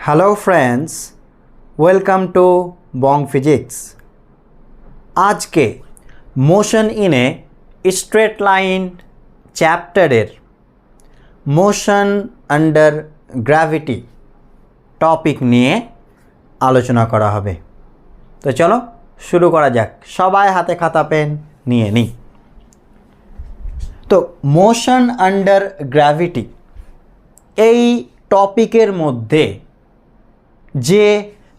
Hello friends, welcome to Bong Physics. आज के motion in a straight line चैप्टरेर motion under gravity topic निये आलोचना करा हबे। तो चलो शुरू करा जाक। सबाई हाथे खाता पेन निये नी। तो मोशन अंडर ग्रैविटी এই টপিকের মধ্যে যে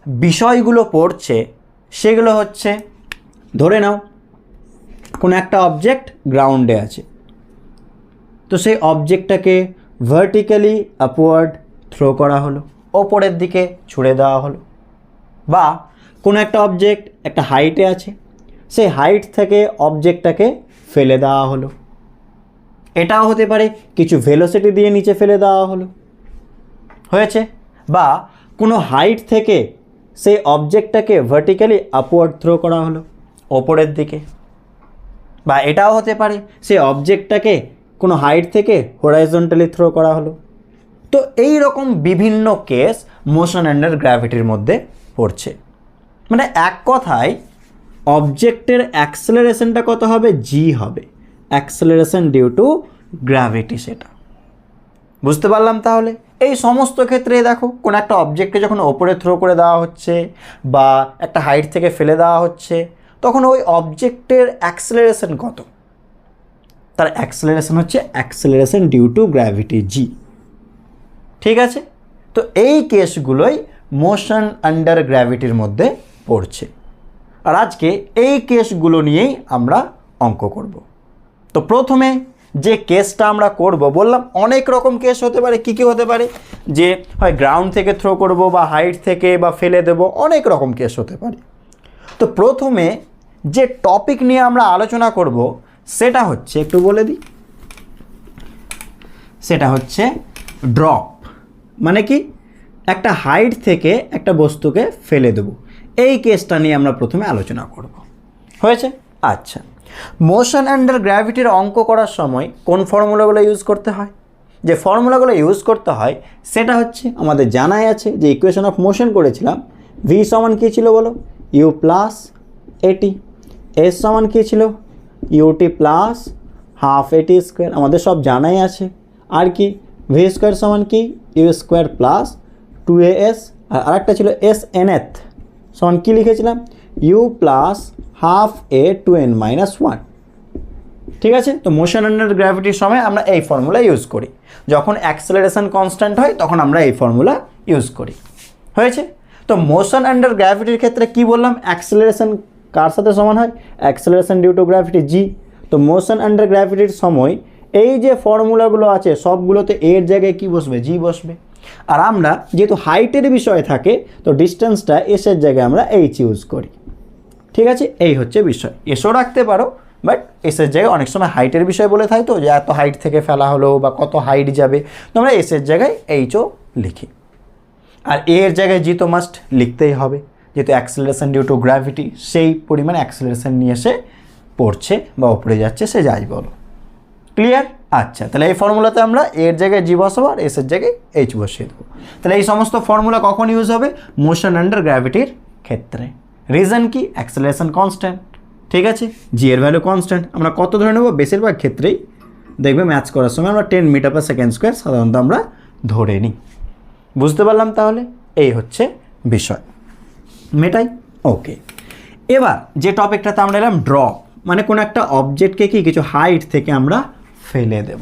বিষয়গুলো পড়ছে সেগুলো হচ্ছে, ধরে নাও কোনো একটা অবজেক্ট গ্রাউন্ডে আছে, তো সেই অবজেক্টটাকে ভার্টিক্যালি আপওয়ার্ড থ্রো করা হলো, ওপরের দিকে ছুড়ে দেওয়া হলো। বা কোনো একটা অবজেক্ট একটা হাইটে আছে, সেই হাইট থেকে অবজেক্টটাকে ফেলে দেওয়া হলো। এটাও হতে পারে কিছু ভেলোসিটি দিয়ে নিচে ফেলে দেওয়া হলো, হয়েছে। বা কোনো হাইট থেকে সেই অবজেক্টটাকে ভার্টিক্যালি আপওয়ার্ড থ্রো করা হলো ওপরের দিকে। বা এটাও হতে পারে সেই অবজেক্টটাকে কোনো হাইট থেকে হরাইজন্টালি থ্রো করা হলো। তো এই রকম বিভিন্ন কেস মোশন আন্ডার গ্র্যাভিটির মধ্যে পড়ছে। মানে এক কথায় অবজেক্টের অ্যাক্সেলারেশনটা কত হবে? জি হবে, অ্যাক্সেলারেশন ডিউ টু গ্র্যাভিটি। সেটা বুঝতে পারলাম। তাহলে এই সমস্ত ক্ষেত্রে দেখো, কোনো একটা অবজেক্টকে যখন ওপরে থ্রো করে দেওয়া হচ্ছে বা একটা হাইট থেকে ফেলে দেওয়া হচ্ছে, তখন ওই অবজেক্টের অ্যাক্সেলারেশন কত? তার অ্যাক্সেলারেশন হচ্ছে অ্যাক্সেলারেশন ডিউ টু গ্র্যাভিটি, জি। ঠিক আছে, তো এই কেসগুলোই মোশন আন্ডার গ্র্যাভিটির মধ্যে পড়ছে। আর আজকে এই কেসগুলো নিয়েই আমরা অঙ্ক করব। তো প্রথমে যে কেসটা আমরা করব, বললাম অনেক রকম কেস হতে পারে। কী কী হতে পারে? যে হয় গ্রাউন্ড থেকে থ্রো করব, বা হাইট থেকে, বা ফেলে দেব, অনেক রকম কেস হতে পারে। তো প্রথমে যে টপিক নিয়ে আমরা আলোচনা করব সেটা হচ্ছে, একটু বলে দিই, সেটা হচ্ছে ড্রপ। মানে কি? একটা হাইট থেকে একটা বস্তুকে ফেলে দেব, এই কেসটা নিয়ে আমরা প্রথমে আলোচনা করব। হয়েছে? আচ্ছা, মোশন আন্ডার গ্র্যাভিটির অঙ্ক করার সময় কোন ফর্মুলাগুলো ইউজ করতে হয়? যে ফর্মুলাগুলো ইউজ করতে হয় সেটা হচ্ছে, আমাদের জানাই আছে যে ইকুয়েশন অফ মোশন করেছিলাম, ভি সমান কী ছিল বলো? ইউ প্লাস এটি। এস সমান কী ছিল? UT plus half a t square, আমাদের সব জানাই আছে। আর কি? ভি স্কোয়ার সমান কি? You square plus 2as। আর আরেকটা ছিল এস এনএথ সমান কী লিখেছিলাম? U plus half a 2n minus 1। ঠিক আছে, তো মোশন আন্ডার গ্র্যাভিটির সময় আমরা এই ফর্মুলা ইউজ করি। যখন অ্যাক্সেলারেশন কনস্ট্যান্ট হয় তখন আমরা এই ফর্মুলা ইউজ করি। হয়েছে? তো মোশন আন্ডার গ্র্যাভিটির ক্ষেত্রে কি বললাম? অ্যাক্সেলারেশন কার সাথে সমান হয়? অ্যাক্সেলারেশন ডিউ টু গ্র্যাভিটি, জি। তো মোশন আন্ডার গ্র্যাভিটির সময় এই যে ফর্মুলাগুলো আছে সবগুলোতে এর জায়গায় কি বসবে? জি বসবে। আর আমরা যেহেতু হাইটের বিষয় থাকে, তো ডিস্টেন্সটা এসের জায়গায় আমরা এইচ ইউজ করি। ঠিক আছে, এই হচ্ছে বিষয়। এসও রাখতে পারো, বাট এসের জায়গায় অনেক সময় হাইটের বিষয় বলে থাকে, তো যে এত হাইট থেকে ফেলা হলো বা কত হাইট যাবে, তো আমরা এসের জায়গায় এইচও লিখি। আর এর জায়গায় জি তো মাস্ট লিখতেই হবে, যেহেতু অ্যাক্সেলারেশন ডিউ টু গ্র্যাভিটি, সেই পরিমাণে অ্যাক্সেলারেশন নিয়ে এসে পড়ছে বা উপরে যাচ্ছে, সে যাই বলো। ক্লিয়ার? আচ্ছা, তাহলে এই ফর্মুলাতে আমরা এর জায়গায় জি বসাবো আর এসের জায়গায় এইচ বসিয়ে দেবো। তাহলে এই সমস্ত ফর্মুলা কখন ইউজ হবে? মোশন আন্ডার গ্র্যাভিটির ক্ষেত্রে। রিজন কি? Acceleration constant. ঠিক আছে, জি এর ভ্যালু কনস্ট্যান্ট। আমরা কত ধরে নেব? বেশিরভাগ ক্ষেত্রেই দেখবে ম্যাথস করার সময় আমরা 10 মিটার পার সেকেন্ড স্কোয়ার সাধারণত আমরা ধরে নিই। বুঝতে পারলাম? তাহলে এই হচ্ছে বিষয়। মেটাই? ওকে। এবার যে টপিকটাতে আমরা এলাম, ড্রপ। মানে কোনো একটা অবজেক্টকে কি কিছু হাইট থেকে আমরা ফেলে দেব।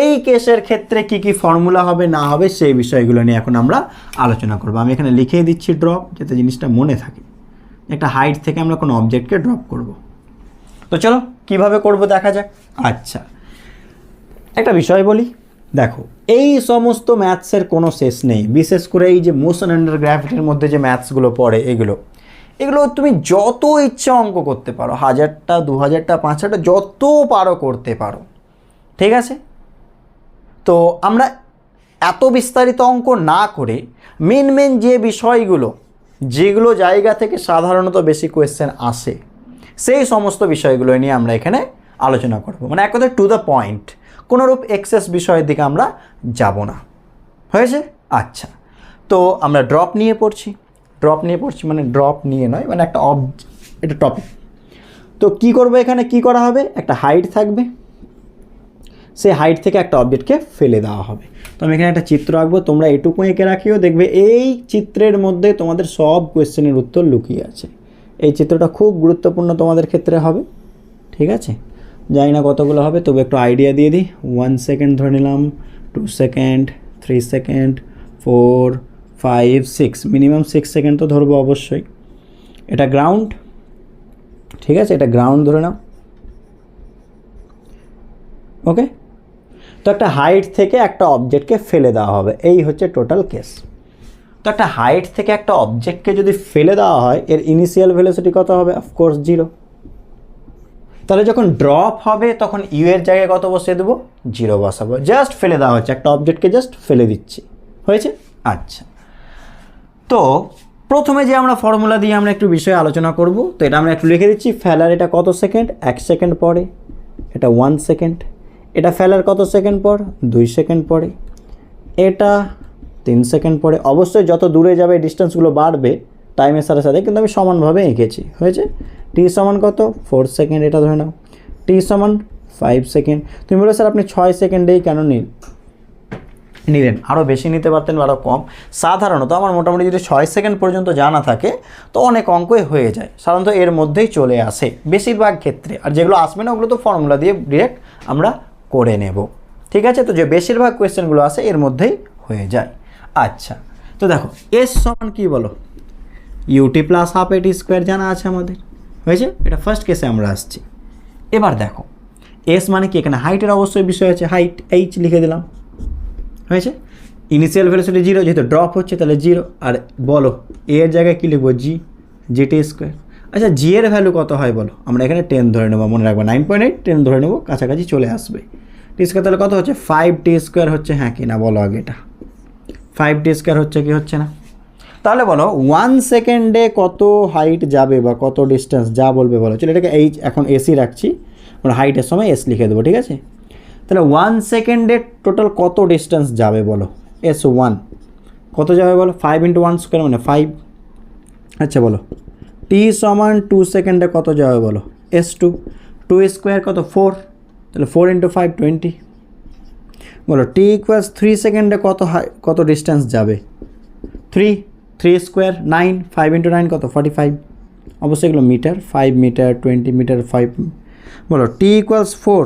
এই কেসের ক্ষেত্রে কি কি ফর্মুলা হবে না হবে সেই বিষয়গুলো নিয়ে এখন আমরা আলোচনা করব। আমি এখানে লিখেই দিচ্ছি ড্রপ, যাতে জিনিসটা মনে থাকে। একটা হাইট থেকে আমরা কোনো অবজেক্টকে ড্রপ করব। তো চলো কিভাবে করব দেখা যাক। আচ্ছা, একটা বিষয় বলি, দেখো এই সমস্ত ম্যাথসের কোনো শেষ নেই। বিশেষ করে এই যে মোশন আন্ডার গ্র্যাভিটির মধ্যে যে ম্যাথসগুলো পড়ে, এগুলো তুমি যত ইচ্ছা অঙ্ক করতে পারো, 1000টা 2000টা 5000টা যত পারো করতে পারো। ঠিক আছে, তো আমরা এত বিস্তারিত অঙ্ক না করে মেন যে বিষয়গুলো, যেগুলো জায়গা থেকে সাধারণত বেশি কোয়েশ্চেন আসে, সেই সমস্ত বিষয়গুলো নিয়ে আমরা এখানে আলোচনা করব। মানে এক কথায় টু দ্য পয়েন্ট, কোনোরূপ এক্সেস বিষয়ের দিকে আমরা যাব না। হয়েছে? আচ্ছা, তো আমরা ড্রপ নিয়ে পড়ছি মানে ড্রপ নিয়ে নয়, মানে একটা এটা টপিক। তো কি করবো, এখানে কি করা হবে, একটা হাইট থাকবে, সেই হাইট থেকে একটা অবজেক্টকে ফেলে দেওয়া হবে। তো আমি এখানে একটা চিত্র আঁকবো, তোমরা এটুকু এঁকে রাখিও, দেখবে এই চিত্রের মধ্যে তোমাদের সব কোয়েশ্চেনের উত্তর লুকিয়ে আছে। এই চিত্রটা খুব গুরুত্বপূর্ণ তোমাদের ক্ষেত্রে হবে, ঠিক আছে? জানি না কতগুলো হবে, তবে একটু আইডিয়া দিয়ে দিই। 1 সেকেন্ড ধরে নিলাম, 2 সেকেন্ড, 3 সেকেন্ড, 4, 5, 6, মিনিমাম 6 সেকেন্ড তো ধরবো অবশ্যই। এটা গ্রাউন্ড, ঠিক আছে? এটা গ্রাউন্ড ধরে নাও, ওকে? তো একটা হাইট থেকে একটা অবজেক্টকে ফেলে দেওয়া হবে, এই হচ্ছে টোটাল কেস। তো একটা হাইট থেকে একটা অবজেক্টকে যদি ফেলে দেওয়া হয়, এর ইনিশিয়াল ভেলোসিটি কত হবে? অফকোর্স 0। তাহলে যখন ড্রপ হবে তখন ইউ এর জায়গায় কত বসিয়ে দেবো? 0 বসাবো। জাস্ট ফেলে দেওয়া হচ্ছে, একটা অবজেক্টকে জাস্ট ফেলে দিচ্ছি, হয়েছে? আচ্ছা, তো প্রথমে যে আমরা ফর্মুলা দিয়ে আমরা একটু বিষয়ে আলোচনা করব, তো এটা আমরা একটু লিখে দিচ্ছি। ফেলার এটা কত সেকেন্ড? 1 সেকেন্ড পরে। এটা 1 সেকেন্ড। এটা ফেলার কত সেকেন্ড পর? 2 সেকেন্ড পরে। এটা 3 সেকেন্ড পরে। অবশ্যই যত দূরে যাবে ডিস্টেন্সগুলো বাড়বে টাইমের সাথে সাথে, কিন্তু আমি সমানভাবে এঁকেছি, হয়েছে? টি সমান কত? 4 সেকেন্ড, এটা ধরে নাও। টি সমান 5 সেকেন্ড। তুমি বলো স্যার আপনি 6 সেকেন্ডেই কেন নিলেন? আরও বেশি নিতে পারতেন বা আরও কম। সাধারণত আমার মোটামুটি যদি 6 সেকেন্ড পর্যন্ত জানা থাকে তো অনেক অঙ্কই হয়ে যায়, সাধারণত এর মধ্যেই চলে আসে বেশিরভাগ ক্ষেত্রে। আর যেগুলো আসবে না ওগুলো তো ফর্মুলা দিয়ে ডিরেক্ট আমরা করে নেব, ঠিক আছে? তো যে বেশিরভাগ কোয়েশ্চেনগুলো আসে এর মধ্যেই হয়ে যায়। আচ্ছা, তো দেখো এস সমান কী বলো? UT plus half a t square জানা আছে আমাদের, হয়েছে? এটা ফার্স্ট কেসে আমরা আসছি। এবার দেখো এস মানে কি, এখানে হাইটের অবশ্যই বিষয় আছে, হাইট এইচ লিখে দিলাম, হয়েছে? ইনিশিয়াল ভেলোসিটি 0, যেহেতু ড্রপ হচ্ছে তাহলে 0। আর বলো এ এর জায়গায় কী লিখবো? GT square. আচ্ছা, জি এর ভ্যালু কত হয় বলো? আমরা এখানে 10 ধরে নেবো, মনে রাখবো 9.8, 10 ধরে নেবো, কাছাকাছি চলে আসবে। টি স্কোয়ার তাহলে কত হচ্ছে? 5t স্কোয়ার হচ্ছে, হ্যাঁ কি না বলো আগে? এটা 5t স্কোয়ার হচ্ছে কি হচ্ছে না? তাহলে বলো 1 সেকেন্ডে কত হাইট যাবে বা কত ডিস্টেন্স, যা বলবে বলো। চলো এটাকে এইচ এখন এসি রাখছি, আমরা হাইটের সময় এস লিখে দেবো, ঠিক আছে? তাহলে 1 সেকেন্ডে টোটাল কত ডিস্টেন্স যাবে বলো? S1 কত যাবে বলো? 5 × 1 স্কোয়ার মানে 5। আচ্ছা বলো টি সমান 2 সেকেন্ডে কত যাবে বলো? S2 2 স্কোয়ার কত? 4, তাহলে 4 × 5 20। বলো টি ইকুয়ালস 3 সেকেন্ডে কত ডিস্টেন্স যাবে? 3 স্কোয়ার 9, 5 × 9 কত? 45। অবশ্যই এগুলো মিটার, 5 মিটার, 20 মিটার, 5। বলো টি ইকুয়ালস 4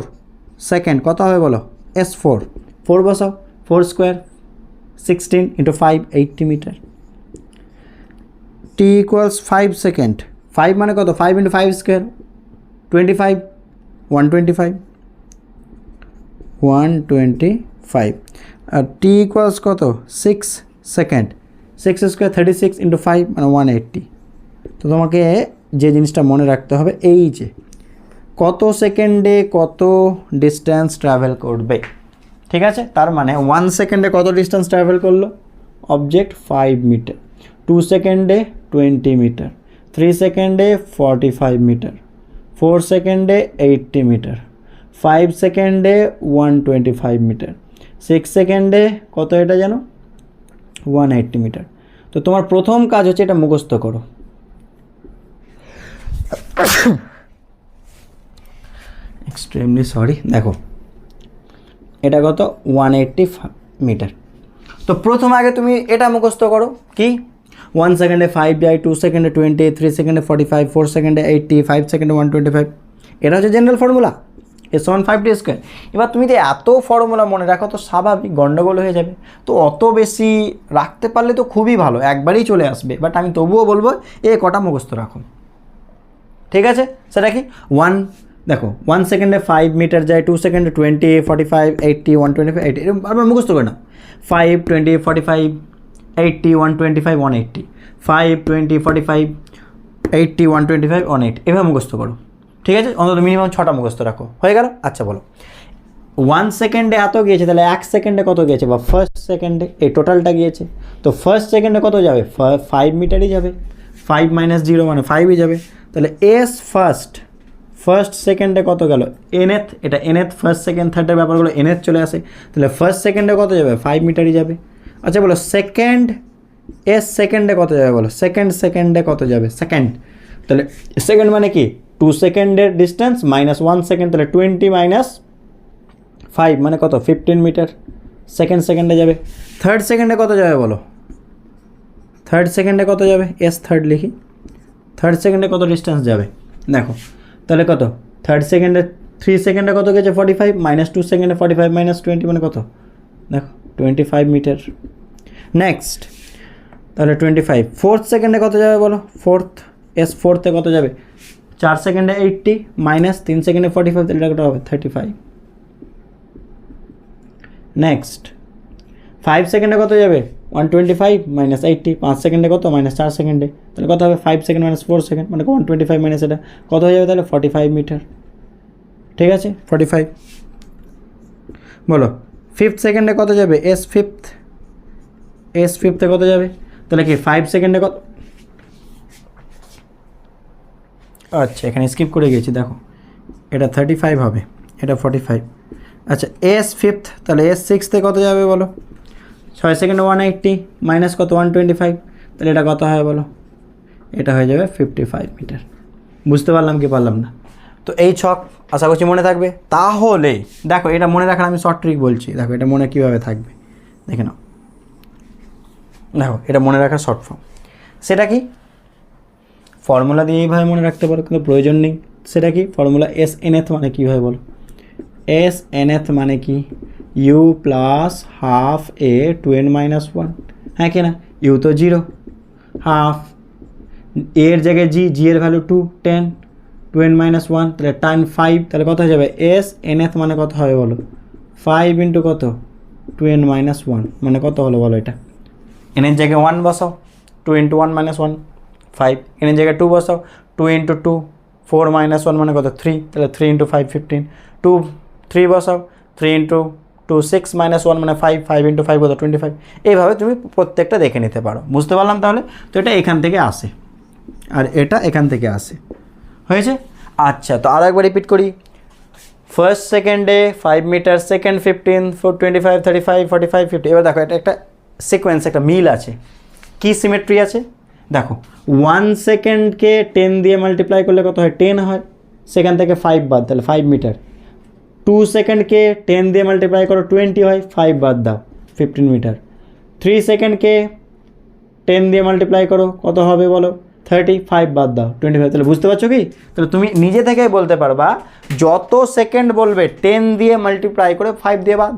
সেকেন্ড কত হবে বলো? S4 4 বসাও, 4 স্কোয়ার 16 × 5 80 মিটার। টি ইকুয়ালস 5 সেকেন্ড, 5 মানে কত? 5 × 5 স্কোয়ার 25, 125 আর টি ইকুয়ালস কত? 6 সেকেন্ড, 6 স্কোয়ার 36 × 5 মানে 180। তো তোমাকে যে জিনিসটা মনে রাখতে হবে, এই যে কত সেকেন্ডে কত ডিস্টেন্স ট্রাভেল করবে, ঠিক আছে? তার মানে 1 সেকেন্ডে কত ডিস্টেন্স ট্রাভেল করলো অবজেক্ট? 5 মিটার। 2 সেকেন্ডে 20 মিটার, 3 সেকেন্ডে 45 মিটার, 4 সেকেন্ডে 80 মিটার, 5 সেকেন্ডে 125 মিটার, 6 সেকেন্ডে কত এটা জানো? 180 মিটার। তো তোমার প্রথম কাজ হচ্ছে এটা মুখস্থ করো। Extremely sorry. দেখো এটা কত? 180 মিটার। তো প্রথম আগে তুমি এটা মুখস্থ করো, কি? 1 সেকেন্ডে 5 যায়, 2 সেকেন্ডে 20, 3 সেকেন্ডে 45, 4 সেকেন্ডে 80, 5 সেকেন্ডে 125। এটা হচ্ছে general formula, S1 5t square. এবার তুমি যদি এত ফর্মুলা মনে রাখো তো স্বাভাবিক গন্ডগোল হয়ে যাবে। তো অত বেশি রাখতে পারলে তো খুবই ভালো, একবারেই চলে আসবে। বাট আমি তবুও বলবো কটা মুখস্থ রাখো, ঠিক আছে? সেটা কি? 1 দেখো 1 সেকেন্ডে 5 মিটার যায়, 2 সেকেন্ডে 20, 45, 80, 125, 80, এরকম আবার মুখস্থ করে না। 5, 20, 45, 80, 125, 180, 5, 20, 45, 80, 125, 180, এভাবে মুখস্থ করো, ঠিক আছে? অন্তত মিনিমাম 6টা মুখস্থ রাখো, হয়ে গেল? আচ্ছা বলো 1 সেকেন্ডে এত গিয়েছে, তাহলে 1 সেকেন্ডে কত গিয়েছে? বা ফার্স্ট সেকেন্ডে এই টোটালটা গিয়েছে, তো ফার্স্ট সেকেন্ডে কত যাবে? 5 মিটারই যাবে। 5 - 0 মানে 5ই যাবে। তাহলে এস ফার্স্ট সেকেন্ডে কত গেল? nth, এটা nth ফার্স্ট সেকেন্ড থার্ডের ব্যাপারগুলো nth চলে আসে। তাহলে ফার্স্ট সেকেন্ডে কত যাবে? 5 মিটারই যাবে। আচ্ছা বলো সেকেন্ড এস সেকেন্ডে কত যাবে বলো, সেকেন্ডে কত যাবে, সেকেন্ড, তাহলে সেকেন্ড মানে কি 2 সেকেন্ডের ডিস্টেন্স মাইনাস 1 সেকেন্ড, তাহলে 20 মাইনাস 5 মানে কত 15 মিটার, সেকেন্ডে যাবে। থার্ড সেকেন্ডে কত যাবে বলো, থার্ড সেকেন্ডে কত যাবে, এস থার্ড লিখি, থার্ড সেকেন্ডে কত ডিস্টেন্স যাবে দেখো, তাহলে কত থার্ড সেকেন্ডে 3 সেকেন্ডে কত গেছে 45 মাইনাস 2 সেকেন্ডে 45 মাইনাস 20 মানে কত দেখো 25 মিটার। নেক্সট তাহলে 25, ফোর্থ সেকেন্ডে কত যাবে বলো, ফোর্থে কত যাবে, 4 সেকেন্ডে 80 মাইনাস 3 সেকেন্ডে 45, তাহলে এটা কত হবে 35। নেক্সট 5 সেকেন্ডে কত যাবে 125 মাইনাস 80, 5 সেকেন্ডে কত মাইনাস 4 সেকেন্ডে, তাহলে কত হবে 5 সেকেন্ড মাইনাস 4 সেকেন্ড মানে 125 মাইনাস এটা কত হয়ে যাবে তাহলে 45 মিটার। ঠিক আছে 45। বলো ফিফথ সেকেন্ডে কত যাবে, এস ফিফথে কত যাবে, তাহলে কি 5 সেকেন্ডে কত, আচ্ছা এখানে স্কিপ করে গেছি দেখো, এটা 35 হবে, এটা 45। আচ্ছা এস ফিফথ, তাহলে এস সিক্সথে কত যাবে বলো, 6 সেকেন্ডে 180 মাইনাস কত 125, তাহলে এটা কত হয় বলো, এটা হয়ে যাবে 55 মিটার। বুঝতে পারলাম কি পারলাম না? তো এই ছক আশা করছি মনে থাকবে। তাহলে দেখো এটা মনে রাখার আমি শর্ট ট্রিক বলছি, দেখো এটা মনে কীভাবে থাকবে দেখে নাও, দেখো এটা মনে রাখার শর্ট ফর্ম, সেটা কি ফর্মুলা দিয়ে এইভাবে মনে রাখতে পারো, কিন্তু প্রয়োজন নেই। সেটা কি ফর্মুলা, এস nth মানে কীভাবে বলো, এস nth মানে কি u plus half a 2n minus 1, হ্যাঁ কি না, ইউ তো 0, হাফ এর জায়গায় জি এর ভ্যালু 2, 10, 2n মাইনাস 1, তাহলে টাইম 5, তাহলে কত হয়ে যাবে এস nth মানে কত হবে বলো, 5 ইন্টু কত 2n মাইনাস 1 মানে কত হলো বলো, এটা n এর জায়গায় 1 বসাও, 2 ইন্টু 1 মাইনাস 1 5, n এর জায়গায় 2 বসাও, 2 ইন্টু 2 4 মাইনাস 1 মানে কত 3, তাহলে 3 ইন্টু 5 15, 3 বসাও, 3 ইন্টু 2 6 মাইনাস 1 মানে 5 ইন্টু 5 কত 25। এইভাবে তুমি প্রত্যেকটা দেখে নিতে পারো। বুঝতে পারলাম তাহলে? তো এটা এখান থেকে আসে আর এটা এখান থেকে আসে, হয়েছে? আচ্ছা তো আরও একবার রিপিট করি, ফার্স্ট সেকেন্ডে 5 মিটার, সেকেন্ড 15, 25 35 45 50। এবার দেখো এটা একটা সিকোয়েন্স, একটা মিল আছে, কি সিমেট্রি আছে দেখো, 1 সেকেন্ডকে 10 দিয়ে মাল্টিপ্লাই করলে কত হয় 10 হয়, সেখান থেকে 5 বাদ, তাহলে 5 মিটার। 2 সেকেন্ডকে 10 দিয়ে মাল্টিপ্লাই করো 20 হয়, 5 বাদ দাও 15 মিটার। 3 সেকেন্ডকে 10 দিয়ে মাল্টিপ্লাই করো কত হবে বলো 35 বাদ দাও 25। তাহলে বুঝতে পারছো কি? তাহলে তুমি নিজে থেকেই বলতে পারবা, যত সেকেন্ড বলবে 10 দিয়ে মাল্টিপ্লাই করে 5 দিয়ে বাদ,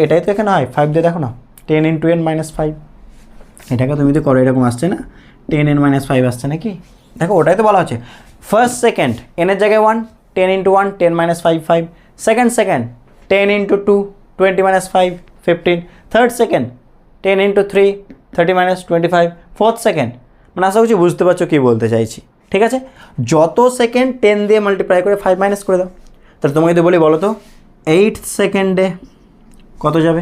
এটাই তো এখানে হয়, 5 দিয়ে দেখো না 10 ইন্টু n মাইনাস 5, এটাকে তুমি তো করো, এরকম আসছে না 10n মাইনাস 5 আসছে নাকি, দেখো ওটাই তো বলা হচ্ছে। ফার্স্ট সেকেন্ড n এর জায়গায় 1, 10 into 1 10 minus 5 5, second 10 into 2 20 minus 5 15, third second 10 into 3 30 minus 25, fourth second, মানে আশা করছি বুঝতে পারছো কী বলতে চাইছি। ঠিক আছে, যত সেকেন্ড 10 দিয়ে মাল্টিপ্লাই করে 5 মাইনাস করে দাও। তাহলে তোমাকে যদি বলি বলো তো 8 সেকেন্ডে কত যাবে,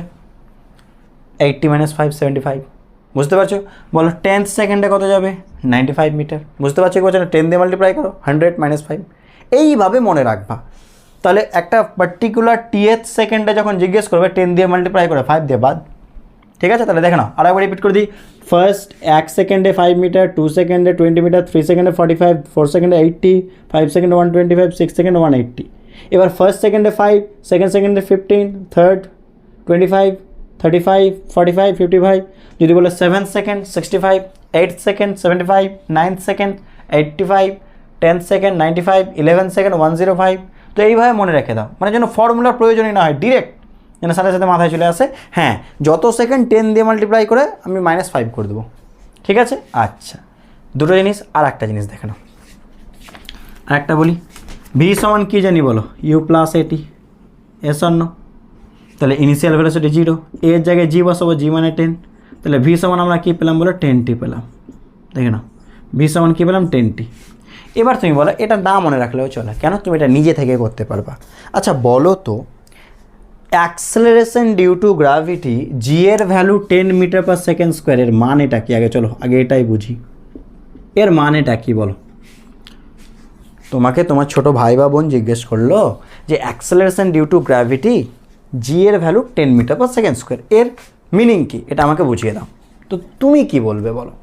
80 মাইনাস 5 75। বুঝতে পারছো? বলো 10th সেকেন্ডে কত যাবে 95 মিটার। বুঝতে পারছো কি বলছো না, 10 দিয়ে মাল্টিপ্লাই করো 100 মাইনাস 5, এইভাবে মনে রাখবা। তাহলে একটা পার্টিকুলার th সেকেন্ডে যখন জিজ্ঞেস করবে 10 দিয়ে মাল্টিপ্লাই করে 5 দিয়ে বাদ। ঠিক আছে, তাহলে দেখো না আর একবার রিপিট করে দিই, ফার্স্ট 1 সেকেন্ডে 5 মিটার, 2 সেকেন্ডে 20 মিটার, 3 সেকেন্ডে 45, 4 সেকেন্ডে 80, 5 সেকেন্ডে 125, 6 সেকেন্ডে 180। এবার ফার্স্ট সেকেন্ডে 5, সেকেন্ড সেকেন্ডে 15, থার্ড 25, 35, 45, 55। যদি বলে 7 second 65, 8 second 75, 9 second 85, 10 second 95, 11 second 105। তো এইভাবে মনে রেখে দাও, মানে যেন ফর্মুলার প্রয়োজনই না হয়, ডিরেক্ট যেন সাথে সাথে মাথায় চলে আসে। হ্যাঁ, যত সেকেন্ড 10 দিয়ে মাল্টিপ্লাই করে আমি -5 করে দেবো। ঠিক আছে, আচ্ছা দুটো জিনিস। আর একটা জিনিস দেখে নাও, আর একটা বলি, ভি সমান কী জানি বলো, ইউ প্লাস এটি, এস অন্য। তাহলে ইনিশিয়াল ভেলোসিটি 0, এর জায়গায় জি বসাবো, জি মানে 10। তাহলে ভি সমান আমরা কী পেলাম বলো 10t পেলাম। দেখে নাও ভি সমান কী পেলাম 10t। এবার তুমি বলো এটা না মনে রাখলেও চলে, কেন? তুমি এটা নিজে থেকে করতে পারবা। আচ্ছা বলো তো, acceleration due to gravity g এর value 10 metre per second square, এর মানেটা কি? আগে চলো আগে এটাই বুঝি, এর মানেটা কি বলো। তোমাকে তোমার ছোট ভাই বা বোন জিজ্ঞেস করলো যে acceleration due to gravity g এর value 10 metre per second square, এর মিনিং কি? এটা আমাকে বুঝিয়ে দাও। তো তুমি কি বলবে বলো?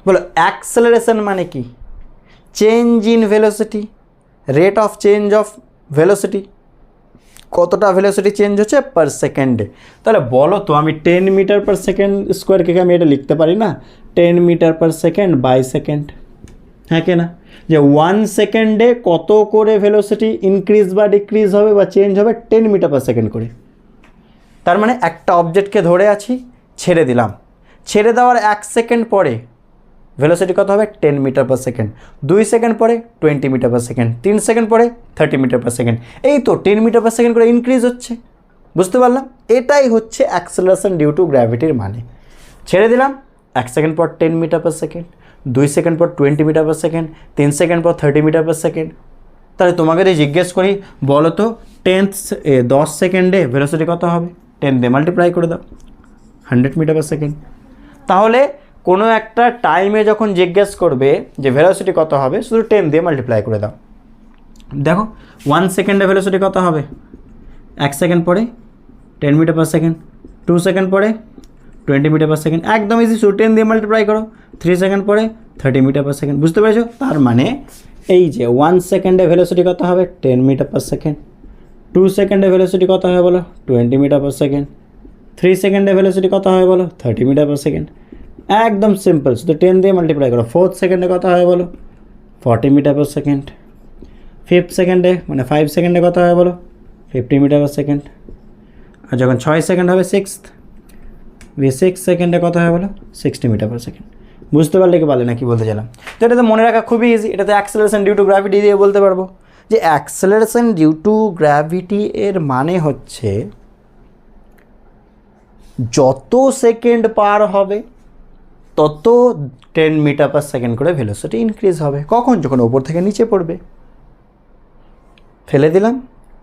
বলো অ্যাক্সেলারেশন মানে কি? Change in velocity, rate of change of velocity, কতটা ভেলোসিটি চেঞ্জ হচ্ছে পার সেকেন্ডে। তাহলে বলো তো, আমি 10 মিটার পার সেকেন্ড স্কোয়ারকে আমি এটা লিখতে পারি না 10 metre per second by second, হ্যাঁ কি না? যে 1 সেকেন্ডে কত করে ভেলোসিটি ইনক্রিজ বা ডিক্রিজ হবে বা চেঞ্জ হবে 10 মিটার পার সেকেন্ড করে। তার মানে একটা অবজেক্টকে ধরে আছি, ছেড়ে দিলাম, ছেড়ে দেওয়ার 1 সেকেন্ড পরে ভেলোসিটি কত হবে 10 মিটার পার সেকেন্ড, 2 সেকেন্ড পরে 20 মিটার পার সেকেন্ড, 3 সেকেন্ড পরে 30 মিটার পার সেকেন্ড, এই তো 10 মিটার পার সেকেন্ড করে ইনক্রিজ হচ্ছে। বুঝতে পারলাম? এটাই হচ্ছে অ্যাক্সেলারেশন ডিউ টু গ্র্যাভিটির মানে। ছেড়ে দিলাম, 1 সেকেন্ড পর 10 মিটার পার সেকেন্ড, 2 সেকেন্ড পর 20 মিটার পার সেকেন্ড, 3 সেকেন্ড পর 30 মিটার পার সেকেন্ড। তাহলে তোমাকে যদি জিজ্ঞেস করি বলো তো 10 সেকেন্ডে ভেলোসিটি কত হবে, 10 দিয়ে মাল্টিপ্লাই করে দাও, 100 মিটার পার সেকেন্ড। তাহলে কোনো একটা টাইমে যখন জিজ্ঞেস করবে যে ভেলোসিটি কত হবে, শুধু 10 দিয়ে মাল্টিপ্লাই করে দাও। দেখো 1 সেকেন্ডে ভেলোসিটি কত হবে, 1 সেকেন্ড পরে 10 মিটার পার সেকেন্ড, 2 সেকেন্ড পরে 20 মিটার পার সেকেন্ড, একদম ইজি, শুধু 10 দিয়ে মাল্টিপ্লাই করো, 3 সেকেন্ড পরে 30 মিটার পার সেকেন্ড। বুঝতে পেরেছো? তার মানে এই যে 1 সেকেন্ডে ভেলোসিটি কত হবে 10 মিটার পার সেকেন্ড, 2 সেকেন্ডে ভেলোসিটি কত হবে বলো 20 মিটার পার সেকেন্ড, 3 সেকেন্ডে ভেলোসিটি কত হবে বলো 30 মিটার পার সেকেন্ড। একদম সিম্পল, শুধু 10 দিয়ে মাল্টিপ্লাই করো। 4th সেকেন্ডে কত হয় বলো 40 মিটার পার সেকেন্ড, 5th সেকেন্ডে মানে 5 সেকেন্ডে কত হয় বলো 50 মিটার পার সেকেন্ড, আর যখন 6 সেকেন্ড হবে 6 সেকেন্ডে কত হয় বলো 60 মিটার পার সেকেন্ড। বুঝতে পারলে কি পারলে না কি বলতে চাইলাম? তো এটা তো মনে রাখা খুবই ইজি, এটাতে অ্যাক্সেলারেশন ডিউ টু গ্র্যাভিটি দিয়ে বলতে পারবো যে অ্যাক্সেলারেশন ডিউ টু গ্র্যাভিটি এর মানে হচ্ছে যত সেকেন্ড পার হবে তত 10 মিটার পার সেকেন্ড করে ভেলোসিটি ইনক্রিজ হবে। কখন? যখন ওপর থেকে নিচে পড়বে। ফেলে দিলাম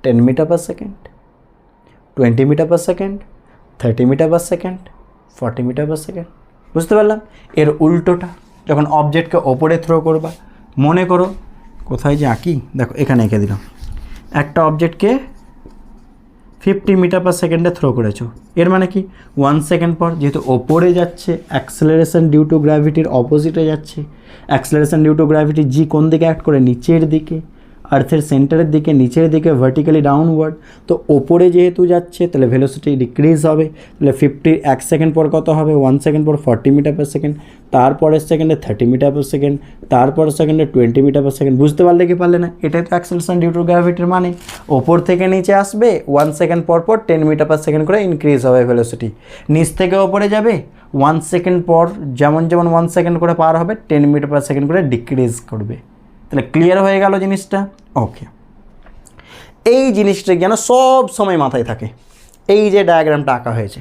10 metre per second, 20 metre per second, 30 metre per second, 40 metre per second. বুঝতে পারলাম? এর উল্টোটা যখন অবজেক্টকে ওপরে থ্রো করবা, মনে করো কোথায় যে আঁকি, দেখো এখানে এঁকে দিলাম, একটা অবজেক্টকে 50 মিটার পার সেকেন্ডে থ্রো করেছো, এর মানে কি 1 সেকেন্ড পর যেহেতু ওপরে যাচ্ছে অ্যাক্সেলারেশন ডিউ টু গ্র্যাভিটির অপোজিটে যাচ্ছে, অ্যাক্সেলারেশন ডিউ টু গ্র্যাভিটি জি কোন দিকে অ্যাক্ট করে, নিচের দিকে, আর্থের সেন্টারের দিকে, নিচের দিকে, ভার্টিক্যালি ডাউনওয়ার্ড। তো ওপরে যেহেতু যাচ্ছে তাহলে ভেলোসিটি ডিক্রিজ হবে। তাহলে 1 সেকেন্ড পর কত হবে 1 সেকেন্ড পর 40 মিটার পার সেকেন্ড, তারপরের সেকেন্ডে 30 মিটার পার সেকেন্ড, তারপরের সেকেন্ডে 20 মিটার পার সেকেন্ড। বুঝতে পারলে কি পারলে না? এটাই তো অ্যাক্সেলারেশন ডিউ টু গ্র্যাভিটির মানে। ওপর থেকে নিচে আসবে, 1 সেকেন্ড পর পর 10 মিটার পার সেকেন্ড করে ইনক্রিজ হবে ভেলোসিটি। নিচ থেকে ওপরে যাবে, 1 সেকেন্ড পর যেমন 1 সেকেন্ড করে পার হবে 10 মিটার পার সেকেন্ড করে ডিক্রিজ করবে। তাহলে ক্লিয়ার হয়ে গেল জিনিসটা? ওকে, এই জিনিসটা যেন সব সময় মাথায় থাকে। এই যে ডায়াগ্রামটা আঁকা হয়েছে,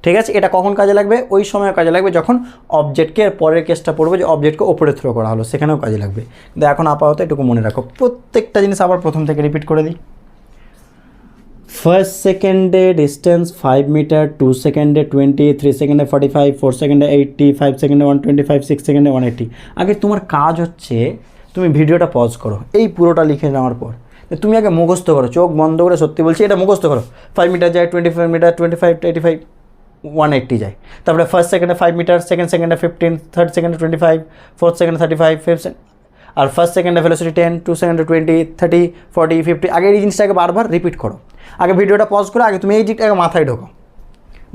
ঠিক আছে, এটা কখন কাজে লাগবে? ওই সময় কাজে লাগবে যখন অবজেক্টকে, পরের কেসটা পড়বো যে অবজেক্টকে ওপরে থ্রো করা হলো, সেখানেও কাজে লাগবে। কিন্তু এখন আপাতত এটুকু মনে রাখো। প্রত্যেকটা জিনিস আবার প্রথম থেকে রিপিট করে দিই। 1 সেকেন্ডে ডিস্টেন্স 5 মিটার, 2 সেকেন্ডে 20, 3 সেকেন্ডে 45, 4 সেকেন্ডে 80, 5 সেকেন্ডে 125, 6 সেকেন্ডে 180। আগে তোমার কাজ হচ্ছে তুমি ভিডিওটা পজ করো, এই পুরোটা লিখে নেওয়ার পর তুমি আগে মুখস্থ করো, চোখ বন্ধ করে, সত্যি বলছি এটা মুখস্থ করো। 5 মিটার যায় 25 মিটার, 25 85, 180 যায়। তারপরে 1st সেকেন্ডে 5 মিটার, 2nd সেকেন্ডে 15, 3rd সেকেন্ডে 25, 4th সেকেন্ডে 35, 5th আর 1st সেকেন্ডে ভেলোসিটি 10, 2 সেকেন্ডে 20, 30, 40, 50। আগে এই জিনিসটাকে বারবার রিপিট করো। আগে ভিডিওটা পজ করো, আগে তুমি এই জিনিসটাকে মাথায় ঢোকাও,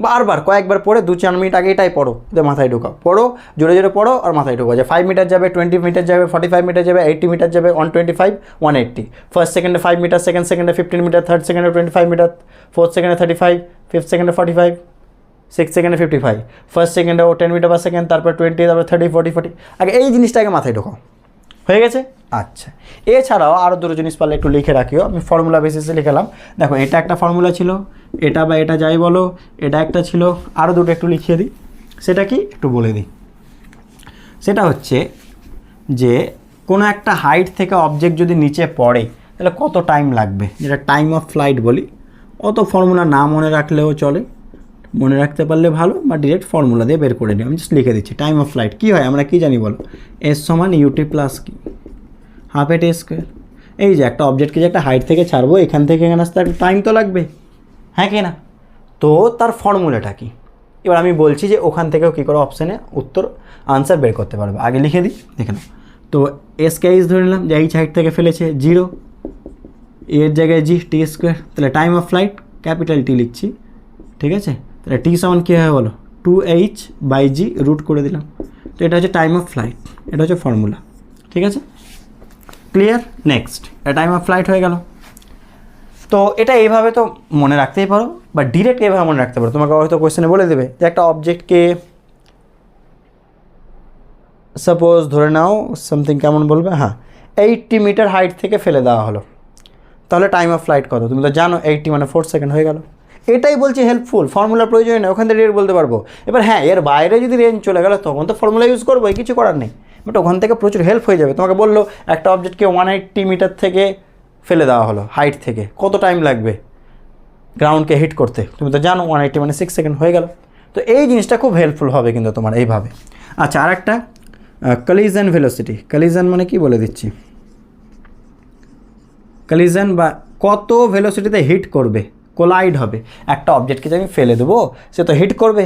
বারবার কয়েকবার পড়ে 2-4 মিনিট আগে এটাই পড়ো, মাথায় ঢোকাও, পড়ো জোরে জোরে পড়ো আর মাথায় ঢোকাও যে 5 মিটার যাবে, 20 মিটার যাবে, 45 মিটার যাবে, 80 মিটার যাবে, 125, 180। 1st সেকেন্ডে 5 মিটার, 2nd সেকেন্ডে 15 মিটার, 3rd সেকেন্ডে 25 মিটার, 4th সেকেন্ডে 35, 5th সেকেন্ডে 45, 6th সেকেন্ডে 55, 1st সেকেন্ডে 10 মিটার পার সেকেন্ড, তারপর 20, তারপর 30, 40, 40। আগে এই জিনিসটাকে মাথায় ঢোকাও, হয়ে গেছে? আচ্ছা, এছাড়াও আরও দুটো জিনিস পারলে একটু লিখে রাখিও। আমি ফর্মুলা বেসিসে লিখলাম। দেখো এটা একটা ফর্মুলা ছিল, এটা বা এটা যাই বলো, এটা একটা ছিল, আরও দুটো একটু লিখিয়ে দিই। সেটা কি একটু বলে দিই। সেটা হচ্ছে যে কোনো একটা হাইট থেকে অবজেক্ট যদি নিচে পড়ে তাহলে কত টাইম লাগবে, যেটা টাইম অফ ফ্লাইট বলি। অত ফর্মুলা না মনে রাখলেও চলে, মনে রাখতে পারলে ভালো, বা ডিরেক্ট ফর্মুলা দিয়ে বের করে নিই। আমি জাস্ট লিখে দিচ্ছি। টাইম অফ ফ্লাইট কী হয় আমরা কী জানি বলো, এস সমান ইউটি প্লাস কি হাফ এ টি স্কোয়ার। এই যে একটা অবজেক্টকে যে একটা হাইট থেকে ছাড়বো, এখান থেকে এখানে আসতে একটা টাইম তো লাগবে, হ্যাঁ কি না? তো তার ফর্মুলাটা কি? এবার আমি বলছি যে ওখান থেকেও কী করে অপশানে উত্তর আনসার বের করতে পারবে। আগে লিখে দিই, দেখে নাও। তো এসকে এইচ ধরে নিলাম যে এইচ হাইট থেকে ফেলেছে 0, এর জায়গায় জি টি স্কোয়ার, তাহলে time of flight capital T লিখছি, ঠিক আছে। তাহলে টি সমান কী হয় বলো, 2h/g রুট করে দিলাম। তো এটা হচ্ছে টাইম অফ ফ্লাইট, এটা হচ্ছে ফর্মুলা, ঠিক আছে, ক্লিয়ার। নেক্সট, এটা টাইম অফ ফ্লাইট হয়ে গেল। তো এটা এইভাবে তো মনে রাখতেই পারো, বা ডিরেক্ট এইভাবে মনে রাখতে পারো। তোমাকে হয়তো কোয়েশ্চেনে বলে দেবে যে একটা অবজেক্টকে সাপোজ ধরে নাও সামথিং, কেমন বলবে, হ্যাঁ 80 মিটার হাইট থেকে ফেলে দেওয়া হলো, তাহলে টাইম অফ ফ্লাইট কত? তুমি তো জানো 80 মানে 4 সেকেন্ড হয়ে গেল। এটাই বলছি হেল্পফুল, ফর্মুলার প্রয়োজন নেই, ওখান থেকে ডিরেক্ট বলতে পারবো। এবার হ্যাঁ, এর বাইরে যদি রেঞ্জ চলে গেল তখন তো ফর্মুলা ইউজ করবো, কিছু করার নেই। বাট ওখান থেকে প্রচুর হেল্প হয়ে যাবে। তোমাকে বললো একটা অবজেক্টকে 180 মিটার থেকে ফেলে দেওয়া হলো, হাইট থেকে, কত টাইম লাগবে গ্রাউন্ডকে হিট করতে? তুমি তো জানো 180 মানে 6 সেকেন্ড হয়ে গেল। তো এই জিনিসটা খুব হেল্পফুল হবে কিন্তু তোমার এইভাবে। আচ্ছা, আর একটা কলিশন ভেলোসিটি। কলিশন মানে কি বলে দিচ্ছি, কলিশন বা কত ভেলোসিটিতে হিট করবে, কোলাইড হবে। একটা অবজেক্টকে যে আমি ফেলে দেবো, সে তো হিট করবে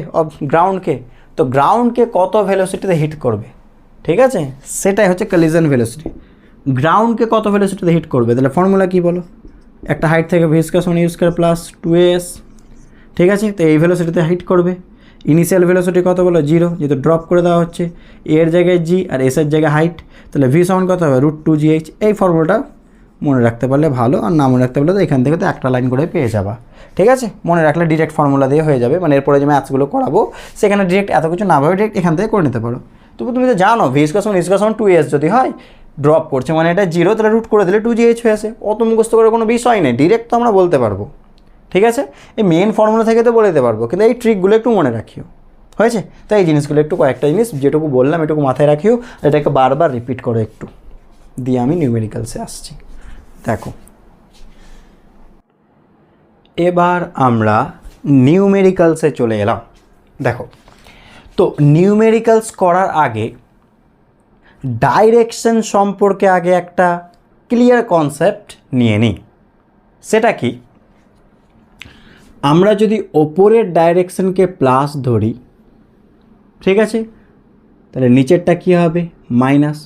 গ্রাউন্ডকে, তো গ্রাউন্ডকে কত ভেলোসিটিতে হিট করবে, ঠিক আছে, সেটাই হচ্ছে কলিশন ভেলোসিটি। গ্রাউন্ডকে কত ভেলোসিটিতে হিট করবে, তাহলে ফর্মুলা কী বলো, একটা হাইট থেকে ভি স্কয়ার সমান ইউ স্কয়ার প্লাস 2as, ঠিক আছে। তো এই ভেলোসিটিতে হিট করবে। ইনিশিয়াল ভেলোসিটি কত বলো, 0, যেহেতু ড্রপ করে দেওয়া হচ্ছে, এর জায়গায় জি আর এসের জায়গায় হাইট, তাহলে ভি সমান কত হবে, √2gh। এই ফর্মুলাটা মনে রাখতে পারলে ভালো, আর না মনে রাখতে পারলে তো এখান থেকে তো একটা লাইন করে পেয়ে যাবা, ঠিক আছে। মনে রাখলে ডিরেক্ট ফর্মুলা দিয়ে হয়ে যাবে, মানে এরপরে যে ম্যাথসগুলো করাবো সেখানে ডিরেক্ট এত কিছু না ভাবে ডিরেক্ট এখান থেকে করে নিতে পারো। তবু তুমি তো জানো ভি স্কয়ার সমান 2s যদি হয়, ড্রপ করছে মানে এটা 0, তাহলে রুট করে দিলে 2gh হয়ে আসে। অত মুখস্থ করার কোনো বিষয় নেই, ডিরেক্ট তো আমরা বলতে পারবো, ঠিক আছে। এই মেন ফর্মুলা থেকে তো বলে দিতে পারবো, কিন্তু এই ট্রিকগুলো একটু মনে রাখিও, হয়েছে। তো এই জিনিসগুলো একটু কয়েকটা জিনিস যেটুকু বললাম এটুকু মাথায় রাখিও, এটাকে বারবার রিপিট করো একটু, দিয়ে আমি নিউমেরিক্যালসে আসছি। দেখো, এবার আমরা নিউমেরিক্যালসে চলে এলাম। দেখো, তো নিউমেরিক্যালস করার আগে ডাইরেকশন সম্পর্কে আগে একটা ক্লিয়ার কনসেপ্ট নিয়ে নিই। সেটা কি, আমরা যদি ওপরের ডাইরেকশনকে প্লাস ধরি, ঠিক আছে, তাহলে নিচেরটা কী হবে, মাইনাস।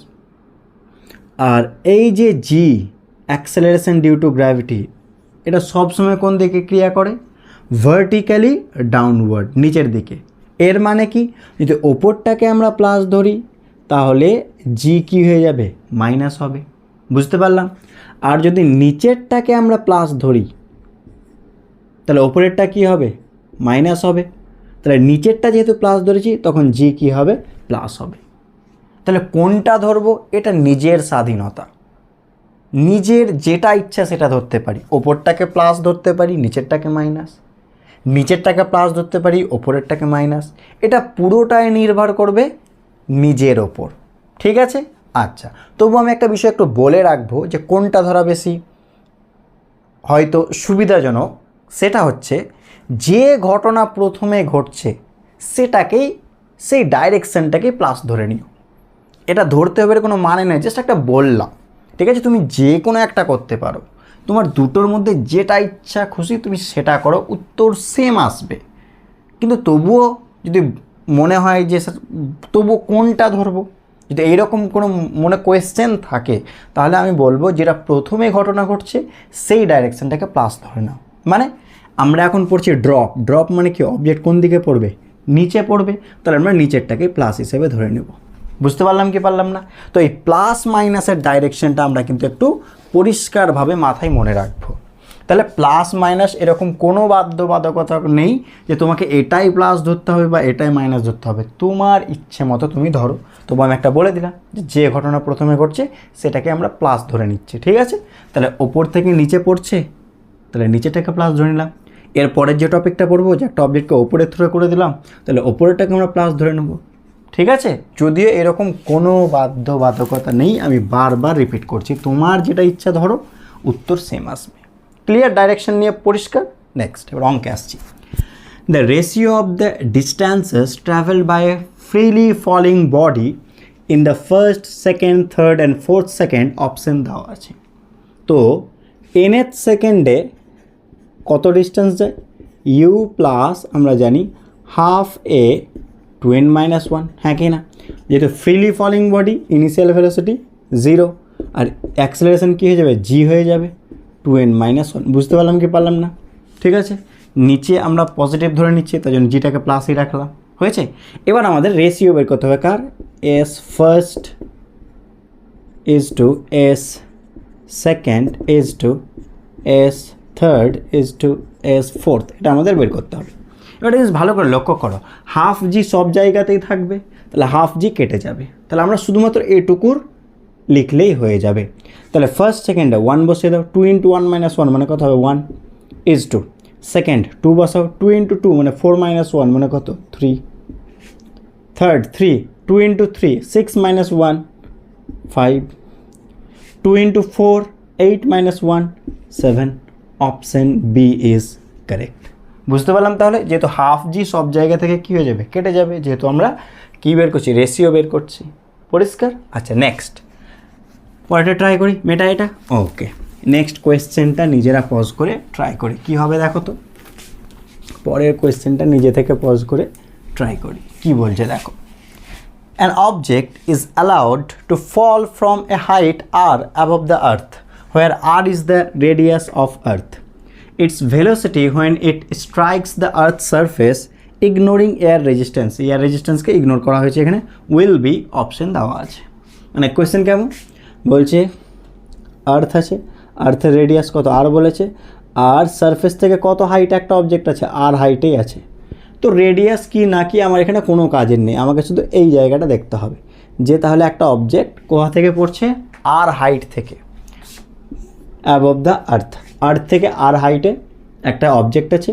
আর এই যে জি, অ্যাক্সেলারেশন ডিউ টু গ্র্যাভিটি, এটা সবসময় কোন দিকে ক্রিয়া করে, ভার্টিক্যালি ডাউনওয়ার্ড, নিচের দিকে। এর মানে কি, যদি ওপরটাকে আমরা প্লাস ধরি তাহলে জি কি হয়ে যাবে, মাইনাস হবে, বুঝতে পারলাম। আর যদি নিচেরটাকে আমরা প্লাস ধরি তাহলে ওপরেরটা কি হবে, মাইনাস হবে। তাহলে নিচেরটা যেহেতু প্লাস ধরেছি তখন জি কি হবে, প্লাস হবে। তাহলে কোনটা ধরবো, এটা নিজের স্বাধীনতা, নিজের যেটা ইচ্ছা সেটা ধরতে পারি। ওপরটাকে প্লাস ধরতে পারি, নিচেরটাকে মাইনাস, নিচেরটাকে প্লাস ধরতে পারি, ওপরেরটাকে মাইনাস। এটা পুরোটাই নির্ভর করবে নিজের ওপর, ঠিক আছে। আচ্ছা, তবু আমি একটা বিষয় একটু বলে রাখবো যে কোনটা ধরা বেশি হয়তো সুবিধাজনক, সেটা হচ্ছে যে ঘটনা প্রথমে ঘটছে সেটাকেই, সেই ডাইরেকশনটাকেই প্লাস ধরে নিও। এটা ধরতে হবে কোনো মানে নেই, জাস্ট একটা বললাম, ঠিক আছে। তুমি যে কোনো একটা করতে পারো, তোমার দুটোর মধ্যে যেটা ইচ্ছা খুশি তুমি সেটা করো, উত্তর সেম আসবে। কিন্তু তবুও যদি মনে হয় যে তবুও কোনটা ধরবো, যদি এইরকম কোনো মনে কোয়েশ্চেন থাকে, তাহলে আমি বলবো যেটা প্রথমে ঘটনা ঘটছে সেই ডাইরেকশনটাকে প্লাস ধরে নাও। মানে আমরা এখন পড়ছি ড্রপ, ড্রপ মানে কি, অবজেক্ট কোন দিকে পড়বে, নিচে পড়বে, তাহলে আমরা নিচেরটাকে প্লাস হিসেবে ধরে নেব। বুঝতে পারলাম কি পারলাম না? তো এই প্লাস মাইনাসের ডাইরেকশনটা আমরা কিন্তু একটু পরিষ্কারভাবে মাথায় মনে রাখবো। তাহলে প্লাস মাইনাস এরকম কোনো বাধ্যবাধকতা নেই যে তোমাকে এটাই প্লাস ধরতে হবে বা এটাই মাইনাস ধরতে হবে, তোমার ইচ্ছে মতো তুমি ধরো। তবু আমি একটা বলে দিলাম যে ঘটনা প্রথমে ঘটছে সেটাকে আমরা প্লাস ধরে নিচ্ছি, ঠিক আছে। তাহলে ওপর থেকে নিচে পড়ছে, তাহলে নিচেটাকে প্লাস ধরে নিলাম। এরপরের যে টপিকটা পড়বো, যে একটা অবজেক্টকে ওপরে থ্রো করে দিলাম, তাহলে ওপরেরটাকে আমরা প্লাস ধরে নেব, ঠিক আছে। যদিও এরকম কোনো বাধ্যবাধকতা নেই, আমি বারবার রিপিট করছি, তোমার যেটা ইচ্ছা ধরো, উত্তর সেম আসবে। ক্লিয়ার, ডাইরেকশন নিয়ে পরিষ্কার। নেক্সট, এবার অঙ্কে আসছি। The ratio of the distances travel by a freely falling body in the first, second, third and fourth second option দেওয়া আছে। তো nth সেকেন্ডে কত ডিস্টেন্স যায়, ইউ প্লাস আমরা জানি half a two n minus one, হ্যাঁ কি না? যেহেতু freely falling body initial velocity 0 আর অ্যাক্সেলারেশন কী হয়ে যাবে, জি হয়ে যাবে 2n মাইনাস ওয়ান। বুঝতে পারলাম কি পারলাম না? ঠিক আছে, নিচে আমরা পজিটিভ ধরে নিচ্ছি, তাই জন্য জিটাকে প্লাসই রাখলাম। হয়েছে? এবার আমাদের রেশিও বের করতে হবে কার, s first is to s second is to s third is to s fourth, এটা আমাদের বের করতে হবে। এবার জিনিস ভালো করে লক্ষ্য করো, হাফ জি সব জায়গাতেই থাকবে, তাহলে হাফ জি কেটে যাবে, তাহলে আমরা শুধুমাত্র এটুকুর লিখলেই হয়ে যাবে। তাহলে ফার্স্ট সেকেন্ডে 1 বসিয়ে দাও, 2 × 1 - 1 মানে কত হবে 1 ইজ টু, সেকেন্ড 2 বসাও, 2 × 2 মানে 4 - 1 মানে কত 3, third 3, 2 × 3 6 - 1 5, 2 × 4 8 - 1 7, option B is correct. বুঝতে পারলাম তাহলে, যেহেতু হাফ জি সব জায়গা থেকে কী হয়ে যাবে, কেটে যাবে, যেহেতু আমরা কী বের করছি, রেশিও বের করছি। পরিষ্কার? আচ্ছা নেক্সট, পরেরটা ট্রাই করি, মেটা এটা। ওকে, নেক্সট কোয়েশ্চেনটা নিজেরা পজ করে ট্রাই করি, কী হবে দেখো তো। পরের কোয়েশ্চেনটা নিজে থেকে পজ করে ট্রাই করি, কি বলছে দেখো। An object is allowed to fall from a height r above the earth, where r is the radius of earth. Its velocity when it strikes the earth's surface, ignoring air resistance, air resistance K ignore করা হয়েছে এখানে, will be option দেওয়া আছে। মানে question কেমন বলছে, আর্থ আছে, আর্থের radius কত আর বলেছে, আর সারফেস থেকে কত হাইট একটা অবজেক্ট আছে, আর হাইটেই আছে। তো রেডিয়াস কি না কি আমার এখানে কোনো কাজের নেই, আমাকে শুধু এই জায়গাটা দেখতে হবে যে তাহলে একটা অবজেক্ট কোথা থেকে পড়ছে, আর হাইট থেকে, অ্যাবভ দ্য আর্থ, আর্থ থেকে আর হাইটে একটা অবজেক্ট আছে,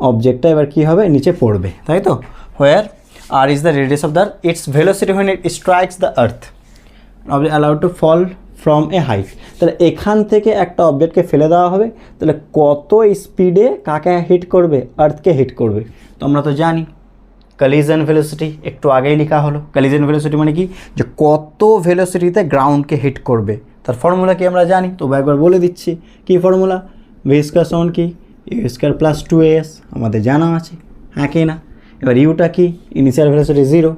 অবজেক্টটা এবার কী হবে, নিচে পড়বে, তাই তো। Where R is the radius of the earth, its velocity when it strikes the earth, allowed to fall from a height. তাহলে এখান থেকে একটা অবজেক্টকে ফেলে দেওয়া হবে, তাহলে কত স্পিডে কাকে হিট করবে, আর্থকে হিট করবে। তো আমরা তো জানি কলিজন ভেলোসিটি, একটু আগেই লেখা হলো। কলিজন ভেলোসিটি মানে কি, যে কত ভেলোসিটিতে গ্রাউন্ডকে হিট করবে, তার ফর্মুলা কি আমরা জানি, তো একবার বলে দিচ্ছি কি ফর্মুলা, ভি স্কয়ার সমান কি ইউ স্কয়ার প্লাস 2as, আমাদের জানা আছে, হ্যাঁ কি না। এবার ইউটা কি, ইনিশিয়াল ভেলোসিটি 0,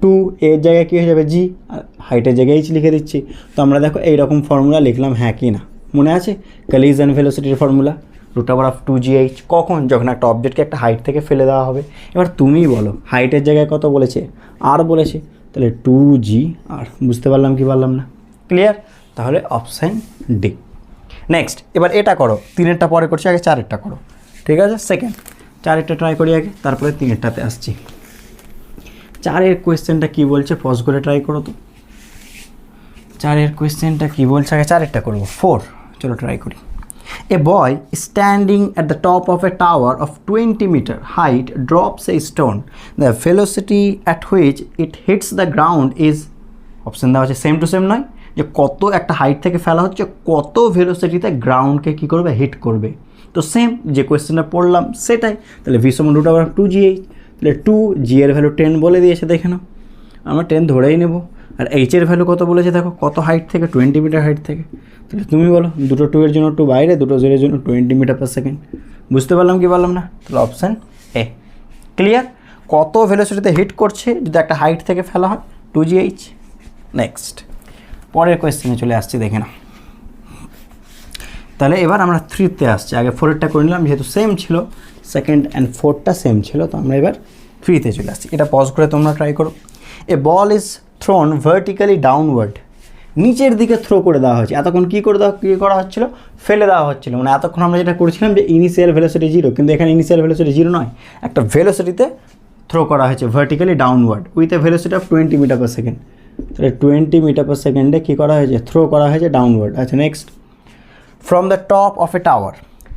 2 এর জায়গায় কী হয়ে যাবে জি, আর হাইটের জায়গায় এইচ লিখে দিচ্ছি। তো আমরা দেখো এইরকম ফর্মুলা লিখলাম, হ্যাঁ কি না, মনে আছে কলিজন ভেলোসিটির ফর্মুলা √2gh, কখন, যখন একটা অবজেক্টকে একটা হাইট থেকে ফেলে দেওয়া হবে। এবার তুমিই বলো হাইটের জায়গায় কত বলেছে, আর বলেছে, তাহলে 2g আর। বুঝতে পারলাম কি পারলাম না, ক্লিয়ার? তাহলে অপশান ডি। নেক্সট, এবার এটা করো, 3এরটা পরে করছি, আগে 4এরটা করো, ঠিক আছে। সেকেন্ড 4এরটা ট্রাই করি আগে, তারপরে 3এরটাতে আসছি। 4এর কোয়েশ্চেনটা কী বলছে, পজ করে ট্রাই করো তো। 4এর কোয়েশ্চেনটা কী বলছে, আগে 4এরটা করবো। 4, চলো ট্রাই করি। A boy standing at the top of a tower of 20-meter height drops a stone. The velocity at which it hits the ground is, option দেওয়া আছে সেম টু সেম নয়, যে কত একটা হাইট থেকে ফেলা হচ্ছে, কত ভেলোসিটিতে গ্রাউন্ডকে কী করবে, হিট করবে। তো সেম যে কোয়েশ্চেনটা পড়লাম সেটাই, তাহলে ভি সমান √2gh, তাহলে 2g এর ভ্যালু 10 বলে দিয়েছে, দেখে নাও, আমরা 10 ধরেই নেব। আর এইচের ভ্যালু কত বলেছে দেখো, কত হাইট থেকে, 20 মিটার হাইট থেকে। তাহলে তুমি বলো, দুটো 2 এর জন্য 2 বাইরে, দুটো 0 এর জন্য 20 মিটার পার সেকেন্ড। বুঝতে পারলাম কি পারলাম না, তাহলে অপশান এ ক্লিয়ার। কত ভেলোসিটিতে হিট করছে যদি একটা হাইট থেকে ফেলা হয়, 2gh। নেক্সট পরের কোয়েশ্চেনে চলে আসছি, দেখে না। তাহলে এবার আমরা 3তে আসছি, আগে 4এরটা করে নিলাম, যেহেতু সেম ছিল, সেকেন্ড অ্যান্ড 4টা সেম ছিল, তো আমরা এবার 3তে চলে আসছি। এটা পজ করে তোমরা ট্রাই করো। এ ball is thrown vertically downward, নিচের দিকে থ্রো করে দেওয়া হয়েছে। এতক্ষণ কী করা হচ্ছিলো, ফেলে দেওয়া হচ্ছিলো, মানে এতক্ষণ আমরা যেটা করেছিলাম যে ইনিশিয়াল ভেলোসিটি 0, কিন্তু এখানে ইনিশিয়াল ভেলোসিটি 0 নয়, একটা ভেলোসিটিতে থ্রো করা হয়েছে vertically downward with a velocity of 20 metre per second. তাহলে 20 মিটার পার সেকেন্ডে কী করা হয়েছে, থ্রো করা হয়েছে ডাউনওয়ার্ড। আচ্ছা next, from the top of a tower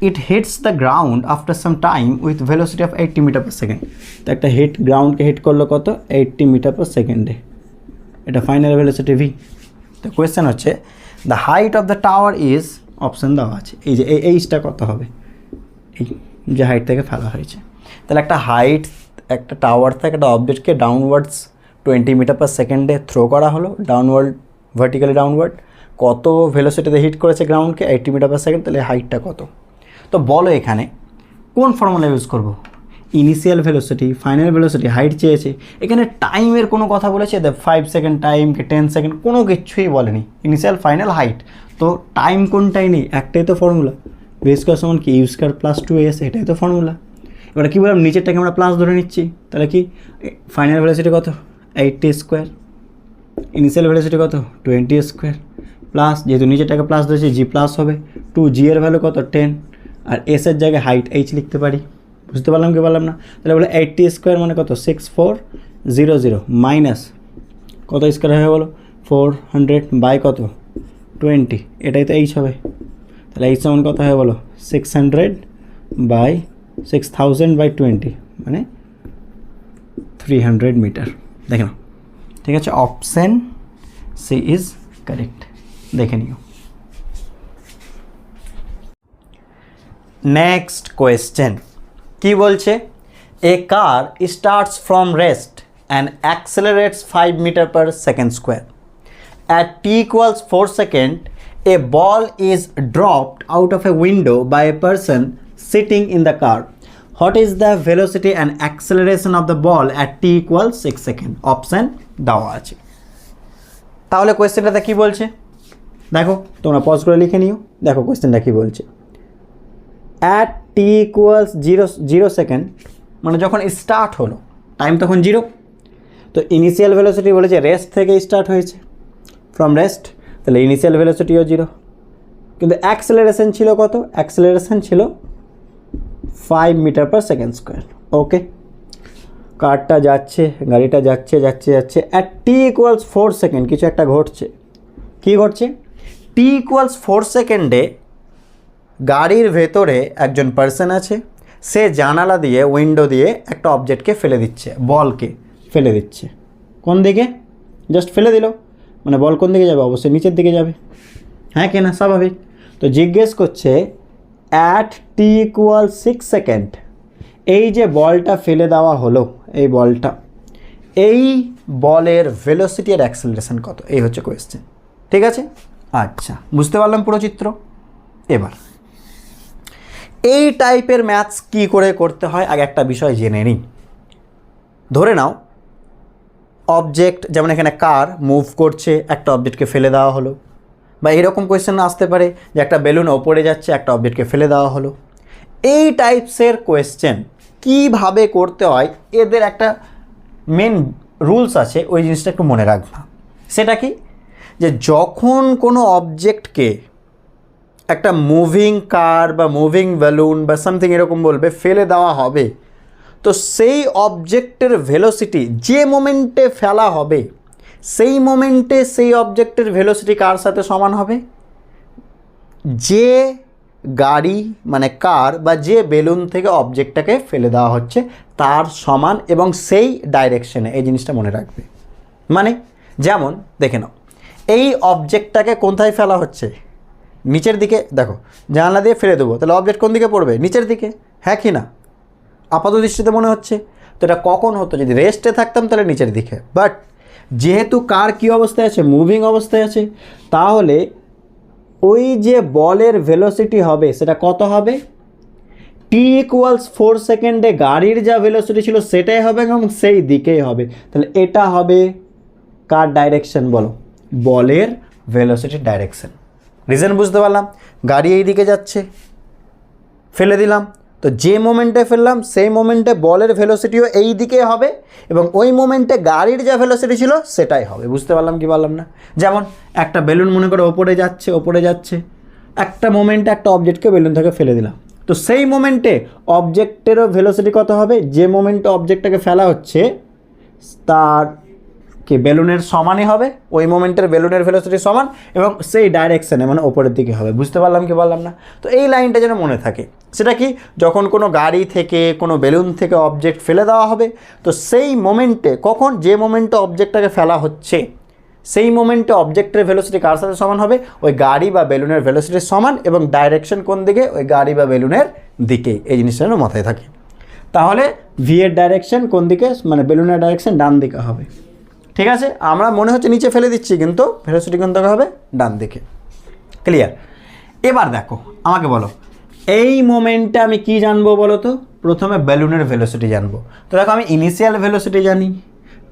it hits the ground after some time with velocity of 80 metre per second. তো একটা গ্রাউন্ডকে hit করলো কত, 80 মিটার পার সেকেন্ডে, এটা ফাইনাল ভেলোসিটি ভি। তো কোয়েশ্চেন হচ্ছে the height of the tower is, option দেওয়া আছে, এই যে এইচটা কত হবে, এই যে হাইট থেকে ফেলা হয়েছে। তাহলে একটা হাইট, একটা টাওয়ার থেকে একটা অবজেক্টকে ডাউনওয়ার্ডস 20 মিটার পার সেকেন্ডে থ্রো করা হলো, ডাউনওয়ার্ড, ভার্টিক্যালি ডাউনওয়ার্ড, কত ভেলোসিটিতে হিট করেছে গ্রাউন্ডকে, 80 মিটার পার সেকেন্ড, তাহলে হাইটটা কত। তো বলো এখানে কোন ফর্মুলা ইউজ করব, initial velocity, final velocity, height চেয়েছে। এখানে টাইমের কোনো কথা বলেছে? 5 সেকেন্ড টাইম কি 10 সেকেন্ড, কোনো কিছুই বলেনি। ইনিশিয়াল, ফাইনাল, হাইট, তো টাইম কোনটাই নেই, একটাই তো ফর্মুলা, ভি স্কোয়ার সমান কি ইউ স্কোয়ার প্লাস 2as, এটাই তো ফর্মুলা। এবার কী বললাম, নিচেরটাকে আমরা প্লাস ধরে নিচ্ছি, তাহলে কি ফাইনাল ভেলোসিটি কত 80 স্কোয়ার, ইনিশিয়াল ভেলোসিটি কত 20 স্কোয়ার, প্লাস যেহেতু নিচেরটাকে প্লাস ধরেছি জি প্লাস হবে 2g এর ভ্যালু কত 10, আর এস এর জায়গায় হাইট h লিখতে পারি। বুঝতে পারলাম কি পারলাম না? তাহলে বলে 80 স্কোয়ার মানে কত 6400 মাইনাস কত স্কোয়ার হয়ে বলো 400 বাই কত 20, এটাই তো h হবে। তাহলে h সমান কত হয় বলো 600 বাই 6000 বাই 20 মানে 300 মিটার। দেখে নাও, ঠিক আছে, অপশন সি ইজ কারেক্ট, দেখে নিও। নেক্সট কোয়েশ্চেন কি বলছে, a car starts from rest and accelerates 5 metre per second square. At t equals 4 seconds, a ball is dropped out of a window by a person sitting in the car. What is the velocity and acceleration of the ball at t equals 6 seconds? Option দেওয়া আছে। তাহলে কোয়েশ্চেনটাতে কি বলছে দেখো, তোমরা pause করে লিখে নিও। দেখো কোয়েশ্চেনটা কি বলছে, at t equals 0 সেকেন্ড মানে যখন স্টার্ট হলো টাইম তখন 0, তো ইনিশিয়াল ভেলোসিটি বলেছে রেস্ট থেকে স্টার্ট হয়েছে, ফ্রম রেস্ট, তাহলে ইনিশিয়াল ভেলোসিটিও 0, কিন্তু অ্যাক্সেলারেশন ছিল কত, অ্যাক্সেলারেশন ছিল 5 মিটার পার সেকেন্ড স্কোয়ার। ওকে, কারটা যাচ্ছে, গাড়িটা যাচ্ছে যাচ্ছে যাচ্ছে, অ্যাট টি ইকুয়ালস 4 সেকেন্ড কিছু একটা ঘটছে। কি ঘটছে, টি ইকুয়ালস 4 সেকেন্ডে গাড়ির ভেতরে একজন পার্সন আছে, সে জানালা দিয়ে উইন্ডো দিয়ে একটা অবজেক্টকে ফেলে দিচ্ছে, বলকে ফেলে দিচ্ছে। কোন দিকে, জাস্ট ফেলে দিল, মানে বল কোন দিকে যাবে, অবশ্যই নিচের দিকে যাবে, হ্যাঁ কি না, স্বাভাবিক। তো জিজ্ঞেস করছে অ্যাট টি ইকুয়াল 6 সেকেন্ড, এই যে বলটা ফেলে দেওয়া হলো, এই বলটা, এই বলের ভেলোসিটি আর অ্যাক্সেলারেশন কত, এই হচ্ছে কোয়েশ্চেন। ঠিক আছে, আচ্ছা বুঝতে পারলাম পুরো চিত্র। এবার এই টাইপের ম্যাথস কী করে করতে হয় আগে একটা বিষয় জেনে নিই। ধরে নাও অবজেক্ট, যেমন এখানে কার মুভ করছে, একটা অবজেক্টকে ফেলে দেওয়া হলো, বা এরকম কোয়েশ্চেন আসতে পারে যে একটা বেলুন ওপরে যাচ্ছে, একটা অবজেক্টকে ফেলে দেওয়া হলো। এই টাইপসের কোয়েশ্চেন কীভাবে করতে হয় এদের একটা মেন রুলস আছে, ওই জিনিসটা একটু মনে রাখবা। সেটা কি, যে যখন কোনো অবজেক্টকে একটা মুভিং কার বা মুভিং বেলুন বা সামথিং এরকম বলবে ফেলে দেওয়া হবে, তো সেই অবজেক্টের ভেলোসিটি যে মোমেন্টে ফেলা হবে সেই মোমেন্টে সেই অবজেক্টের ভেলোসিটি কার সাথে সমান হবে, যে গাড়ি মানে কার বা যে বেলুন থেকে অবজেক্টটাকে ফেলে দেওয়া হচ্ছে তার সমান এবং সেই ডাইরেকশনে। এই জিনিসটা মনে রাখবে। মানে যেমন দেখে নাও, এই অবজেক্টটাকে কোথায় ফেলা হচ্ছে, নিচের দিকে। দেখো জানলা দিয়ে ফেলে দেবো, তাহলে অবজেক্ট কোন দিকে পড়বে, নিচের দিকে, হ্যাঁ কি না, আপাত দৃষ্টিতে মনে হচ্ছে। তো এটা কখন হতো, যদি রেস্টে থাকতাম তাহলে নিচের দিকে, বাট যেহেতু কার কী অবস্থায় আছে, মুভিং অবস্থায় আছে, তাহলে ওই যে বলের ভেলোসিটি হবে সেটা কত হবে, টি ইকুয়ালস 4 সেকেন্ডে গাড়ির যা ভেলোসিটি ছিল সেটাই হবে এবং সেই দিকেই হবে। তাহলে এটা হবে কার ডাইরেকশন বলো, বলের ভেলোসিটির ডাইরেকশন। রিজন বুঝতে পারলাম, গাড়ি এই দিকে যাচ্ছে, ফেলে দিলাম, তো যে মোমেন্টে ফেললাম সেই মোমেন্টে বলের ভেলোসিটিও এই দিকে হবে এবং ওই মোমেন্টে গাড়ির যা ভেলোসিটি ছিল সেটাই হবে। বুঝতে পারলাম কি পারলাম না? যেমন একটা বেলুন মনে করো ওপরে যাচ্ছে, একটা মোমেন্টে একটা অবজেক্টকে বেলুন থেকে ফেলে দিলাম, তো সেই মোমেন্টে অবজেক্টেরও ভেলোসিটি কত হবে, যে মোমেন্টে অবজেক্টটাকে ফেলা হচ্ছে তার কি বেলুনের সমানই হবে, ওই মোমেন্টের বেলুনের ভেলোসিটি সমান এবং সেই ডাইরেকশানে মানে ওপরের দিকে হবে। বুঝতে পারলাম কি পারলাম না? তো এই লাইনটা যেন মনে থাকে। সেটা কি, যখন কোনো গাড়ি থেকে কোনো বেলুন থেকে অবজেক্ট ফেলে দেওয়া হবে, তো সেই মোমেন্টে, কখন, যে মোমেন্টে অবজেক্টটাকে ফেলা হচ্ছে সেই মোমেন্টে অবজেক্টের ভেলোসিটি কার সাথে সমান হবে, ওই গাড়ি বা বেলুনের ভেলোসিটির সমান এবং ডাইরেকশন কোন দিকে, ওই গাড়ি বা বেলুনের দিকে। এই জিনিসটা যেন মাথায় থাকে। তাহলে ভি এর ডাইরেকশন কোন দিকে, মানে বেলুনের ডাইরেকশন ডান দিকে হবে। ঠিক আছে, আমরা মনে হচ্ছে নিচে ফেলে দিচ্ছি কিন্তু ভেলোসিটি কোন দিকে হবে, ডান দিকে। ক্লিয়ার? এবার দেখো আমাকে বলো, এই মোমেন্টে আমি কি জানবো বলো তো, প্রথমে বেলুনের ভেলোসিটি জানবো। তো দেখো আমি ইনিশিয়াল ভেলোসিটি জানি,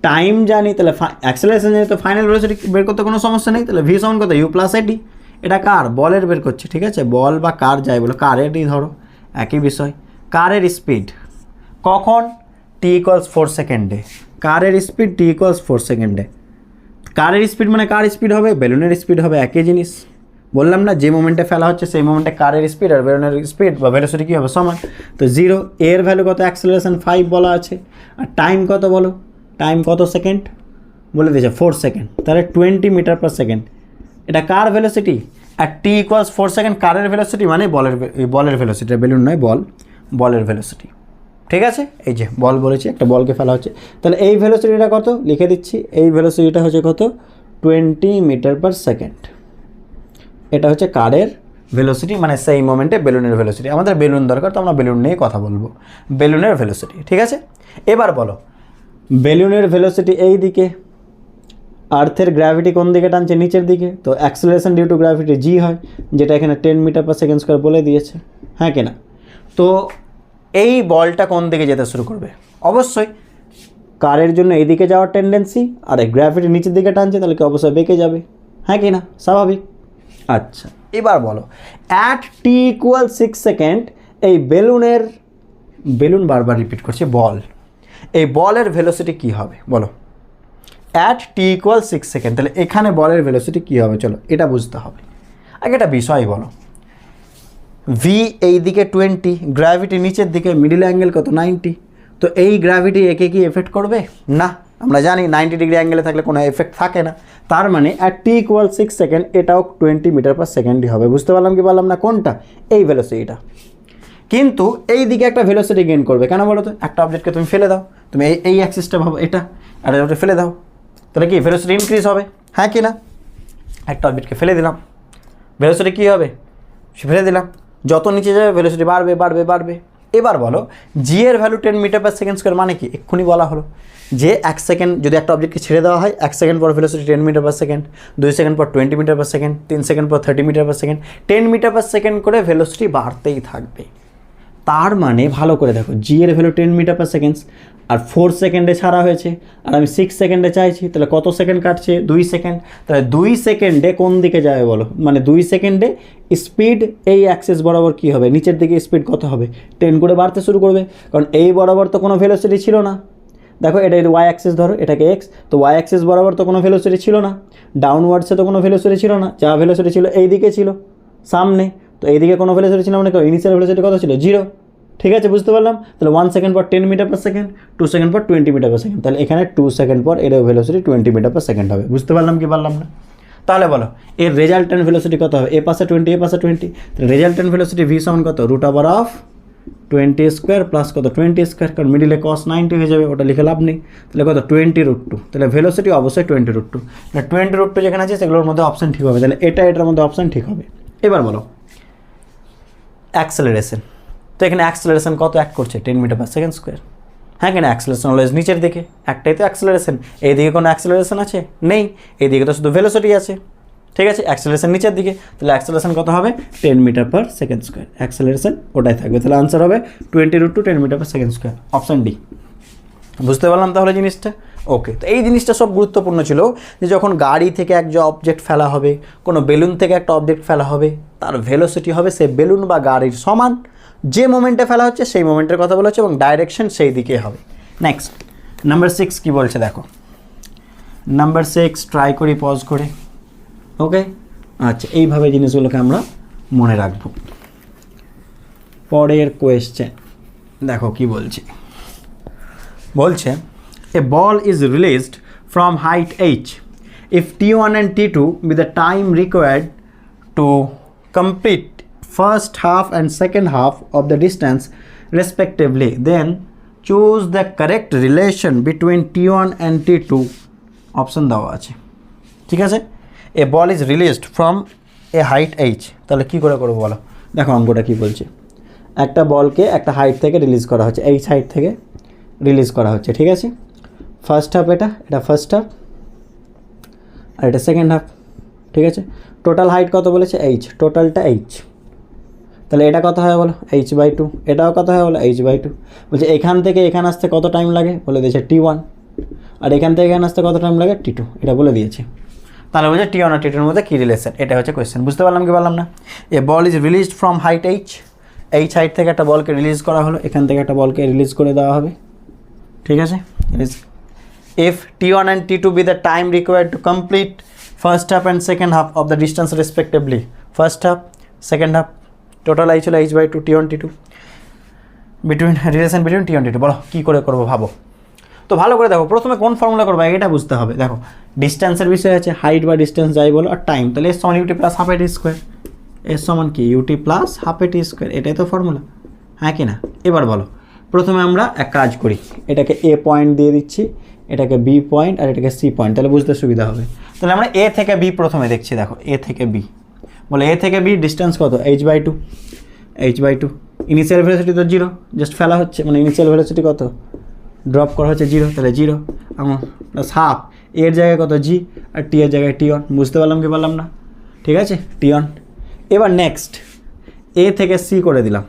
টাইম জানি, তাহলে অ্যাক্সেলারেশন জানি, তো ফাইনাল ভেলোসিটি বের করতে কোনো সমস্যা নেই। তাহলে ভি সমান কত, ইউ প্লাস এটি। এটা কার, বলের বের করছে, ঠিক আছে, বল বা কার যাই বলো, কারেরই ধরো, একই বিষয়। কারের স্পিড কখন, টি ইকুয়ালস 4 সেকেন্ডে। কারের স্পিড টি ইকুয়ালস 4 সেকেন্ডে। কারের স্পিড মানে কার স্পিড হবে, বেলুনের স্পিড হবে, একই জিনিস। বললাম না, যে মোমেন্টে ফেলা হচ্ছে সেই মোমেন্টে কারের স্পিড আর বেলুনের স্পিড বা ভেলোসিটি কী হবে, সমান। তো 0, এর ভ্যালু কত, অ্যাক্সেলারেশন 5 বলা আছে, আর টাইম কত বলো, টাইম কত সেকেন্ড বলে দিয়েছে 4 সেকেন্ড, তাহলে 20 মিটার পার সেকেন্ড। এটা কার ভেলোসিটি, আর টি ইকুয়ালস 4 সেকেন্ড কারের ভেলোসিটি মানে বলের ভেলোসিটি, বেলুন নয়, বলের ভেলোসিটি। ঠিক আছে, এই যে বল বলেছি, একটা বলকে ফেলা হচ্ছে, তাহলে এই ভেলোসিটিটা কত লিখে দিচ্ছি, এই ভেলোসিটিটা হচ্ছে কত, 20 মিটার পার সেকেন্ড। এটা হচ্ছে কারের ভেলোসিটি, মানে সেই মোমেন্টে বেলুনের ভেলোসিটি। আমাদের বেলুন দরকার, তো আমরা বেলুন নিয়ে কথা বলবো, বেলুনের ভেলোসিটি। ঠিক আছে, এবার বলো বেলুনের ভেলোসিটি এই দিকে, আর্থের গ্র্যাভিটি কোন দিকে টানছে, নিচের দিকে, তো অ্যাক্সেলারেশন ডিউ টু গ্র্যাভিটি জি হয়, যেটা এখানে 10 মিটার পার সেকেন্ড স্কোয়ার বলে দিয়েছে, হ্যাঁ কিনা। তো এই বলটা কোন দিকে যেতে শুরু করবে, অবশ্যই কারের জন্য এইদিকে যাওয়ার টেন্ডেন্সি, আর এই গ্র্যাভিটি নিচের দিকে টানছে, তাহলে কি অবশ্যই বেঁকে যাবে, হ্যাঁ কি না, স্বাভাবিক। আচ্ছা, এবার বলো অ্যাট টি ইকুয়াল 6 সেকেন্ড এই বেলুন বারবার রিপিট করছে, বল, এই বলের ভেলোসিটি কী হবে বলো, অ্যাট টি ইকুয়াল 6 সেকেন্ড, তাহলে এখানে বলের ভেলোসিটি কী হবে, চলো এটা বুঝতে হবে। আগে একটা বিষয় বলো, ভি এই দিকে 20, গ্র্যাভিটি নিচের দিকে, মিডিল অ্যাঙ্গেল কত 90, তো এই গ্র্যাভিটি একে কি এফেক্ট করবে না, আমরা জানি 90 ডিগ্রি অ্যাঙ্গেলে থাকলে কোনো এফেক্ট থাকে না, তার মানে অ্যাট টি ইকুয়াল 6 সেকেন্ড এটাও 20 মিটার পার সেকেন্ডই হবে। বুঝতে পারলাম কি পারলাম না, কোনটা, এই ভেলোসিটিটা। কিন্তু এই দিকে একটা ভেলোসিটি গেইন করবে, কেন বলো তো, একটা অবজেক্টকে তুমি ফেলে দাও, তুমি এই অ্যাক্সিসটা ভাবো, এটা আর এটা ফেলে দাও, তাহলে কি ভেলোসিটি ইনক্রিজ হবে, হ্যাঁ কি না। একটা অবজেক্টকে ফেলে দিলাম, ভেলোসিটি কী হবে, ফেলে দিলাম, যত নিচে যাবে ভেলোসিটি বাড়বে বাড়বে বাড়বে। এবার বলো জি এর value 10 metre per second square, মানে কি এক্ষুনি বলা হলো যে 1 সেকেন্ড যদি একটা অবজেক্টকে ছেড়ে দেওয়া হয়, 1 সেকেন্ড পর velocity 10 metre per second, 2 second পর 20 মিটার পার সেকেন্ড, 3 সেকেন্ড পর 30 metre per second, 10 metre per second করে ভেলোসিটি বাড়তেই থাকবে। তার মানে ভালো করে দেখো, জি এর ভ্যালু 10 মিটার পার সেকেন্ড, আর 4 সেকেন্ডে ছাড়া হয়েছে, আর আমি 6 সেকেন্ডে চাইছি, তাহলে কত সেকেন্ড কাটছে, 2 সেকেন্ড, তাহলে 2 সেকেন্ডে কোন দিকে যাবে বলো, মানে 2 সেকেন্ডে স্পিড এই অ্যাক্সিস বরাবর কী হবে, নিচের দিকে স্পিড কত হবে, 10 করে বাড়তে শুরু করবে, কারণ এই বরাবর তো কোনো ভেলোসিটি ছিল না। দেখো এটা ওয়াই অ্যাক্সিস ধরো, এটাকে এক্স, তো ওয়াই অ্যাক্সিস বরাবর তো কোনো ভেলোসিটি ছিল না, ডাউনওয়ার্ডসে তো কোনো ভেলোসিটি ছিল না, যা ভেলোসিটি ছিল এই দিকে ছিল সামনে, তো এইদিকে কোনো ভেলোসিটি ছিল, মানে ইনিশিয়াল ভেলোসিটি কত ছিল, 0। ঠিক আছে, বুঝতে পারলাম। তাহলে 1 সেকেন্ড পর 10 মিটার পার সেকেন্ড, 2 সেকেন্ড পর 20 মিটার পার সেকেন্ড, তাহলে এখানে 2 সেকেন্ড পর এর ভেলোসিটি 20 মিটার পার সেকেন্ড হবে। বুঝতে পারলাম কি পারলাম না, তাহলে বলো এর রেজাল্টেন্ট ভেলোসিটি কত হবে, এ পাশে 20 এ পাশে 20, তাহলে রেজাল্টেন্ট ভেলোসিটি ভি সমান কত, √20 স্কোয়ার প্লাস কত 20 স্কোয়ার, কারণ মিডিলে cos 90 হয়ে যাবে, ওটা লিখে লাভ নেই, তাহলে কত 20√2, তাহলে ভেলোসিটি অবশ্যই 20√2, তাহলে 20√2 যেখানে আছে সেগুলোর মধ্যে অপশান ঠিক হবে, তাহলে এটার মধ্যে অপশান ঠিক হবে। এবার বলো অ্যাক্সেলারেশন, তো এখানে অ্যাক্সেলারেশন কত অ্যাক্ট করছে, 10 মিটার পার সেকেন্ড স্কোয়ার, হ্যাঁ কেন, অ্যাক্সেলারেশন অলওয়েজ নিচের দিকে, একটাই তো অ্যাক্সেলারেশন, এইদিকে কোনো অ্যাক্সেলারেশন আছে নেই, এইদিকে তো শুধু ভেলোসিটি আছে। ঠিক আছে, অ্যাক্সেলারেশন নিচের দিকে, তাহলে অ্যাক্সেলারেশন কত হবে, 10 metre per second square, acceleration ওটাই থাকবে, তাহলে আনসার হবে 20√2 10 metre per second square, option D. বুঝতে পারলাম তাহলে জিনিসটা, ওকে। তো এই জিনিসটা সব গুরুত্বপূর্ণ ছিল, যে যখন গাড়ি থেকে এক যে অবজেক্ট ফেলা হবে, কোনো বেলুন থেকে একটা অবজেক্ট ফেলা হবে, তার ভেলোসিটি হবে সে বেলুন বা গাড়ির সমান, যে মোমেন্টে ফেলা হচ্ছে সেই মোমেন্টের কথা বলা হচ্ছে, এবং ডাইরেকশন সেই দিকে হবে। নেক্সট নাম্বার 6 কী বলছে দেখো, নাম্বার 6 ট্রাই করি পজ করে, ওকে। আচ্ছা, এইভাবে জিনিসগুলোকে আমরা মনে রাখবো। পরের কোয়েশ্চেন দেখো কি বলছে, a ball is released from height h if t1 and t2 be the time required to complete first half and second half of the distance respectively, then choose the correct relation between t1 and t2, option দেওয়া আছে। ঠিক আছে, a ball is released from a height h, তাহলে কী করে করবো বলো, দেখো অঙ্কটা কী বলছে, একটা বলকে একটা হাইট থেকে রিলিজ করা হচ্ছে, h হাইট থেকে রিলিজ করা হচ্ছে, ঠিক আছে, ফার্স্ট হাফ এটা ফার্স্ট হাফ, আর এটা সেকেন্ড হাফ, ঠিক আছে। টোটাল হাইট কত বলেছে, h, টোটালটা h, তাহলে এটা কত হয় বলো h/2, এটাও কত হয় বলো h/2। বলছে এখান থেকে এখানে আসতে কত টাইম লাগে, বলে দিয়েছে t1, আর এখান থেকে এখানে আসতে কত টাইম লাগে t2, এটা বলে দিয়েছে। তাহলে বলছে t1 আর t2 এর মধ্যে কী রিলেশন, এটা হচ্ছে কোয়েশ্চেন। বুঝতে পারলাম কি পারলাম না? A ball is released from height h হাইট থেকে একটা বলকে রিলিজ করা হলো, এখান থেকে একটা বলকে রিলিজ করে দেওয়া হবে, ঠিক আছে। if t1 and t2 be the time required to complete first half and second half of the distance respectively, first half second half, total h হলো h/2 t1 t2, between relation between t1 t2, বলো কী করে করবো ভাবো। তো ভালো করে দেখো, প্রথমে কোন ফর্মুলা করবো এটা বুঝতে হবে। দেখো ডিস্টেন্সের বিষয় আছে, হাইট বা ডিস্টেন্স যাই বলো, আর টাইম, তাহলে s সমান UT plus half a t square, s সমান কি UT plus half a t square, এটাই তো ফর্মুলা, হ্যাঁ কি না? এবার বলো, প্রথমে আমরা এক কাজ করি, এটাকে a পয়েন্ট দিয়ে দিচ্ছি, এটাকে b পয়েন্ট, আর এটাকে c পয়েন্ট, তাহলে বুঝতে সুবিধা হবে। তাহলে আমরা a থেকে b প্রথমে দেখছি, দেখো a থেকে b, বলে a থেকে b ডিস্টেন্স কত h/2, ইনিশিয়াল ভেলোসিটি তো 0, জাস্ট ফেলা হচ্ছে, মানে ইনিশিয়াল ভেলোসিটি কত ড্রপ করা হচ্ছে 0, তাহলে 0 আমার প্লাস হাফ, এর জায়গায় কত g, আর t এর জায়গায় t1। বুঝতে পারলাম কি পারলাম না? ঠিক আছে, t1। এবার নেক্সট a থেকে c করে দিলাম।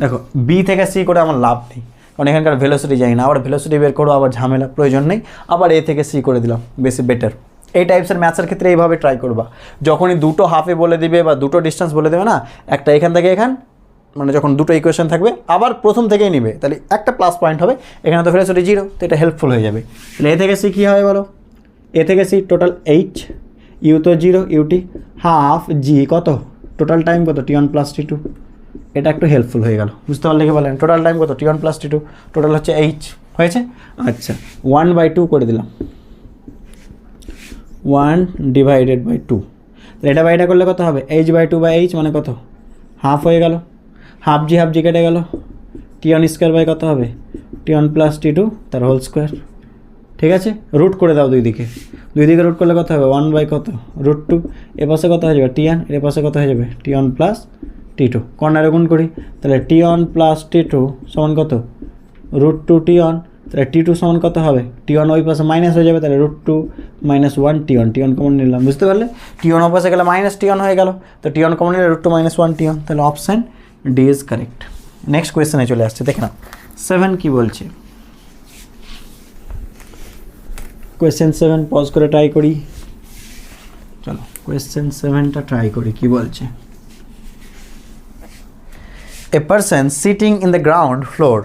দেখো b থেকে c করে আমার লাভ নেই, কারণ এখানকার ভেলোসিটি জানি না, আবার ভেলোসিটি বের করো, আবার ঝামেলা, প্রয়োজন নেই। আবার a থেকে c করে দিলাম, বেশি বেটার। এই টাইপসের ম্যাথসের ক্ষেত্রে এইভাবে ট্রাই করবা, যখনই দুটো হাফে বলে দিবে বা দুটো ডিস্টেন্স বলে দেবে না, একটা এখান থেকে এখান, মানে যখন দুটো ইকুয়েশন থাকবে আবার প্রথম থেকেই নিবে, তাহলে একটা প্লাস পয়েন্ট হবে, এখানে তো ভেলোসিটি 0, তো এটা হেল্পফুল হয়ে যাবে। তাহলে a থেকে c কী হবে বলো, a থেকে c টোটাল h, u তো 0, ut হাফ g কত, টোটাল টাইম কত t1 প্লাস t2, এটা একটু হেল্পফুল হয়ে গেল। বুঝতে পারলে কি বলেন, টোটাল টাইম কত t1 প্লাস t2, টোটাল হচ্ছে h হয়েছে। আচ্ছা 1/2 করে দিলাম, 1/2, এটা বাই এটা করলে কত হবে h/2 বাই h মানে কত, হাফ হয়ে গেল, হাফ জি কেটে গেল, t1 স্কোয়ার বাই কত হবে t1 প্লাস t2 তার হোল স্কোয়ার, ঠিক আছে। রুট করে দাও দুই দিকে রুট করলে কত হবে 1 বাই কত √2, এ পাশে কত হয়ে যাবে t1, এর পাশে কত হয়ে যাবে t1 প্লাস t2, কর্নারে গুণ করি, তাহলে t1 প্লাস t2 সমান কত √2 t1, তাহলে t2 সমান কত হবে, t1 ওই পাশে মাইনাস হয়ে যাবে, তাহলে √2 - 1 t1 কমন নিলাম। বুঝতে পারলে, t1 ওই পাশে গেলে মাইনাস t1 হয়ে গেল, তো t1 কমন নিলে √2 - 1 t1, তাহলে option D is correct. Next কোয়েশ্চেনে চলে আসছে, দেখে নাও 7 কি বলছে। কোয়েশ্চেন 7 পজ করে ট্রাই করি, চলো কোয়েশ্চেন 7টা ট্রাই করি, কি বলছে। A person sitting in the ground floor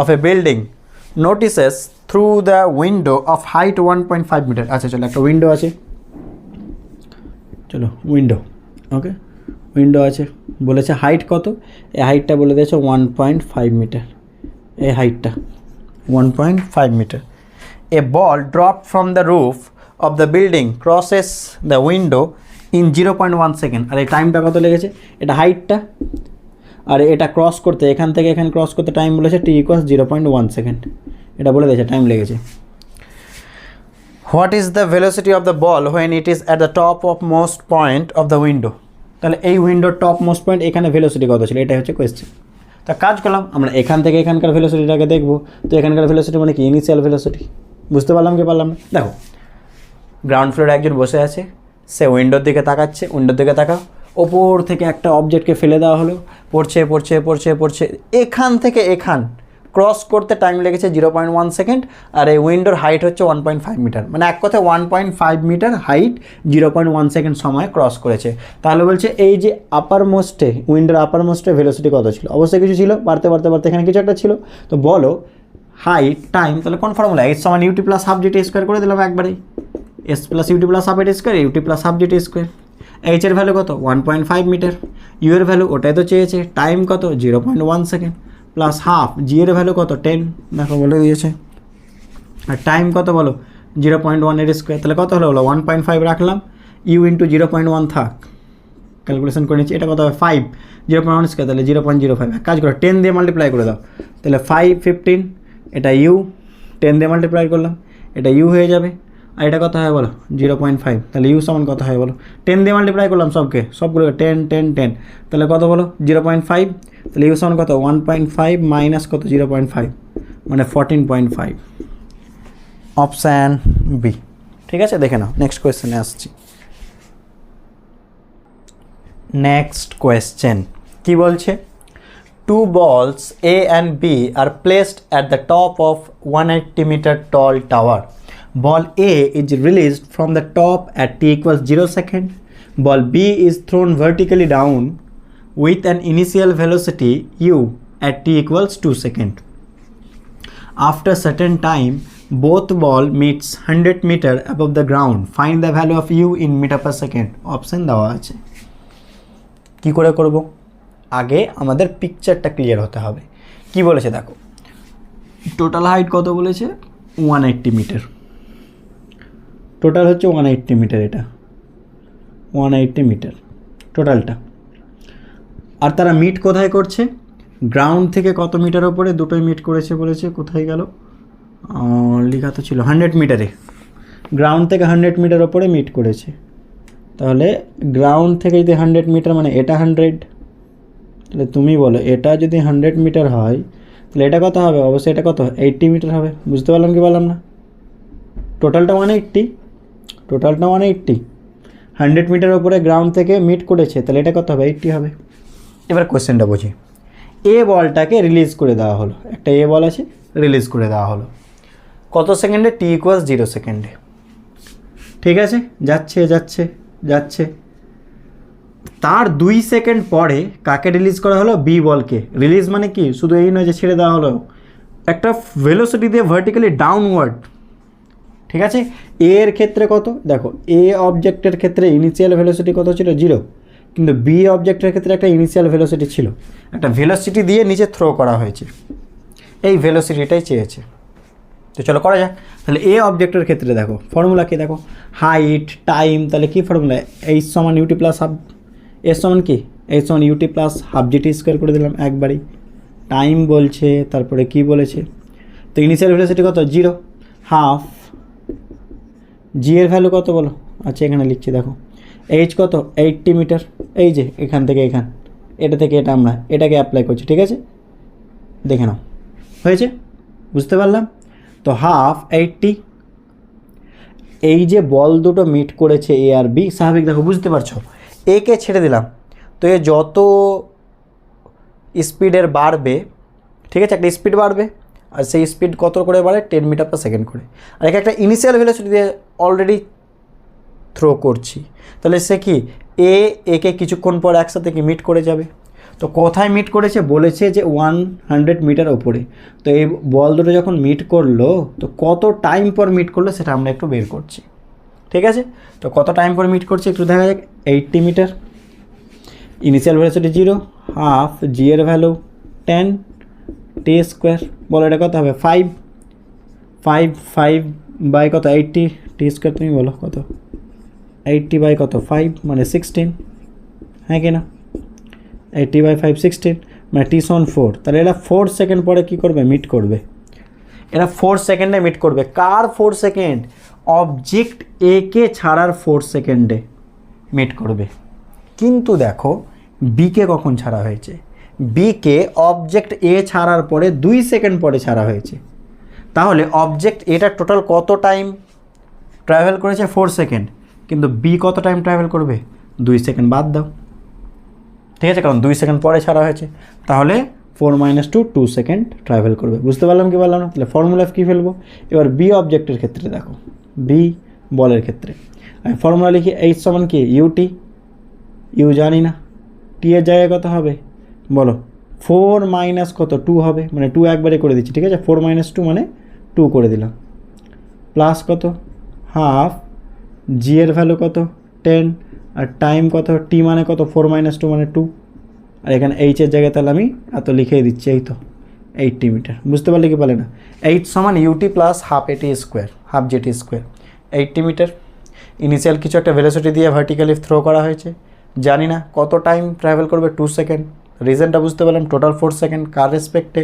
of a building notices through the window of height 1.5 meter। আচ্ছা চলো একটা উইন্ডো আছে, চলো উইন্ডো, ওকে উইন্ডো আছে, বলেছে হাইট কত, এই হাইটটা বলে দিয়েছে 1.5 মিটার, এই হাইটটা 1.5 metre. A ball dropped from the roof of the building crosses the window in 0.1 second, আর এই টাইমটা কত লেগেছে, এটা হাইটটা, আর এটা ক্রস করতে এখান থেকে এখানে ক্রস করতে টাইম বলেছে t = 0.1 সেকেন্ড, এটা বলে দিয়েছে টাইম লেগেছে। What is the velocity of the ball when it is at the top of most point of the window, তাহলে এই উইন্ডোর টপ মোস্ট পয়েন্ট, এখানে ভেলোসিটি কত ছিল, এটাই হচ্ছে কোয়েশ্চেন। তা কাজ করলাম, আমরা এখান থেকে এখানকার ভেলোসিটিটাকে দেখবো, তো এখানকার ভেলোসিটি মানে কি ইনিশিয়াল ভেলোসিটি। বুঝতে পারলাম কি পারলাম না? দেখো গ্রাউন্ড ফ্লোরে একজন বসে আছে, সে উইন্ডোর দিকে তাকাচ্ছে, উইন্ডোর দিকে তাকাও, ওপর থেকে একটা অবজেক্টকে ফেলে দেওয়া হলো, পড়ছে, এখান থেকে এখান ক্রস করতে টাইম লেগেছে 0.1 সেকেন্ড, আর এই উইন্ডোর হাইট হচ্ছে 1.5 মিটার, মানে এক কথায় 1.5 মিটার হাইট 0.1 সেকেন্ড সময় ক্রস করেছে। তাহলে বলছে এই যে আপার মোস্টে, উইন্ডোর আপার মোস্টে ভেলোসিটি কত ছিল, অবশ্যই কিছু ছিল, বাড়তে এখানে কিছু একটা ছিল, তো বলো হাইট টাইম, তাহলে কোন ফর্মুলা, h সমান UT plus half GT square করে দিলাম একবারেই, s plus u t plus half a t square, u t plus half GT square. h এর ভ্যালু কত 1.5 মিটার, u এর ভ্যালু ওটাই তো চেয়েছে, টাইম কত 0.1 সেকেন্ড, প্লাস হাফ, জি এর ভ্যালু কত 10, দেখো বলে দিয়েছে, আর টাইম কত বলো 0.1 এর স্কোয়ার, তাহলে কত হলো 1.5 রাখলাম, u ইন্টু 0.1 থাক, ক্যালকুলেশন করে নিচ্ছি, এটা কত হবে 5, 0.1 স্কোয়ার তাহলে 0.05, কাজ করো 10 দিয়ে মাল্টিপ্লাই করে দাও, তাহলে 5 15, এটা u 10 দিয়ে মাল্টিপ্লাই করলাম, এটা u হয়ে যাবে, আর এটা কত হয় বলো 0.5, তাহলে u সমান কত হয় বলো, 10 দিয়ে মাল্টিপ্লাই করলাম সবগুলো 10 10 10, তাহলে কত বলো 0.5, তাহলে u সমান কত 1.5 মাইনাস কত 0.5 মানে 14.5, অপশান বি। ঠিক আছে, দেখে নাও নেক্সট কোয়েশ্চেনে আসছি। নেক্সট কোয়েশ্চেন কি বলছে, two balls A and B are placed at the top of 180-meter tall tower. Ball A is released from the top at t equals 0 second. Ball B is thrown vertically down with an initial velocity u at t equals 2 second. After certain time, both ball meets 100 meter above the ground. Find the value of u in meter per second. Option দেওয়া আছে। কি করে করব? আগে আমাদের পিকচারটা clear হতে হবে। কি বলেছে দেখো, টোটাল হাইট কত বলেছে, 180 মিটার। টোটাল হচ্ছে 180 মিটার, এটা 180 মিটার টোটালটা। আর তারা মিট কোথায় করছে, গ্রাউন্ড থেকে কত মিটার ওপরে, দুটোই মিট করেছে বলেছে। কোথায় গেল, লেখা তো ছিল 100 মিটারে। গ্রাউন্ড থেকে 100 মিটার ওপরে মিট করেছে। তাহলে গ্রাউন্ড থেকে যদি 100 মিটার মানে এটা 100, তাহলে তুমি বলো এটা যদি 100 মিটার হয় তাহলে এটা কত হবে, অবশ্যই এটা কত 80 মিটার হবে। বুঝতে পারলাম কি বললাম না? টোটালটা 180, টোটালটা 180, 100 মিটার ওপরে গ্রাউন্ড থেকে মিট করেছে, তাহলে এটা কত হবে, 80 হবে। এবার কোশ্চেনটা বুঝি, এ বলটাকে রিলিজ করে দেওয়া হলো, একটা এ বল আছে, রিলিজ করে দেওয়া হলো কত সেকেন্ডে, t ইকুয়ালস 0 সেকেন্ডে। ঠিক আছে, যাচ্ছে যাচ্ছে যাচ্ছে। তার 2 সেকেন্ড পরে কাকে রিলিজ করা হলো, বি বলকে। রিলিজ মানে কি, শুধু এই নয় যে ছেড়ে দেওয়া হলো, একটা ভেলোসিটি দিয়ে ভার্টিক্যালি ডাউনওয়ার্ড। ঠিক আছে, এর ক্ষেত্রে কত দেখো, এ অবজেক্টের ক্ষেত্রে ইনিশিয়াল ভেলোসিটি কত ছিল, 0, কিন্তু বি অবজেক্টের ক্ষেত্রে একটা ইনিশিয়াল ভেলোসিটি ছিল, একটা ভেলোসিটি দিয়ে নিচে থ্রো করা হয়েছে, এই ভেলোসিটিটাই চেয়েছে। তো চলো করা যাক। তাহলে এ অবজেক্টের ক্ষেত্রে দেখো ফর্মুলা কি, দেখো হাইট টাইম, তাহলে কি ফর্মুলা, এইচ সমান ইউটি প্লাস হাফ, এর সমান কি, এইচ সমান UT plus half GT square করে দিলাম একবারই। টাইম বলছে, তারপরে কি বলেছে, তো ইনিশিয়াল ভেলোসিটি কত, 0, হাফ জি এর ভ্যালু কত বলো, আচ্ছা এখানে লিখছি দেখো, এইচ কত 80 মিটার, এই যে এখান থেকে এখান, এটা থেকে এটা আমরা এটাকে অ্যাপ্লাই করছি। ঠিক আছে, দেখে নাও হয়েছে, বুঝতে পারলাম। তো হাফ 80, এই যে বল দুটো মিট করেছে এ আর বি, স্বাভাবিক দেখো বুঝতে পারছো, একে ছেড়ে দিলাম, তো এ যত স্পিডের বাড়বে, ঠিক আছে, একটা স্পিড বাড়বে, আর সেই স্পিড কত করে বাড়ে, 10 মিটার পার সেকেন্ড করে। আর একে একটা ইনিশিয়াল ভেলোসিটি দিয়ে অলরেডি থ্রো করছি, তাহলে সে কি একে কিছুক্ষণ পর একসাথে কি মিট করে যাবে। তো কোথায় মিট করেছে বলেছে যে 100 মিটার ওপরে। তো এই বল দুটো যখন মিট করলো, তো কত টাইম পর মিট করলো সেটা আমরা একটু বের করছি। ঠিক আছে, তো কত টাইম পর মিট করছে একটু দেখা যাক। 80 মিটার, ইনিশিয়াল ভেলোসিটি 0, হাফ জি এর ভ্যালু 10, টি স্কোয়ার, বলো এটা কত হবে, 5 বাই কত 80, টি স্কোয়ার তুমি বলো কত, 80 বাই কত 5 মানে 16, হ্যাঁ কি না, 80 বাই 5 16, মানে টি সমান 4। তাহলে এরা 4 সেকেন্ড পরে কী করবে, মিট করবে। এরা 4 সেকেন্ডে মিট করবে, কার 4 সেকেন্ড, অবজেক্ট এ কে ছাড়ার 4 সেকেন্ডে মিট করবে। কিন্তু দেখো বিকে কখন ছাড়া হয়েছে, বিকে অবজেক্ট এ ছাড়ার পরে 2 সেকেন্ড পরে ছাড়া হয়েছে। তাহলে অবজেক্ট এটা টোটাল কত টাইম ট্রাভেল করেছে, 4 সেকেন্ড, কিন্তু বি কত টাইম ট্রাভেল করবে, 2 সেকেন্ড বাদ দাও। ঠিক আছে, কারণ 2 সেকেন্ড পরে ছাড়া হয়েছে, তাহলে 4 - 2 2 সেকেন্ড ট্রাভেল করবে। বুঝতে পারলাম কি পারলাম না? তাহলে ফর্মুলা কী ফেলবো, এবার বি অবজেক্টের ক্ষেত্রে দেখো, বি বলের ক্ষেত্রে আমি ফর্মুলা লিখি, এইচ সমান কি ইউটি, ইউ জানি না, টি এর জায়গায় কত হবে বলো, 4 - কত 2 হবে, মানে 2 একবারে করে দিচ্ছি। ঠিক আছে, 4 - 2 মানে 2 করে দিলাম, প্লাস কত হাফ, জি এর ভ্যালু কত 10, আর টাইম কত, টি মানে কত 4 - 2 মানে 2, আর এখানে এইচের জায়গায় তাহলে আমি এত লিখেই দিচ্ছি, এই তো 80 মিটার। বুঝতে পারলে কি পারলে না, এইচ সমান UT plus half a t square, half jetty square, 80 metre. Initial কিছু একটা ভেলোসিটি দিয়ে ভার্টিক্যালি থ্রো করা হয়েছে, জানি না কত টাইম ট্রাভেল করবে, 2 সেকেন্ড। রিজনটা বুঝতে পারলাম, টোটাল 4 সেকেন্ড কার রেসপেক্টে,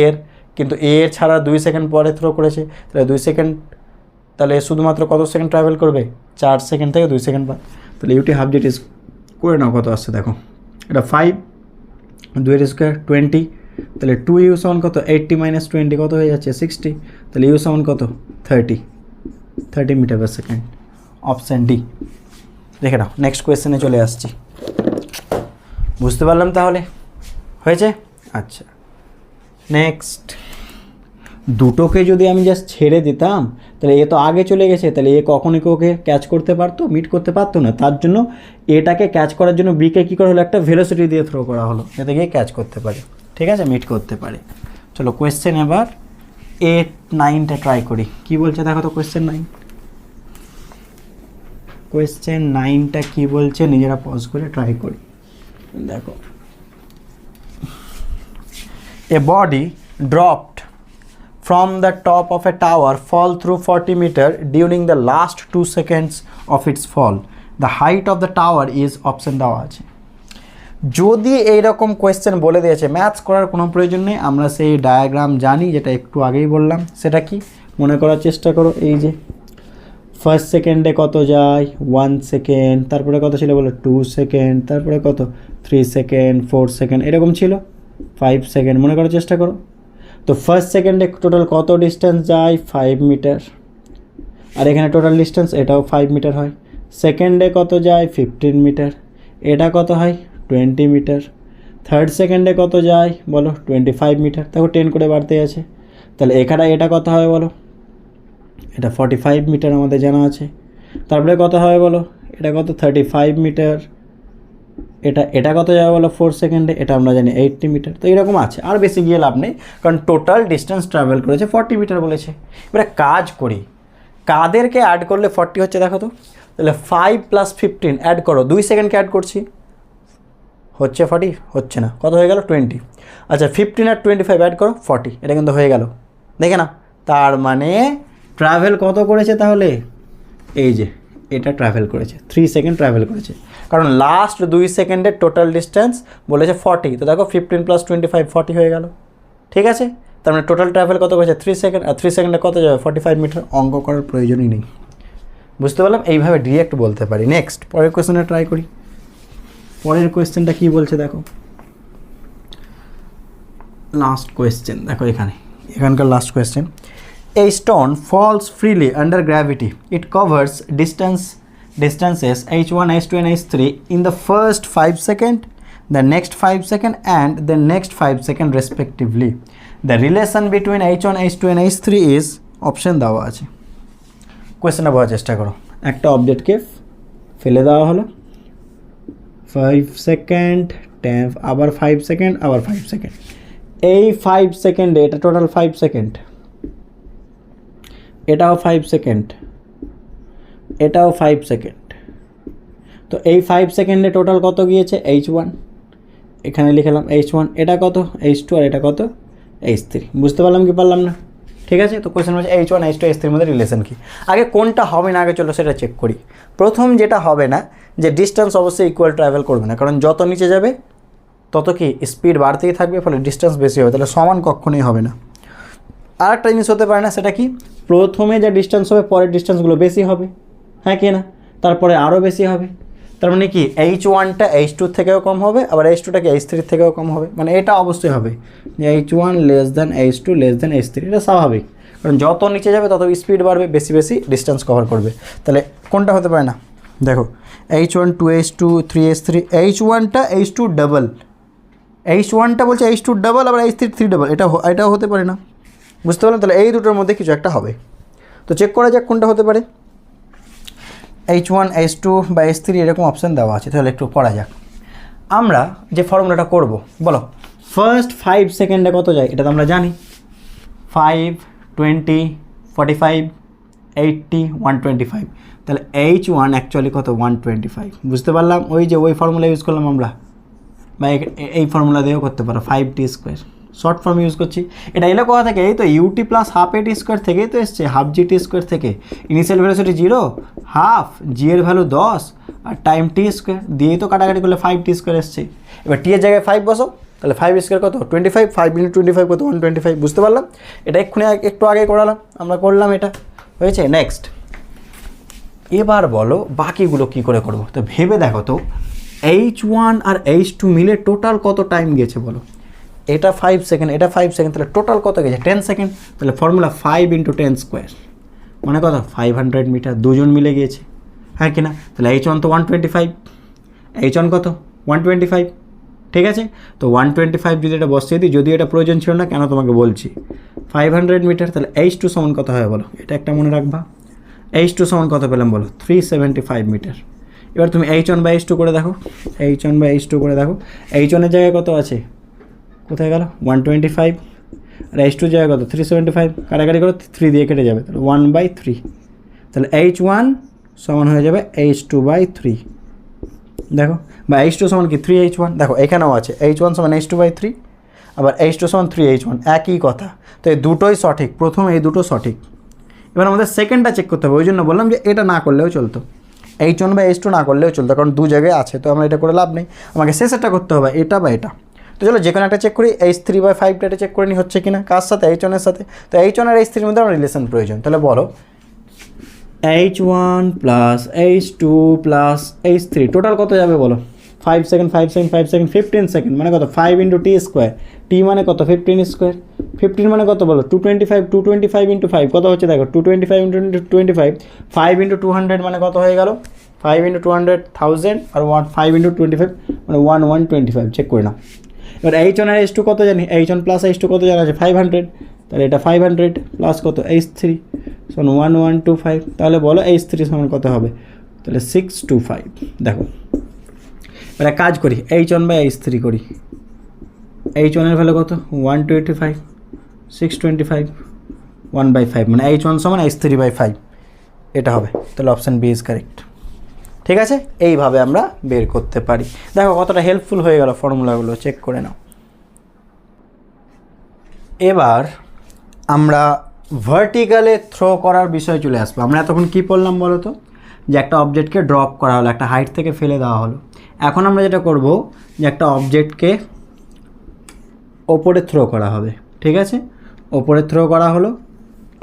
এর, কিন্তু এর ছাড়া 2 সেকেন্ড পরে থ্রো করেছে, তাহলে 2 সেকেন্ড, তাহলে শুধুমাত্র কত সেকেন্ড ট্রাভেল করবে, 4 সেকেন্ড থেকে 2 সেকেন্ড বাদ। তাহলে ইউটি হাফ জেটি করে নাও কত আসছে দেখো, এটা 5, 2 এর স্কোয়ার 20, তাহলে 2 ইউ সমান কত, 80 - 20 কত হয়ে যাচ্ছে 60, তাহলে ইউ সমান কত 30 metre per second. Option D. দেখে নাও, নেক্সট কোয়েশ্চেনে চলে আসছি। বুঝতে পারলাম তাহলে। হয়েছে? আচ্ছা, নেক্সট, দুটোকে যদি আমি জাস্ট ছেড়ে দিতাম তাহলে এ তো আগে চলে গেছে, তাহলে এ কখনই ওকে ক্যাচ করতে পারতো? মিট করতে পারতো না। তার জন্য এটাকে ক্যাচ করার জন্য বিকে কী করা হলো, একটা ভেলোসিটি দিয়ে থ্রো করা হলো, যাতে গিয়ে ক্যাচ করতে পারে, ঠিক আছে, মিট করতে পারে। চলো কোয়েশ্চেন এবার 8, 9টা ট্রাই করি। কি বলছে দেখো তো কোয়েশ্চেন 9, কোয়েশ্চেন 9টা কী বলছে, নিজেরা পজ করে ট্রাই করি। দেখো, a body dropped from the top of a tower fall through 40 meter during the last 2 seconds of its fall. The height of the tower is option দেওয়া আছে। যদি এইরকম কোয়েশ্চেন বলে দিয়েছে, ম্যাথস করার কোনো প্রয়োজন নেই, আমরা সেই ডায়াগ্রাম জানি, যেটা একটু আগেই বললাম। সেটা কি মনে করার চেষ্টা করো। এই যে ফার্স্ট সেকেন্ডে কত যায়, 1 সেকেন্ড, তারপরে কত ছিল বলো 2 সেকেন্ড, তারপরে কত 3 সেকেন্ড, 4 সেকেন্ড, এরকম ছিল 5 সেকেন্ড। মনে করার চেষ্টা করো। তো ফার্স্ট সেকেন্ডে টোটাল কত ডিস্টেন্স যায়, 5 মিটার, আর এখানে টোটাল ডিস্টেন্স এটাও 5 মিটার হয়। সেকেন্ডে কত যায়, 15 মিটার, এটা কত হয় 20 মিটার। থার্ড সেকেন্ডে কত যায় বলো, 25 মিটার, দেখো 10 করে বাড়তে আছে। তাহলে এখানে এটা কত হবে বলো, এটা 45 মিটার আমাদের জানা আছে। তারপরে কত হবে বলো, এটা কত 35 মিটার, এটা কত যাবে বলো 4 সেকেন্ডে, এটা আমরা জানি 80 মিটার। তো এরকম আছে, আর বেশি গিয়ে লাভ নেই, কারণ টোটাল ডিস্টেন্স ট্রাভেল করেছে 40 মিটার বলেছে। এবারে কাজ করি, কাদেরকে অ্যাড করলে 40 হচ্ছে দেখো তো। তাহলে 5 + 15 অ্যাড করো, 2 সেকেন্ডকে অ্যাড করছি, হচ্ছে 40, হচ্ছে না, কত হয়ে গেল 20। আচ্ছা 15 আর 25 অ্যাড করো 40, এটা কিন্তু হয়ে গেল, দেখে না। তার মানে ট্রাভেল কত করেছে তাহলে, এই যে এটা ট্রাভেল করেছে 3 সেকেন্ড ট্রাভেল করেছে, কারণ লাস্ট 2 সেকেন্ডের টোটাল ডিস্টেন্স বলেছে 40। তো দেখো 15 + 25 40 হয়ে গেল, ঠিক আছে। তার মানে টোটাল ট্রাভেল কত করেছে 3 সেকেন্ড, আর 3 সেকেন্ডে কত যাবে 45 মিটার। অঙ্ক করার প্রয়োজনই নেই, বুঝতে পারলাম, এইভাবে ডিরেক্ট বলতে পারি। নেক্সট, পরের কোয়েশ্চেনটা ট্রাই করি। পরের কোয়েশ্চেনটা কী বলছে দেখো, লাস্ট কোয়েশ্চেন দেখো, এখানকার last question. A stone falls freely under gravity. It covers distances h1, h2 and h3 in the first 5 seconds, the next 5 seconds and the next 5 seconds respectively. The relation between h1, h2 and h3 is option দেওয়া আছে। কোয়েশ্চেনটা বোঝার চেষ্টা করো। একটা অবজেক্টকে ফেলে দেওয়া হলো, 5 সেকেন্ড, 10, আবার 5 সেকেন্ড, আবার 5 সেকেন্ড। এই 5 সেকেন্ডে, এটা টোটাল 5 সেকেন্ড, এটাও 5 সেকেন্ড, এটাও 5 সেকেন্ড। তো এই 5 সেকেন্ডে টোটাল কত গিয়েছে, h1, এখানে লিখলাম h1, এটা কত h2, আর এটা কত h3। বুঝতে পারলাম কি পারলাম না? ঠিক আছে। তো কোয়েশ্চেন হচ্ছে h1, h2, h3 মধ্যে রিলেশন কি। আগে কোনটা হবে না, আগে চলো সেটা চেক করি। প্রথম যেটা হবে না, যে ডিস্টেন্স অবশ্যই ইকুয়াল ট্রাভেল করবে না, কারণ যত নিচে যাবে তত কি স্পিড বাড়তেই থাকবে, ফলে ডিস্টেন্স বেশি হবে, তাহলে সমান কখনোই হবে না। আর একটা জিনিস হতে পারে না, সেটা কি, প্রথমে যে ডিস্টেন্স হবে পরের ডিস্টেন্সগুলো বেশি হবে, হ্যাঁ কি না, তারপরে আরও বেশি হবে। তার মানে কি h1টা h2 থেকেও কম হবে, আবার h2টা কি h3 থেকেও কম হবে। মানে এটা অবশ্যই হবে যে h1 < h2 < h3, এটা স্বাভাবিক, কারণ যত নিচে যাবে তত স্পিড বাড়বে, বেশি বেশি ডিস্টেন্স কভার করবে। তাহলে কোনটা হতে পারে না, দেখো h1 2h2 3h3, h1টা h2 double, h1টা বলছে h2 ডাবল, আবার h3 3 ডাবল, এটাও হতে পারে না। বুঝতে পারলাম? তাহলে এই দুটোর মধ্যে কিছু একটা হবে। তো চেক করা যাক কোনটা হতে পারে। h1 h2 বা h3 এরকম অপশান দেওয়া আছে, তাহলে একটু পড়া যাক। আমরা যে ফর্মুলাটা করব, বলো ফার্স্ট 5 সেকেন্ডে কত যায়, এটা তো আমরা জানি, 5, 20, 45, 80, 125। তাহলে h1 অ্যাকচুয়ালি কত 125। বুঝতে পারলাম? ওই ফর্মুলা ইউজ করলাম আমরা, বা এই ফর্মুলা দিয়েও করতে পারো, 5t², শর্ট ফর্ম ইউজ করছি। এটা এলো কোথা থেকে, এই তো ut + ½ থেকেই তো এসছে, ½ থেকে। ইনিশিয়াল ভেলোসিটি 0, হাফ, জি এর ভ্যালু 10, আর টাইম t² দিয়েই তো কাটাকাটি করলে 5t² এসছে। এবার টি এর জায়গায় 5 বসো, তাহলে 5² কত 25, 5 × 25 কত 125। বুঝতে পারলাম? এটা এক্ষুনি একটু আগে আমরা করলাম, এটা হয়েছে। নেক্সট, এবার বলো বাকিগুলো কি করে করব। তো ভেবে দেখো তো, h1 আর h2 মিলে টোটাল কত টাইম গেছে বলো। এটা 5 সেকেন্ড, এটা 5 সেকেন্ড, তাহলে টোটাল কত গেছে 10 সেকেন্ড। তাহলে ফর্মুলা 5 × 10², মানে কত 500 মিটার, দুজন মিলে গিয়েছে, হ্যাঁ কিনা। তাহলে h1 তো 125, h1 কত 125, ঠিক আছে, তো 125 যদি এটা বসিয়ে দিই, যদিও এটা প্রয়োজন ছিল না, কেন তোমাকে বলছি, 500 মিটার, তাহলে H2 সমান কত হয় বলো, এটা একটা মনে রাখবা। H2 সমান কত পেলাম বলো, 375 মিটার। এবার তুমি H1/H2 করে দেখো, H1/H2 করে দেখো, H1 এর জায়গায় কত আছে, কোথায় গেল 125, আর H2 এর জায়গায় কত 375, কাটাকাটি করো 3 দিয়ে কেটে যাবে, তাহলে 1/3, তাহলে H1 সমান হয়ে যাবে H2/3, দেখো, বা H2 সমান কি 3H1, দেখো এখানেও আছে H1 সমান H2/3, আবার H2 সমান 3H1, একই কথা। তো এই দুটোই সঠিক, প্রথম এই দুটো সঠিক। এবার আমাদের সেকেন্ডটা চেক করতে হবে, ওই জন্য বললাম যে এটা না করলেও চলতো, H1/H2 না করলেও চলতো, কারণ দু জায়গায় আছে, তো আমরা এটা করে লাভ নেই, আমাকে শেষেরটা করতে হবে, এটা বা এটা। তো চলো যে কোনো একটা চেক করি, H3/5 এটা চেক করে নিই হচ্ছে কিনা, কার সাথে, H1 এর সাথে। তো H1 আর H3 এর মধ্যে আমার রিলেশন প্রয়োজন, তাহলে বলো H1 plus H2 plus H3 total কত যাবে বলো, 5 সেকেন্ড 5 সেকেন্ড 5 সেকেন্ড 15 সেকেন্ড, মানে কত 5 × t স্কোয়ার, t মানে কত 15 স্কোয়ার, 15 মানে কত বলো 225, 225 × 5 কত হচ্ছে দেখো 225 × 25, 5 × 200 মানে কত হয়ে গেল 5 × 200 1000, আর 5 × 25 মানে 1125, চেক করে নাও। এবার H1 আর H2 কত জানি, H1 প্লাস H2 কত জানা আছে 500, তাহলে এটা 500 প্লাস কত H3 সমান 1125, তাহলে বলো H3 সমান কত হবে, তাহলে 625। দেখো এবার কাজ করি, H1/H3 করি, H1 এর ভ্যালু কত 125, 625, 1/5, মানে H1 সমান H3/5, এটা হবে, তাহলে অপশান বি ইজ কারেক্ট। ঠিক আছে, এইভাবে আমরা বের করতে পারি। দেখো কতটা হেল্পফুল হয়ে গেল ফর্মুলাগুলো, চেক করে নাও। এবার আমরা ভার্টিক্যালে থ্রো করার বিষয় চলে আসবো। আমরা এতক্ষণ কী পড়লাম বলো তো, যে একটা অবজেক্টকে ড্রপ করা হলো, একটা হাইট থেকে ফেলে দেওয়া হলো। এখন আমরা যেটা করব, যে একটা অবজেক্টকে ওপরে থ্রো করা হবে, ঠিক আছে, ওপরে থ্রো করা হলো,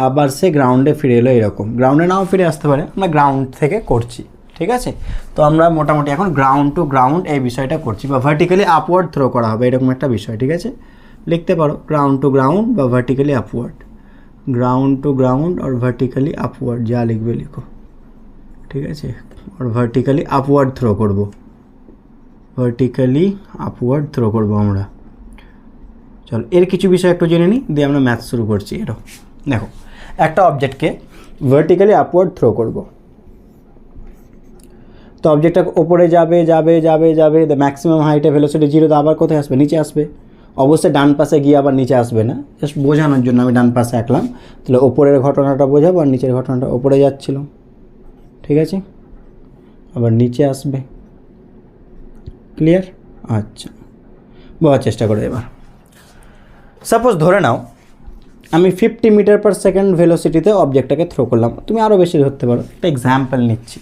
আবার সে গ্রাউন্ডে ফিরে এলো, এরকম গ্রাউন্ডে নাও ফিরে আসতে পারে, আমরা গ্রাউন্ড থেকে করছি, ঠিক আছে। তো আমরা মোটামুটি এখন গ্রাউন্ড টু গ্রাউন্ড এই বিষয়টা করছি, বা ভার্টিক্যালি আপওয়ার্ড থ্রো করা হবে, এরকম একটা বিষয়, ঠিক আছে। লিখতে পারো গ্রাউন্ড টু গ্রাউন্ড বা vertically upward, ground to ground আর ভার্টিক্যালি আপওয়ার্ড, যা লিখবে লিখো, ঠিক আছে। আর ভার্টিক্যালি আপওয়ার্ড থ্রো করব, ভার্টিক্যালি আপওয়ার্ড থ্রো করব আমরা। চলো এর কিছু বিষয় একটু জেনে নিই, দিয়ে আমরা ম্যাথ শুরু করছি। এটা দেখো, একটা অবজেক্টকে ভার্টিক্যালি আপওয়ার্ড থ্রো করব, তো অবজেক্টটা ওপরে যাবে যাবে যাবে যাবে, দ্য ম্যাক্সিমাম হাইটে ভেলোসিটি 0, তো আবার কোথায় আসবে, নিচে আসবে। অবশ্যই ডান পাশে গিয়ে আবার নিচে আসবে না, জাস্ট বোঝানোর জন্য আমি ডান পাশে আঁকলাম, তাহলে ওপরের ঘটনাটা বোঝাবো আর নিচের ঘটনাটা, ওপরে যাচ্ছিল, ঠিক আছে, আবার নিচে আসবে, ক্লিয়ার। আচ্ছা, বোঝার চেষ্টা করো। এবার সাপোজ ধরে নাও আমি 50 মিটার/সেকেন্ড ভেলোসিটিতে অবজেক্টটাকে থ্রো করলাম, তুমি আরও বেশি ধরতে পারো, একটা এক্সাম্পল নিচ্ছি।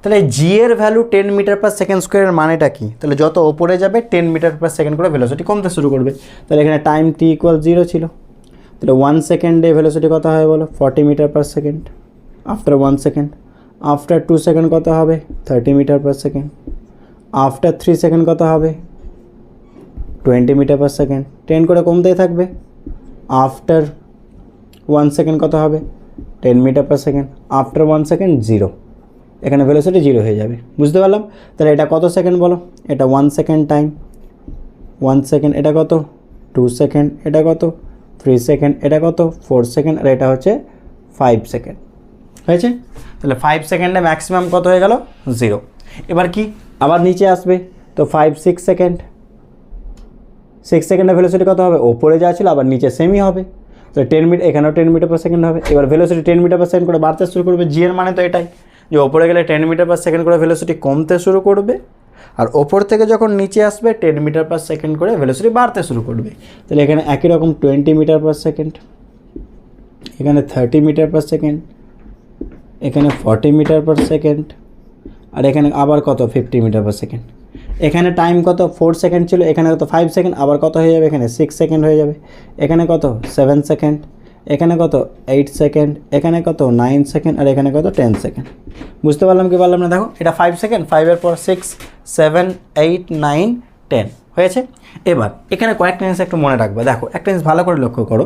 তাহলে জি এর ভ্যালু 10 মিটার/সেকেন্ড স্কোয়ারের মানেটা কি, তাহলে যত ওপরে যাবে 10 মিটার/সেকেন্ড করে ভেলোসিটি কমতে শুরু করবে। তাহলে এখানে টাইম t = 0 ছিল, তাহলে 1 সেকেন্ডে ভেলোসিটি কত হয় বলো 40 metre per second, after 1 second, after 2 second কত হবে 30 মিটার/সেকেন্ড, আফটার 3 সেকেন্ড কত হবে 20 মিটার/সেকেন্ড, 10 করে কমতেই থাকবে, আফটার 1 সেকেন্ড কত হবে 10 মিটার/সেকেন্ড, আফটার 1 সেকেন্ড 0, এখানে ভেলোসিটি 0 হয়ে যাবে, বুঝতে পারলাম। তাহলে এটা কত সেকেন্ড বলো, এটা 1 সেকেন্ড টাইম 1 সেকেন্ড, এটা কত 2 সেকেন্ড, এটা কত 3 সেকেন্ড, এটা কত 4 সেকেন্ড, আর এটা হচ্ছে 5 সেকেন্ড, হয়েছে। তাহলে 5 সেকেন্ডে ম্যাক্সিমাম কত হয়ে গেল 0। এবার কি আবার নিচে আসবে, তো 5 6 সেকেন্ড, 6 সেকেন্ডে ভেলোসিটি কত হবে, ওপরে যা ছিল আবার নিচে সেমই হবে, তো 10 মিটার, এখানেও 10 মিটার/সেকেন্ড হবে। এবার ভেলোসিটি 10 মিটার/সেকেন্ড করে বাড়তে শুরু করবে, জি এর মানে তো এটাই, যে ওপরে গেলে 10 মিটার/সেকেন্ড করে ভেলোসিটি কমতে শুরু করবে, আর ওপর থেকে যখন নিচে আসবে 10 মিটার/সেকেন্ড করে ভেলোসিটি বাড়তে শুরু করবে। তাহলে এখানে একই রকম 20 মিটার/সেকেন্ড, এখানে 30 মিটার/সেকেন্ড, এখানে 40 মিটার/সেকেন্ড, আর এখানে আবার কত 50 মিটার/সেকেন্ড। এখানে টাইম কত 4 সেকেন্ড ছিল, এখানে কত 5 সেকেন্ড, আবার কত হয়ে যাবে এখানে 6 সেকেন্ড হয়ে যাবে, এখানে কত 7 সেকেন্ড, এখানে কত 8 সেকেন্ড, এখানে কত 9 সেকেন্ড, আর এখানে কত 10 সেকেন্ড। বুঝতে পারলাম কি পারলাম না, দেখো এটা 5 সেকেন্ড, 5-এর পর 6 7 8 9 10 হয়েছে। এবার এখানে কয়েকটা জিনিস একটু মনে রাখবে, দেখো একটা জিনিস ভালো করে লক্ষ্য করো,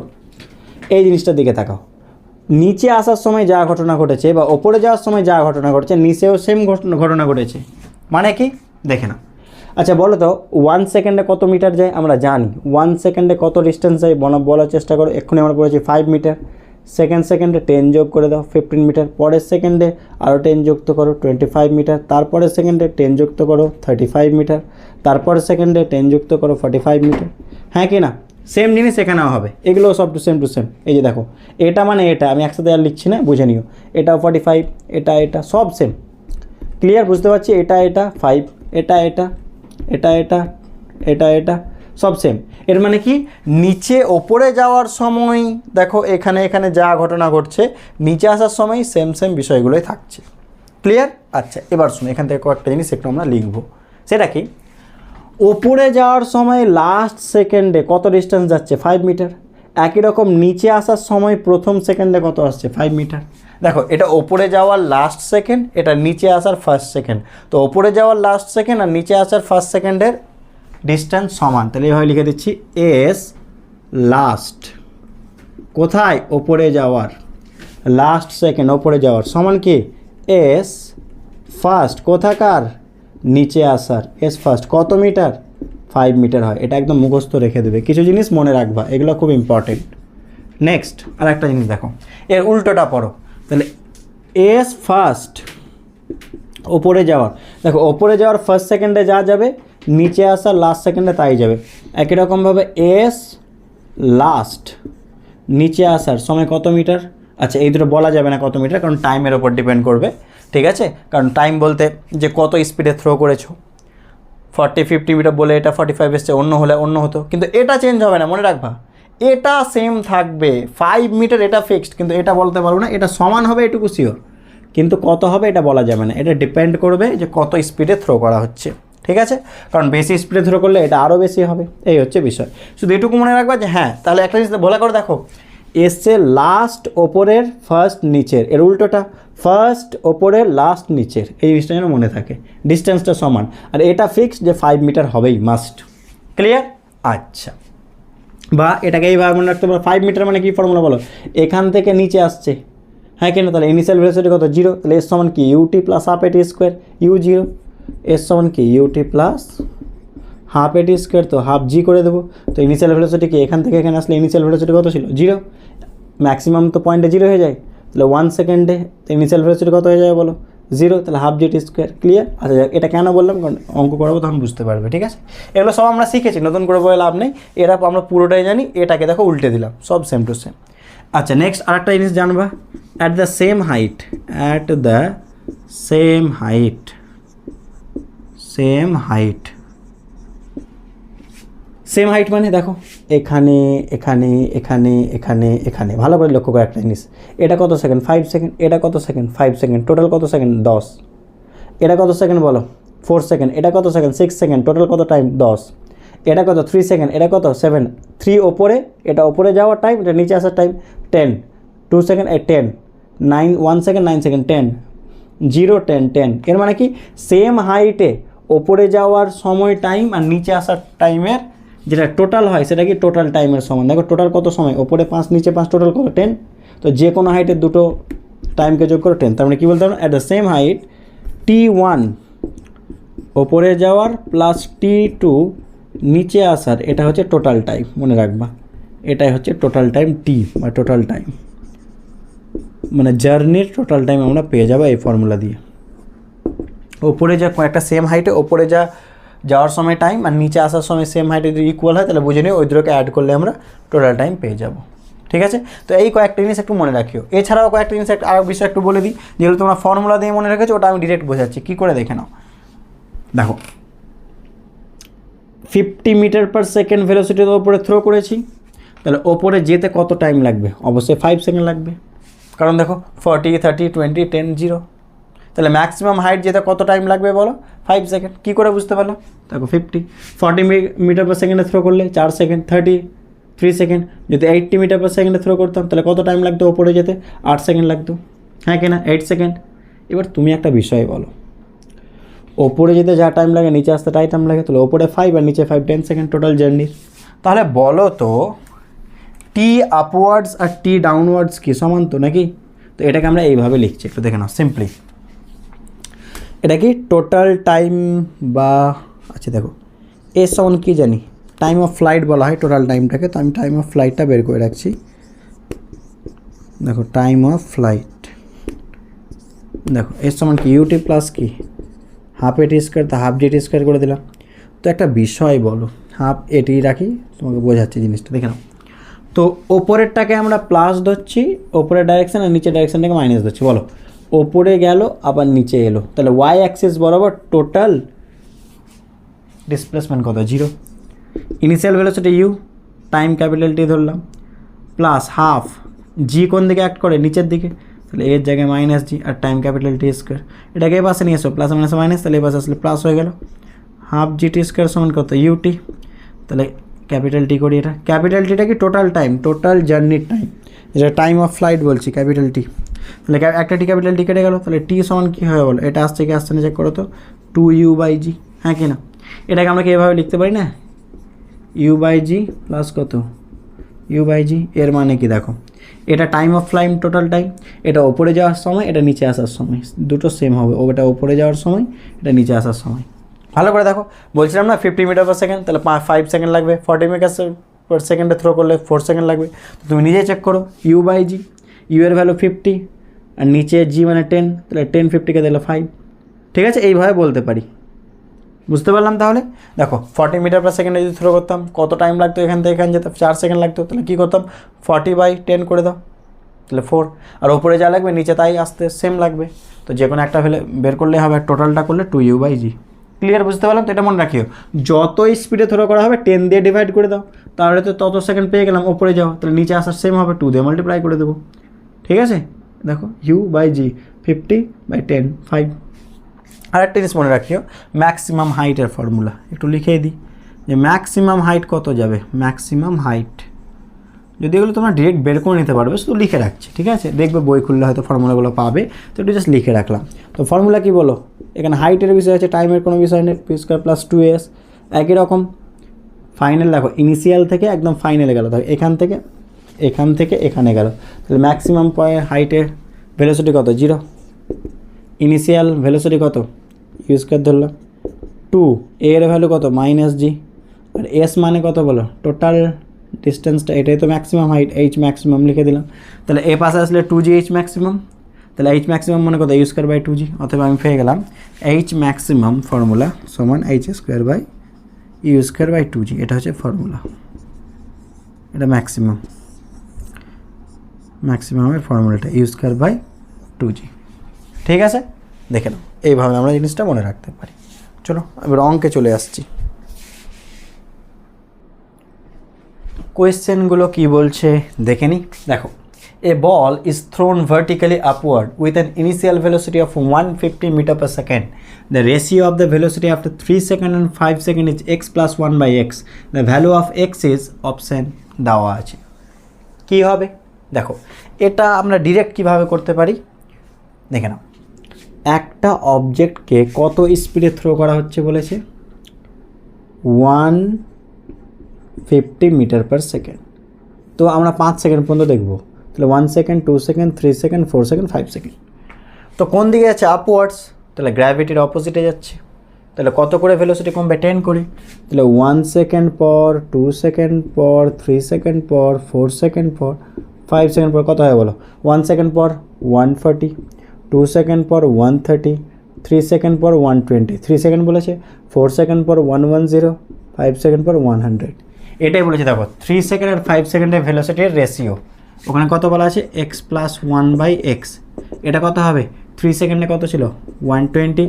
এই জিনিসটার দিকে তাকাও, নিচে আসার সময় যা ঘটনা ঘটেছে বা ওপরে যাওয়ার সময় যা ঘটনা ঘটেছে, নিচেও সেম ঘটনা ঘটেছে, মানে কি দেখে না। আচ্ছা বলো তো 1 সেকেন্ডে কত মিটার যায়? আমরা জানি 1 সেকেন্ডে কত ডিস্টেন্স যায় বলার চেষ্টা করো। এক্ষুনি আমরা বলেছি 5 মিটার। সেকেন্ডে 10 যোগ করে দাও 15 মিটার। পরের সেকেন্ডে আরও 10 যুক্ত করো 25 মিটার। তারপরের সেকেন্ডে 10 যুক্ত করো 35 মিটার। তারপরের সেকেন্ডে 10 যুক্ত করো 45 মিটার। হ্যাঁ কি না? সেম জিনিস এখানেও হবে, এগুলো সব টু সেম। এই যে দেখো, এটা মানে এটা আমি একসাথে আর লিখছি না, বুঝে নিও। এটাও 45, এটা সব সেম। ক্লিয়ার? বুঝতে পারছি? এটা 5, এটা সব সেম। এর মানে কি, নিচে ওপরে যাওয়ার সময় দেখো এখানে যা ঘটনা ঘটছে, নিচে আসার সময় সেম বিষয়গুলোই থাকছে। ক্লিয়ার? আচ্ছা এবার শুনো, এখান থেকে কয়েকটা জিনিস একটু আমরা লিখবো। সেটা কি, ওপরে যাওয়ার সময় লাস্ট সেকেন্ডে কত ডিস্টেন্স যাচ্ছে? 5 মিটার। একই রকম নিচে আসার সময় প্রথম সেকেন্ডে কত আসছে? 5 মিটার। দেখো এটা ওপরে যাওয়ার লাস্ট সেকেন্ড, এটা নিচে আসার ফার্স্ট সেকেন্ড। তো ওপরে যাওয়ার লাস্ট সেকেন্ড আর নিচে আসার ফার্স্ট সেকেন্ডের ডিস্টেন্স সমান। তাহলে এইভাবে লিখে দিচ্ছি, এস লাস্ট কোথায়? ওপরে যাওয়ার, লাস্ট সেকেন্ড ওপরে যাওয়ার সমান কি? এস ফার্স্ট কোথাকার? নিচে আসার। এস ফার্স্ট কত মিটার? 5 মিটার হয়। এটা একদম মুখস্থ রেখে দেবে, কিছু জিনিস মনে রাখবা, এগুলো খুব ইম্পর্টেন্ট। নেক্সট আর একটা জিনিস দেখো, এর উল্টোটা পড়ো। তাহলে এস ফার্স্ট ওপরে যাওয়ার, দেখো ওপরে যাওয়ার ফার্স্ট সেকেন্ডে যা যাবে, নিচে আসার লাস্ট সেকেন্ডে তাই যাবে। একই রকমভাবে এস লাস্ট নিচে আসার সময় কত মিটার? আচ্ছা এই দুটো বলা যাবে না কত মিটার, কারণ টাইমের ওপর ডিপেন্ড করবে। ঠিক আছে, কারণ টাইম বলতে যে কত স্পিডে থ্রো করেছো, 40-50 মিটার বলে এটা 45 এসছে, অন্য হলে অন্য হতো, কিন্তু এটা চেঞ্জ হবে না, মনে রাখবা এটা সেম থাকবে। 5 মিটার এটা ফিক্সড, কিন্তু এটা বলতে পারবো না, এটা সমান হবে এটুকু শিওর, কিন্তু কত হবে এটা বলা যাবে না। এটা ডিপেন্ড করবে যে কত স্পিডে থ্রো করা হচ্ছে। ঠিক আছে, কারণ বেশি স্পিডে থ্রো করলে এটা আরও বেশি হবে, এই হচ্ছে বিষয়। শুধু এটুকু মনে রাখবা যে হ্যাঁ, তাহলে একটা জিনিস ভোলা করে দেখো, এসছে লাস্ট ওপরের ফার্স্ট নিচের, এর উল্টোটা ফার্স্ট ওপরের লাস্ট নিচের, এই জিনিসটা যেন মনে থাকে। ডিস্টেন্সটা সমান, আর এটা ফিক্সড যে 5 মিটার হবেই, মাস্ট। ক্লিয়ার? আচ্ছা, বা এটাকে এইভাবে মনে রাখতে পারো, 5 মিটার মানে কি ফর্মুলা বলো? এখান থেকে নিচে আসছে, হ্যাঁ কেন? তাহলে ইনিশিয়াল ভেলোসিটি কত? 0। তাহলে এস সমান কি? UT plus half a t square, u 0। S সমান কি? UT plus half a t square, তো হাফ জি করে দেবো। তো ইনিশিয়াল ভেলোসিটি কি? এখান থেকে এখানে আসলে ইনিশিয়াল ভেলোসিটি কত ছিল? 0। ম্যাক্সিমাম তো পয়েন্টে 0 হয়ে যায়, তাহলে 1 সেকেন্ডে ইনিশিয়াল ভেলোসিটি কত হয়ে যাবে বলো? 0। তাহলে হাফ জি টি স্কোয়ার। ক্লিয়ার? আচ্ছা এটা কেন বললাম? কারণ অঙ্ক করাবো তখন বুঝতে পারবে। ঠিক আছে, এগুলো সব আমরা শিখেছি, নতুন করে বলে লাভ নেই, এরা আমরা পুরোটাই জানি। এটাকে দেখো উল্টে দিলাম, সব সেম টু সেম। আচ্ছা নেক্সট আরেকটা জিনিস জানবা, at the same height, at the same height, same height, same height মানে দেখো এখানে এখানে এখানে এখানে এখানে, ভালো করে লক্ষ্য করে একটা জিনিস, এটা কত সেকেন্ড? 5 সেকেন্ড। এটা কত সেকেন্ড? 5 সেকেন্ড। টোটাল কত সেকেন্ড? 10। এটা কত সেকেন্ড বলো? 4 সেকেন্ড। এটা কত সেকেন্ড? 6 সেকেন্ড। টোটাল কত টাইম? 10। এটা কত? 3 সেকেন্ড। এটা কত? 7। 3 ওপরে, এটা ওপরে যাওয়ার টাইম, এটা নিচে আসার টাইম 10। 2 সেকেন্ড 10। 9 1 second 9 second 10। 0 10 10। এর মানে কি, সেম হাইটে ওপরে যাওয়ার সময় টাইম আর নিচে আসার টাইমের যেটা টোটাল হয় সেটা কি টোটাল টাইমের সমান। দেখো টোটাল কত সময়? ওপরে 5 নিচে 5, টোটাল কত? 10। তো যে কোনো হাইটের দুটো টাইমকে যোগ করো 10। তার মানে কী বলতে পারো? At the same height T1 ওপরে যাওয়ার প্লাস T2 নিচে আসার, এটা হচ্ছে টোটাল টাইম, মনে রাখবা। এটাই হচ্ছে টোটাল টাইম টি, বা টোটাল টাইম মানে জার্নির টোটাল টাইম আমরা পেয়ে যাবো এই ফর্মুলা দিয়ে। ওপরে যা একটা সেম হাইটে ওপরে যাওয়ার সময় টাইম আর নিচে আসার সময় সেম হাইটে যদি ইকুয়াল হয়, তাহলে বুঝে নিও ওই দুটোকে অ্যাড করলে আমরা টোটাল টাইম পেয়ে যাব। ঠিক আছে, তো এই কয়েকটা জিনিস একটু মনে রাখিও। এছাড়াও কয়েকটা জিনিস আর বিষয় একটু বলে দিই, যেগুলো তোমরা ফর্মুলা দিয়ে মনে রেখেছো, ওটা আমি ডিরেক্ট বোঝাচ্ছি, কী করে দেখে নাও। দেখো 50 মিটার পার সেকেন্ড ভেলোসিটির ওপরে থ্রো করেছি, তাহলে ওপরে যেতে কত টাইম লাগবে? অবশ্যই 5 সেকেন্ড লাগবে, কারণ দেখো 40 30 20 10 0। তাহলে ম্যাক্সিমাম হাইট যেতে কত টাইম লাগবে বলো? 5 সেকেন্ড। কী করে বুঝতে পারলো? দেখো 40 মিটার পার সেকেন্ডে থ্রো করলে 4 সেকেন্ড, 3 সেকেন্ড। যদি 80 মিটার পার সেকেন্ডে থ্রো করতাম তাহলে কত টাইম লাগতো ওপরে যেতে? 8 সেকেন্ড লাগতো, হ্যাঁ কিনা? 8 সেকেন্ড। এবার তুমি একটা বিষয় বলো, ওপরে যেতে যা টাইম লাগে নিচে আসতে তাই টাইম লাগে, তাহলে ওপরে 5 আর নিচে 5, 10 সেকেন্ড টোটাল জার্নির। তাহলে বলো তো টি আপওয়ার্ডস আর টি ডাউনওয়ার্ডস কি সমান তো নাকি? তো এটাকে আমরা এইভাবে লিখছি, একটু দেখে নাও সিম্পলি। এটা কি টোটাল টাইম বা আচ্ছা দেখো এর সমান কী জানি, টাইম অফ ফ্লাইট বলা হয় টোটাল টাইমটাকে, তো আমি টাইম অফ ফ্লাইটটা বের করে রাখছি। দেখো টাইম অফ ফ্লাইট, দেখো এর সমান কি ইউটি প্লাস কি হাফ এটি স্কোয়ার, তা হাফ জিটি স্কোয়ার করে দিলাম। তো একটা বিষয় বলো, হাফ এটি রাখি, তোমাকে বোঝাচ্ছি জিনিসটা দেখে নাও। তো ওপরেরটাকে আমরা প্লাস ধরছি, ওপরের ডাইরেকশান, আর নিচের ডাইরেকশানটাকে মাইনাস ধরছি। বলো ওপরে গেল আবার নিচে এলো, তাহলে ওয়াই অ্যাক্সিস বরাবর টোটাল ডিসপ্লেসমেন্ট কত? 0। Initial velocity U, time capital T ধরলাম, প্লাস হাফ জি কোন দিকে অ্যাক্ট করে? নিচের দিকে, তাহলে এর জায়গায় মাইনাস জি, আর টাইম ক্যাপিটাল টি স্কোয়ার, এটাকে এ পাশে নিয়ে এসো, প্লাস মাইনাস মাইনাস, তাহলে এ পাশে আসলে প্লাস হয়ে গেল। হাফ জিটি স্কোয়ার সমান কত? ইউটি, তাহলে ক্যাপিটাল টি করি, এটা ক্যাপিটাল টিটা কি টোটাল টাইম, টোটাল জার্নির টাইম, যেটা টাইম অফ ফ্লাইট বলছি ক্যাপিটাল টি। তাহলে একটা টি ক্যাপিটাল টি কেটে গেল, তাহলে টি সমান কী হবে বলো? এটা আসছে কি আসছে না চেক করো তো, 2u/g, হ্যাঁ কি না? এটাকে আমরা কি এভাবে লিখতে পারি না, u/g প্লাস কত u/g, এর মানে কি দেখো এটা time of flight total time, এটা ওপরে যাওয়ার সময়, এটা নিচে আসার সময়, দুটো সেম হবে, ওটা ওপরে যাওয়ার সময়, এটা নিচে আসার সময়। ভালো করে দেখো, বলছিলাম না 50 মিটার পার সেকেন্ড, তাহলে 5 সেকেন্ড লাগবে, 40 মিটার পার সেকেন্ডে থ্রো করলে 4 সেকেন্ড লাগবে। তো তুমি নিজেই চেক করো, u/g, ইউ এর ভ্যালু 50 আর নিচে জি মানে 10, তাহলে 10 50কে দিলে 5। ঠিক আছে, এইভাবে বলতে পারি, বুঝতে পারলাম। তাহলে দেখো 40 মিটার পার সেকেন্ডে যদি থ্রো করতাম কত টাইম লাগতো? এখান থেকে এখানে যেতে 4 সেকেন্ড লাগতো, তাহলে কী করতাম? 40/10 করে দাও, তাহলে 4, আর ওপরে যা লাগবে নিচে তাই আসতে সেম লাগবে। তো যে কোনো একটা বের করলে হবে, টোটালটা করলে 2u/g। ক্লিয়ার, বুঝতে পারলাম? তো এটা মনে রাখিও, যত স্পিডে থ্রো করা হবে 10 দিয়ে ডিভাইড করে দাও, তাহলে তো তত সেকেন্ড পেয়ে গেলাম। ওপরে যাও, তাহলে নিচে আসার সেম হবে, 2 দিয়ে মাল্টিপ্লাই করে দেবো। ঠিক আছে, দেখো u/g 50/10 5। আর একটা জিনিস মনে রাখিও, ম্যাক্সিমাম হাইটের ফর্মুলা একটু লিখেই দিই, যে ম্যাক্সিমাম হাইট কত যাবে, ম্যাক্সিমাম হাইট, যদি এগুলো তোমরা ডিরেক্ট বের করে নিতে পারবে, শুধু লিখে রাখছি। ঠিক আছে, দেখবে বই খুললে হয়তো ফর্মুলাগুলো পাবে, তো একটু জাস্ট লিখে রাখলাম। তো ফর্মুলা কি বলো, এখানে হাইটের বিষয় আছে, টাইমের কোনো বিষয় নেই, p² + 2s, একই রকম। ফাইনাল দেখো, ইনিশিয়াল থেকে একদম ফাইনালে গেল, দেখো এখান থেকে এখানে গেল, তাহলে ম্যাক্সিমাম পয়েন্ট হাইটের ভেলোসিটি কত? 0। ইনিশিয়াল ভেলোসিটি কত? u² ধরলাম 2, এর ভ্যালু কত? -g, আর s মানে কত বলো? টোটাল ডিস্টেন্সটা, এটাই তো ম্যাক্সিমাম হাইট, h ম্যাক্সিমাম লিখে দিলাম। তাহলে এ পাশে আসলে 2g h ম্যাক্সিমাম, তাহলে h ম্যাক্সিমাম মানে কত? u²/2g, অথবা আমি পেয়ে গেলাম h ম্যাক্সিমাম ফর্মুলা সমান h²/u²/2g, এটা হচ্ছে ফর্মুলা, এটা ম্যাক্সিমামের ফর্মুলাটা u²/2g। ঠিক আছে, দেখে নাও, এইভাবে আমরা জিনিসটা মনে রাখতে পারি। চলো এবার অঙ্কে চলে আসছি। কোয়েশ্চেনগুলো কি বলছে দেখে নিই। দেখো, a ball is thrown vertically upward with an initial velocity of 150 metre per second. The ratio of the velocity after 3 second and 5 second is x + 1/x। The value of x is option দেওয়া আছে। কী হবে দেখো, এটা আমরা direct কিভাবে করতে পারি দেখে নাও। একটা অবজেক্টকে কত স্পিডে থ্রো করা হচ্ছে বলেছে? 150 মিটার পার সেকেন্ড। তো আমরা 5 সেকেন্ড পর্যন্ত দেখব, তাহলে 1 second, 2 second, 3 second, 4 second, 5 second. তো কোন দিকে যাচ্ছে? আপওয়ার্ডস, তাহলে গ্র্যাভিটির অপোজিটে যাচ্ছে, তাহলে কত করে ভেলোসিটি কমবে? 10 করে। তাহলে 1 সেকেন্ড পর, 2 সেকেন্ড পর, 3 সেকেন্ড পর, 4 সেকেন্ড পর, 5 সেকেন্ড পর কত হয় বলো? 1 সেকেন্ড পর 140, 2 সেকেন্ড পর 130, 3 সেকেন্ড পর 120, 3 সেকেন্ড বলেছে, 4 সেকেন্ড পর 110, 5 সেকেন্ড পর 100। এটাই বলেছে দেখো, 3 সেকেন্ড আর 5 সেকেন্ডের ভেলোসিটির রেশিও, ওখানে কত বলা আছে? x + 1/x। এটা কত হবে? 3 সেকেন্ডে কত ছিল? 120,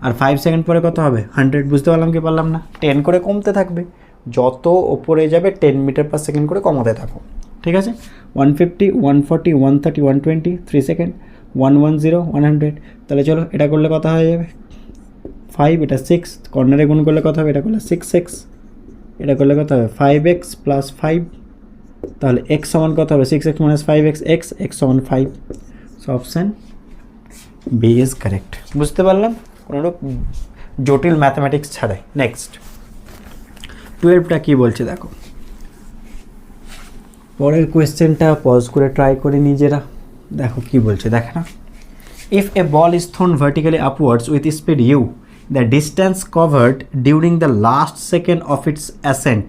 আর 5 সেকেন্ড পরে কত হবে? 100। বুঝতে পারলাম কি পারলাম না? 10 করে কমতে থাকবে, যত ওপরে যাবে 10 মিটার পার সেকেন্ড করে কমাতে থাকো। ঠিক আছে, 150, 140, 130, 120, 3 সেকেন্ড, 110, 100। তাহলে চলো এটা করলে কত হয়ে যাবে? 5, এটা 6, কর্নারে গুণ করলে কত হবে? এটা করলে 6x, এটা করলে কত হবে? 5x + 5, তাহলে x সমান কত হবে? 6x - 5x, x সমান 5। So option B is correct. বুঝতে পারলাম, কোনো জটিল ম্যাথামেটিক্স ছাড়াই। নেক্সট 12টা কী বলছে দেখো, পরের কোয়েশ্চেনটা পজ করে ট্রাই করে নিজেরা দেখো কি বলছে। দেখে না, if a ball is thrown vertically upwards with speed u the distance covered during the last second of its ascent.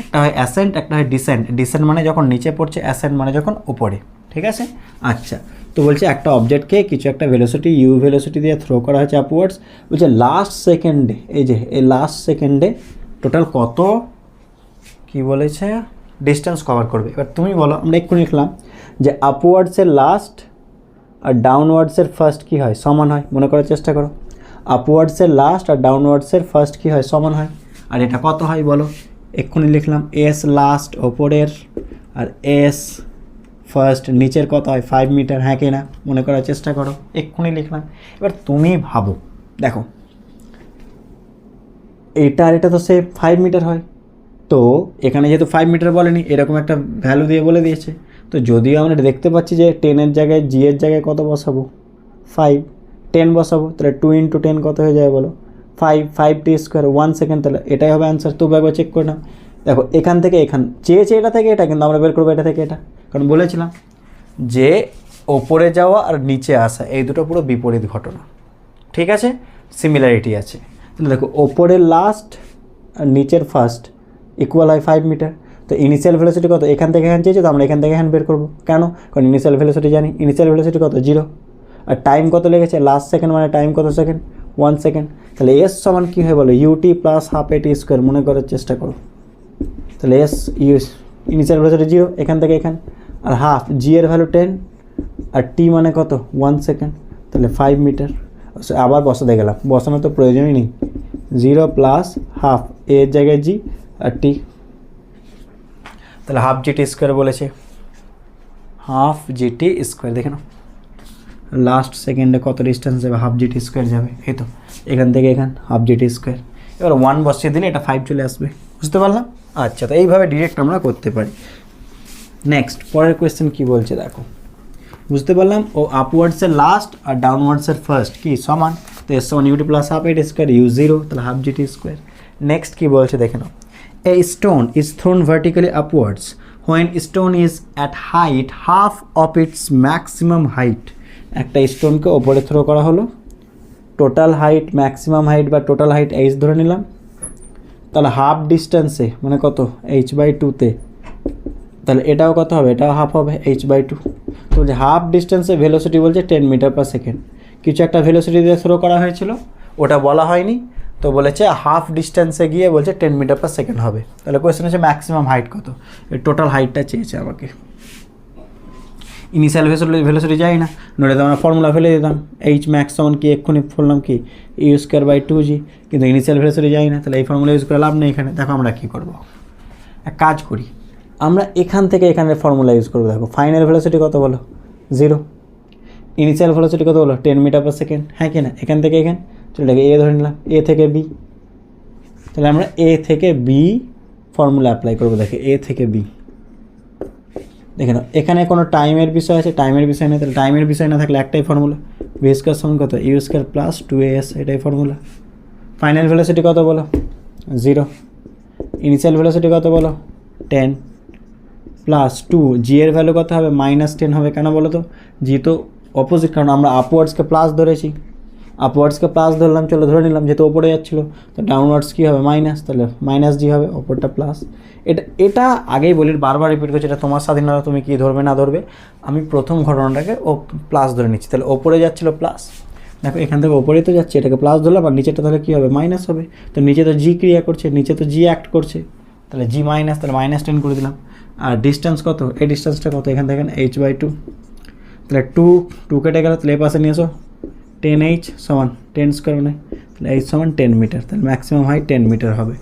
একটা হয় অ্যাসেন্ট, একটা হয় ডিসেন্ট। ডিসেন্ট মানে যখন নিচে পড়ছে, অ্যাসেন্ট মানে যখন উপরে, ঠিক আছে। আচ্ছা, তো বলছে একটা অবজেক্টকে কিছু একটা ভেলোসিটি ইউ ভেলোসিটি দিয়ে থ্রো করা হয়েছে আপওয়ার্ডস। বলছে লাস্ট সেকেন্ডে, এই যে এই লাস্ট সেকেন্ডে টোটাল কত কি বলেছে ডিস্টেন্স কভার করবে। এবার তুমি বলো, আমরা একটু লিখলাম যে আপওয়ার্ডসের লাস্ট আর ডাউনওয়ার্ডসের ফার্স্ট কী হয়, সমান হয়। মনে করার চেষ্টা করো, আপওয়ার্ডসের লাস্ট আর ডাউনওয়ার্ডসের ফার্স্ট কী হয়, সমান হয়। আর এটা কত হয় বলো, এক্ষুনি লিখলাম এস লাস্ট ওপরের আর এস ফার্স্ট নিচের কত হয় 5 মিটার, হ্যাঁ কি না? মনে করার চেষ্টা করো, এক্ষুনি লিখলাম। এবার তুমি ভাবো, দেখো এটা আর এটা তো সে 5 মিটার হয়, তো এখানে যেহেতু 5 মিটার বলেনি, এরকম একটা ভ্যালু দিয়ে বলে দিয়েছে। তো যদিও আমরা দেখতে পাচ্ছি যে 10-এর জায়গায় জি এর জায়গায় কত বসাবো, 5, 10 বসাবো, তাহলে 2 × 10 কত হয়ে যায় বলো, 5 টি স্কোয়ার 1 সেকেন্ড, তাহলে এটাই হবে অ্যান্সার। তো একবার চেক করে নাও, দেখো এখান থেকে এখান চেয়েছে এটা থেকে এটা, কিন্তু আমরা বের করবো এটা থেকে এটা, কারণ বলেছিলাম যে ওপরে যাওয়া আর নিচে আসা এই দুটো পুরো বিপরীত ঘটনা, ঠিক আছে, সিমিলারিটি আছে। তাহলে দেখো ওপরের লাস্ট আর নিচের ফার্স্ট ইকুয়াল হয় 5 মিটার। তো ইনিশিয়াল ভেলোসিটি কত, এখান থেকে এখান চেয়েছে, তো আমরা এখান থেকে এখান বের করবো। কেন? কারণ ইনিশিয়াল ভেলোসিটি জানি, ইনিশিয়াল ভেলোসিটি কত 0, আর টাইম কত লেগেছে লাস্ট সেকেন্ড, মানে টাইম কত সেকেন্ড 1 সেকেন্ড। তাহলে এস সমান কী হয় বলো, UT plus half a t square. মনে করার চেষ্টা করো, তাহলে এস ইনিশিয়াল ভেলোসিটি 0 এখান থেকে এখান, আর হাফ জি এর ভ্যালু 10 আর টি মানে কত 1 সেকেন্ড, তাহলে 5 মিটার। আবার বসাতে গেলাম, বসানোর তো প্রয়োজনই নেই, 0 প্লাস হাফ এর জায়গায় জি আর টি, তাহলে হাফ জিটি স্কোয়ার বলেছে, হাফ জিটি স্কোয়ার। দেখে নাও লাস্ট সেকেন্ডে কত ডিস্টেন্স যাবে, হাফ জিটি স্কোয়ার যাবে, এই তো এখান থেকে এখান হাফ জিটি স্কোয়ার। এবার 1 বসিয়ে দিলে এটা 5 চলে আসবে, বুঝতে পারলাম। আচ্ছা, তো এইভাবে ডিরেক্ট আমরা করতে পারি। নেক্সট পরের কোয়েশ্চেন কী বলছে দেখো, বুঝতে পারলাম ও আপওয়ার্ডসের লাস্ট আর ডাউনওয়ার্ডসের ফার্স্ট কি সমান, তো এস সমান UT plus half a t square, u 0, তাহলে হাফ জিটি স্কোয়ার। নেক্সট কী বলছে দেখে নাও, a stone is thrown vertically upwards when stone is at height half of its maximum height. একটা স্টোনকে ওপরে থ্রো করা হলো, টোটাল হাইট ম্যাক্সিমাম হাইট বা টোটাল হাইট এইচ ধরে নিলাম, তাহলে হাফ ডিস্টেন্সে মানে কত h/2-তে, তাহলে এটাও কত হবে, এটাও হাফ হবে h/2। তো বলছে হাফ ডিস্টেন্সে ভেলোসিটি বলছে 10 মিটার পার সেকেন্ড, কিছু একটা ভেলোসিটি দিয়ে থ্রো করা হয়েছিল, ওটা বলা হয়নি, তো বলেছে হাফ ডিস্টেন্সে গিয়ে বলছে 10 মিটার পার সেকেন্ড হবে। তাহলে কোয়েশ্চেন হচ্ছে ম্যাক্সিমাম হাইট কত, এই টোটাল হাইটটা চেয়েছে আমাকে। ইনিশিয়াল ভেলোসিটি যাই না, নইলে তো আমরা ফর্মুলা ফেলে দিতাম, এইচ ম্যাক্স সমান কি এক্ষুনি বললাম কি u²/2g, কিন্তু ইনিশিয়াল ভেলোসিটি যাই না, তাহলে এই ফর্মুলা ইউজ করে লাভ নেই এখানে। দেখো আমরা কী করব, এক কাজ করি, আমরা এখান থেকে এখানে ফর্মুলা ইউজ করবো। দেখো ফাইনাল ভেলোসিটি কত বলো 0, ইনিশিয়াল ভেলোসিটি কত বলো 10 মিটার পার সেকেন্ড, হ্যাঁ কি না? এখান থেকে এখানে চলে এটাকে এ ধরে নিলাম, এ থেকে বি, তাহলে আমরা এ থেকে বি ফর্মুলা অ্যাপ্লাই করবো। দেখে এ থেকে বি, দেখে নাও এখানে কোনো টাইমের বিষয় আছে, টাইমের বিষয় নেই, তাহলে টাইমের বিষয় না থাকলে একটাই ফর্মুলা, v² সমান কত u² প্লাস 2as, এটাই ফর্মুলা। ফাইনাল ভেলোসিটি কত বলো 0, ইনিশিয়াল ভেলোসিটি কত বলো 10 প্লাস 2, জি এর ভ্যালু কত হবে -10 হবে। কেন বলো তো, জি তো অপোজিট, কারণ আমরা আপওয়ার্ডসকে প্লাস ধরেছি, আপওয়ার্ডসকে প্লাস ধরলাম, চলো ধরে নিলাম যেহেতু ওপরে যাচ্ছিলো, তো ডাউনওয়ার্ডস কী হবে মাইনাস, তাহলে -জি হবে, ওপরটা প্লাস। এটা আগেই বলি, বারবার রিপিট করছি, এটা তোমার স্বাধীনতা, তুমি কী ধরবে না ধরবে। আমি প্রথম ঘটনাটাকে ও প্লাস ধরে নিচ্ছি, তাহলে ওপরে যাচ্ছিলো প্লাস, দেখো এখান থেকে ওপরেই তো যাচ্ছে, এটাকে প্লাস ধরলাম, আর নিচেটা তাহলে কী হবে মাইনাস হবে। তো নিচে তো জি ক্রিয়া করছে, নিচে তো জি অ্যাক্ট করছে, তাহলে জি মাইনাস, তাহলে -10 করে দিলাম। আর ডিস্টেন্স কত, এই ডিস্টেন্সটা কত এখান থেকে h/2, তাহলে 2 কেটে গেল, তাহলে এই পাশে নিয়ে এসো 10h সমান 10 স্কোয়ার, মানে তাহলে h সমান 10 মিটার, তাহলে ম্যাক্সিমাম হাইট 10 মিটার হবে,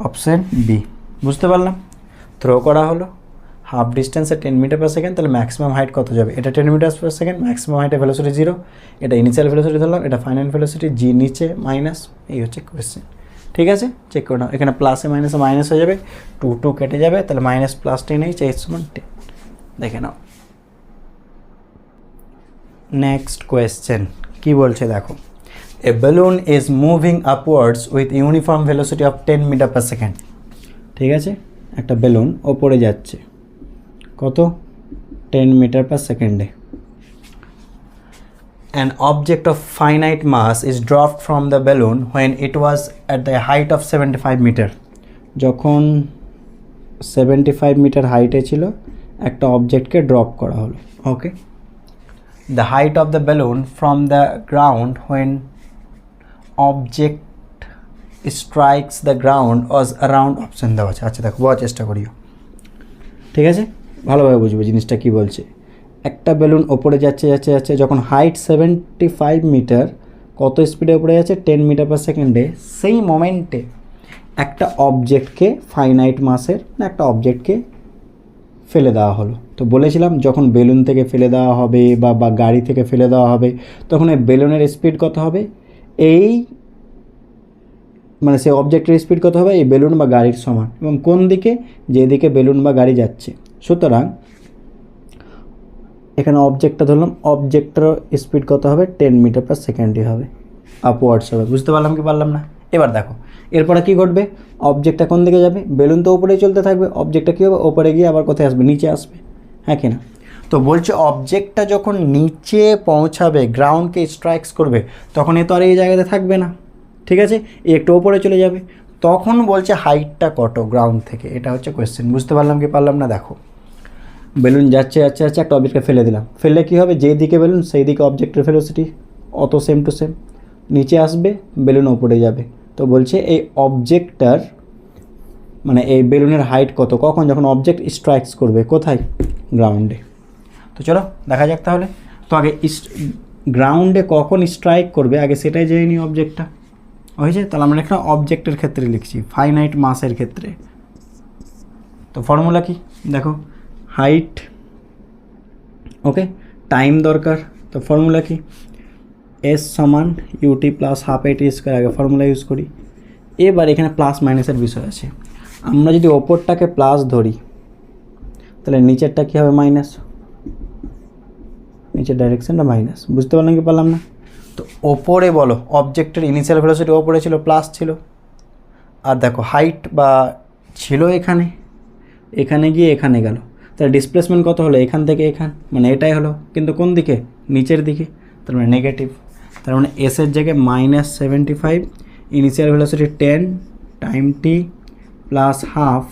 অপশান বি। বুঝতে পারলাম, থ্রো করা হলো হাফ ডিস্টেন্সে 10 মিটার পার সেকেন্ড, তাহলে ম্যাক্সিমাম হাইট কত যাবে, এটা 10 মিটার পার সেকেন্ড, ম্যাক্সিমাম হাইটে ভেলোসিটি 0, এটা ইনিশিয়াল ভেলোসিটি ধরলাম, এটা ফাইনাল ভেলোসিটি, জি নিচে মাইনাস, এই হচ্ছে কোয়েশ্চেন। ঠিক আছে, চেক করে নাও, এখানে প্লাসে মাইনাসে মাইনাস হয়ে যাবে, 2 কেটে যাবে, তাহলে -+10h, h সমান 10, দেখে নাও। নেক্সট কোয়েশ্চেন কী বলছে দেখো, a balloon is moving upwards with uniform velocity of 10 metre per second. ঠিক আছে, একটা বেলুন ওপরে যাচ্ছে কত 10 মিটার পার সেকেন্ডে, an object of finite mass is dropped from the balloon when it was at the height of 75 meter. যখন 75 metre হাইটে ছিল একটা অবজেক্টকে ড্রপ করা হলো। ওকে, the height of the balloon from the ground when object strikes the ground was around option দেওয়া আছে। আচ্ছা দেখো, বোঝার চেষ্টা করিও, ঠিক আছে, ভালোভাবে বুঝবো জিনিসটা কি বলছে। একটা বেলুন ওপরে যাচ্ছে যাচ্ছে যাচ্ছে, যখন হাইট 75 মিটার, কত স্পিডে ওপরে যাচ্ছে 10 মিটার পার সেকেন্ডে, সেই মোমেন্টে একটা অবজেক্টকে ফাইনাইট মাসের একটা অবজেক্টকে ফেলে দেওয়া হলো। তো বলেছিলাম যখন বেলুন থেকে ফেলে দেওয়া হবে বা গাড়ি থেকে ফেলে দেওয়া হবে, তখন এই বেলুনের স্পিড কত হবে, এই মানে সেই অবজেক্টের স্পিড কত হবে, এই বেলুন বা গাড়ির সমান, এবং কোন দিকে, যেদিকে বেলুন বা গাড়ি যাচ্ছে। সুতরাং এখানে অবজেক্টটা ধরলাম, অবজেক্টের স্পিড কত হবে 10 মিটার পার সেকেন্ডই হবে, আপওয়ার্ডস হবে। বুঝতে পারলাম কি পারলাম না? এবার দেখো এরপরে কি ঘটবে, অবজেক্টটা কোন দিকে যাবে, বেলুন তো উপরেই চলতে থাকবে, অবজেক্টটা কী হবে, ওপরে গিয়ে আবার কোথায় আসবে, নিচে আসবে, হ্যাঁ কি না? তো বলছে অবজেক্টটা যখন নিচে পৌঁছাবে, গ্রাউন্ডকে স্ট্রাইকস করবে, তখন এ তো আর এই জায়গাতে থাকবে না, ঠিক আছে, একটু ওপরে চলে যাবে। তখন বলছে হাইটটা কত গ্রাউন্ড থেকে, এটা হচ্ছে কোয়েশ্চেন। বুঝতে পারলাম কি পারলাম না? দেখো বেলুন যাচ্ছে যাচ্ছে যাচ্ছে, একটা অবজেক্টকে ফেলে দিলাম, ফেললে কী হবে, যেই দিকে বেলুন সেই দিকে অবজেক্টের ভেলোসিটি অত সেম টু সেম, নিচে আসবে, বেলুন ওপরে যাবে। তো বলছে এই অবজেক্টটার মানে এই বেলুনের হাইট কত, কখন, যখন অবজেক্ট স্ট্রাইকস করবে, কোথায়, গ্রাউন্ডে। তো চলো দেখা যাক তাহলে। তো আগে গ্রাউন্ডে কখন স্ট্রাইক করবে আগে সেটাই জেনে নিই অবজেক্টটা, হয়েছে? তাহলে আমরা এখানে অবজেক্টের ক্ষেত্রে লিখছি, ফাইনাইট মাসের ক্ষেত্রে। তো ফর্মুলা কি দেখো, হাইট, ওকে, টাইম দরকার, তো ফর্মুলা কি, এস সমান UT plus half a t square, আগে ফর্মুলা ইউজ করি। এবার এখানে প্লাস মাইনাসের বিষয় আছে, আমরা যদি ওপরটাকে প্লাস ধরি তাহলে নিচেরটা কী হবে, মাইনাস, নিচের ডাইরেকশানটা মাইনাস। বুঝতে পারলাম কি পারলাম না? তো ওপরে বলো অবজেক্টের ইনিশিয়াল ভেলোসিটি ওপরে ছিল, প্লাস ছিল, আর দেখো হাইট বা ছিল এখানে, এখানে গিয়ে এখানে গেল, তাহলে ডিসপ্লেসমেন্ট কত হলো, এখান থেকে এখান, মানে এটাই হলো, কিন্তু কোন দিকে, নিচের দিকে, তার মানে নেগেটিভ। তার মানে এসের জায়গায় -75, ইনিশিয়াল ভেলোসিটি 10 টাইম টি প্লাস হাফ,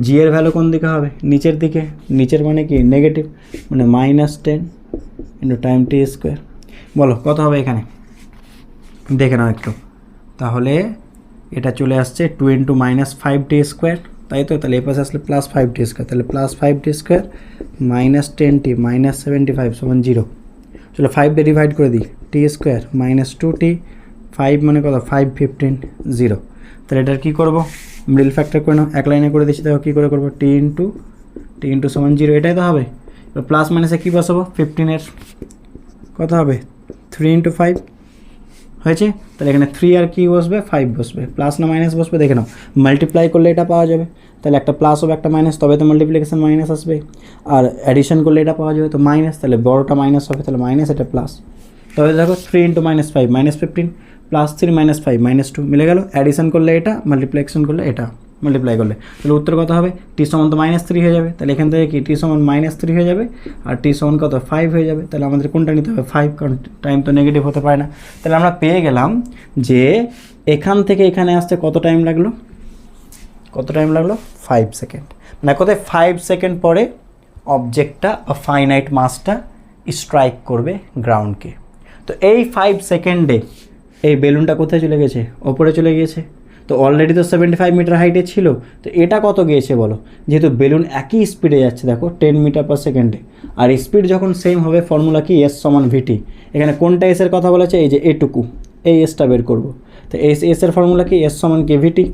জি এর ভ্যালু কোন দিকে হবে, নিচের দিকে, নিচের মানে কি নেগেটিভ, মানে -10 ইন্টু টাইম টি স্কোয়ার। বলো কত হবে এখানে, দেখে নাও একটু। তাহলে এটা চলে আসছে 2 × -5t স্কোয়ার, তাই তো? তাহলে এ পাশে আসলে +5t স্কোয়ার, তাহলে +5t স্কোয়ার -10t -75 সমান 0। চলো 5 দিয়ে ডিভাইড করে দিই, টি স্কোয়ার -2t, 5 মানে কত, 5 15 0। তাহলে এটার কী করবো, মিডল ফ্যাক্টর করে নাও, এক লাইনে করে দিচ্ছি, দেখো কী করে করবো, টি ইন্টু সমান 0, এটাই তো হবে। এবার প্লাস মাইনাসে কী বসাবো, 15-এর কত হবে, 3 × 5 হয়েছে। তাহলে এখানে 3 আর কি বসবে, 5 বসবে, প্লাস না মাইনাস বসবে, দেখে নাও, মাল্টিপ্লাই করলে এটা পাওয়া যাবে, তাহলে একটা প্লাস হবে একটা মাইনাস, তবে তো মাল্টিপ্লিকেশন মাইনাস আসবে, আর অ্যাডিশন করলে এটা পাওয়া যাবে, তো মাইনাস, তাহলে বড়টা মাইনাস হবে, তাহলে মাইনাস, এটা প্লাস। তবে দেখো 3 × -5 -15 প্লাস 3 -5 -2 মিলে গেল, অ্যাডিশন করলে এটা, মাল্টিপ্লিকেশন করলে এটা, মাল্টিপ্লাই করলে, তাহলে উত্তর কত হবে, টি সমান তো -3 হয়ে যাবে, তাহলে এখান থেকে কি টি সমান -3 হয়ে যাবে, আর টি সমান কত 5 হয়ে যাবে। তাহলে আমাদের কোনটা নিতে হবে, 5, কারণ টাইম তো নেগেটিভ হতে পারে না। তাহলে আমরা পেয়ে গেলাম যে এখান থেকে এখানে আসতে কত টাইম লাগলো, 5 সেকেন্ড, মানে কোথায় 5 সেকেন্ড পরে অবজেক্টটা বা ফাইনাইট মাসটা স্ট্রাইক করবে গ্রাউন্ডকে। তো এই 5 সেকেন্ডে এই বেলুনটা কোথায় চলে গেছে, ওপরে চলে গিয়েছে। তো অলরেডি তো 75 মিটার হাইটে ছিল, তো এটা কত গিয়েছে বলো, যেহেতু বেলুন একই স্পিডে যাচ্ছে, দেখো 10 মিটার পার সেকেন্ডে, আর স্পিড যখন সেম হবে, ফর্মুলা কি, এস সমান ভিটি। এখানে কোনটা এসের কথা বলেছে, এই যে এটুকু, এই এসটা বের করব। তো এসের ফর্মুলা কি, এস সমান কে ভিটি,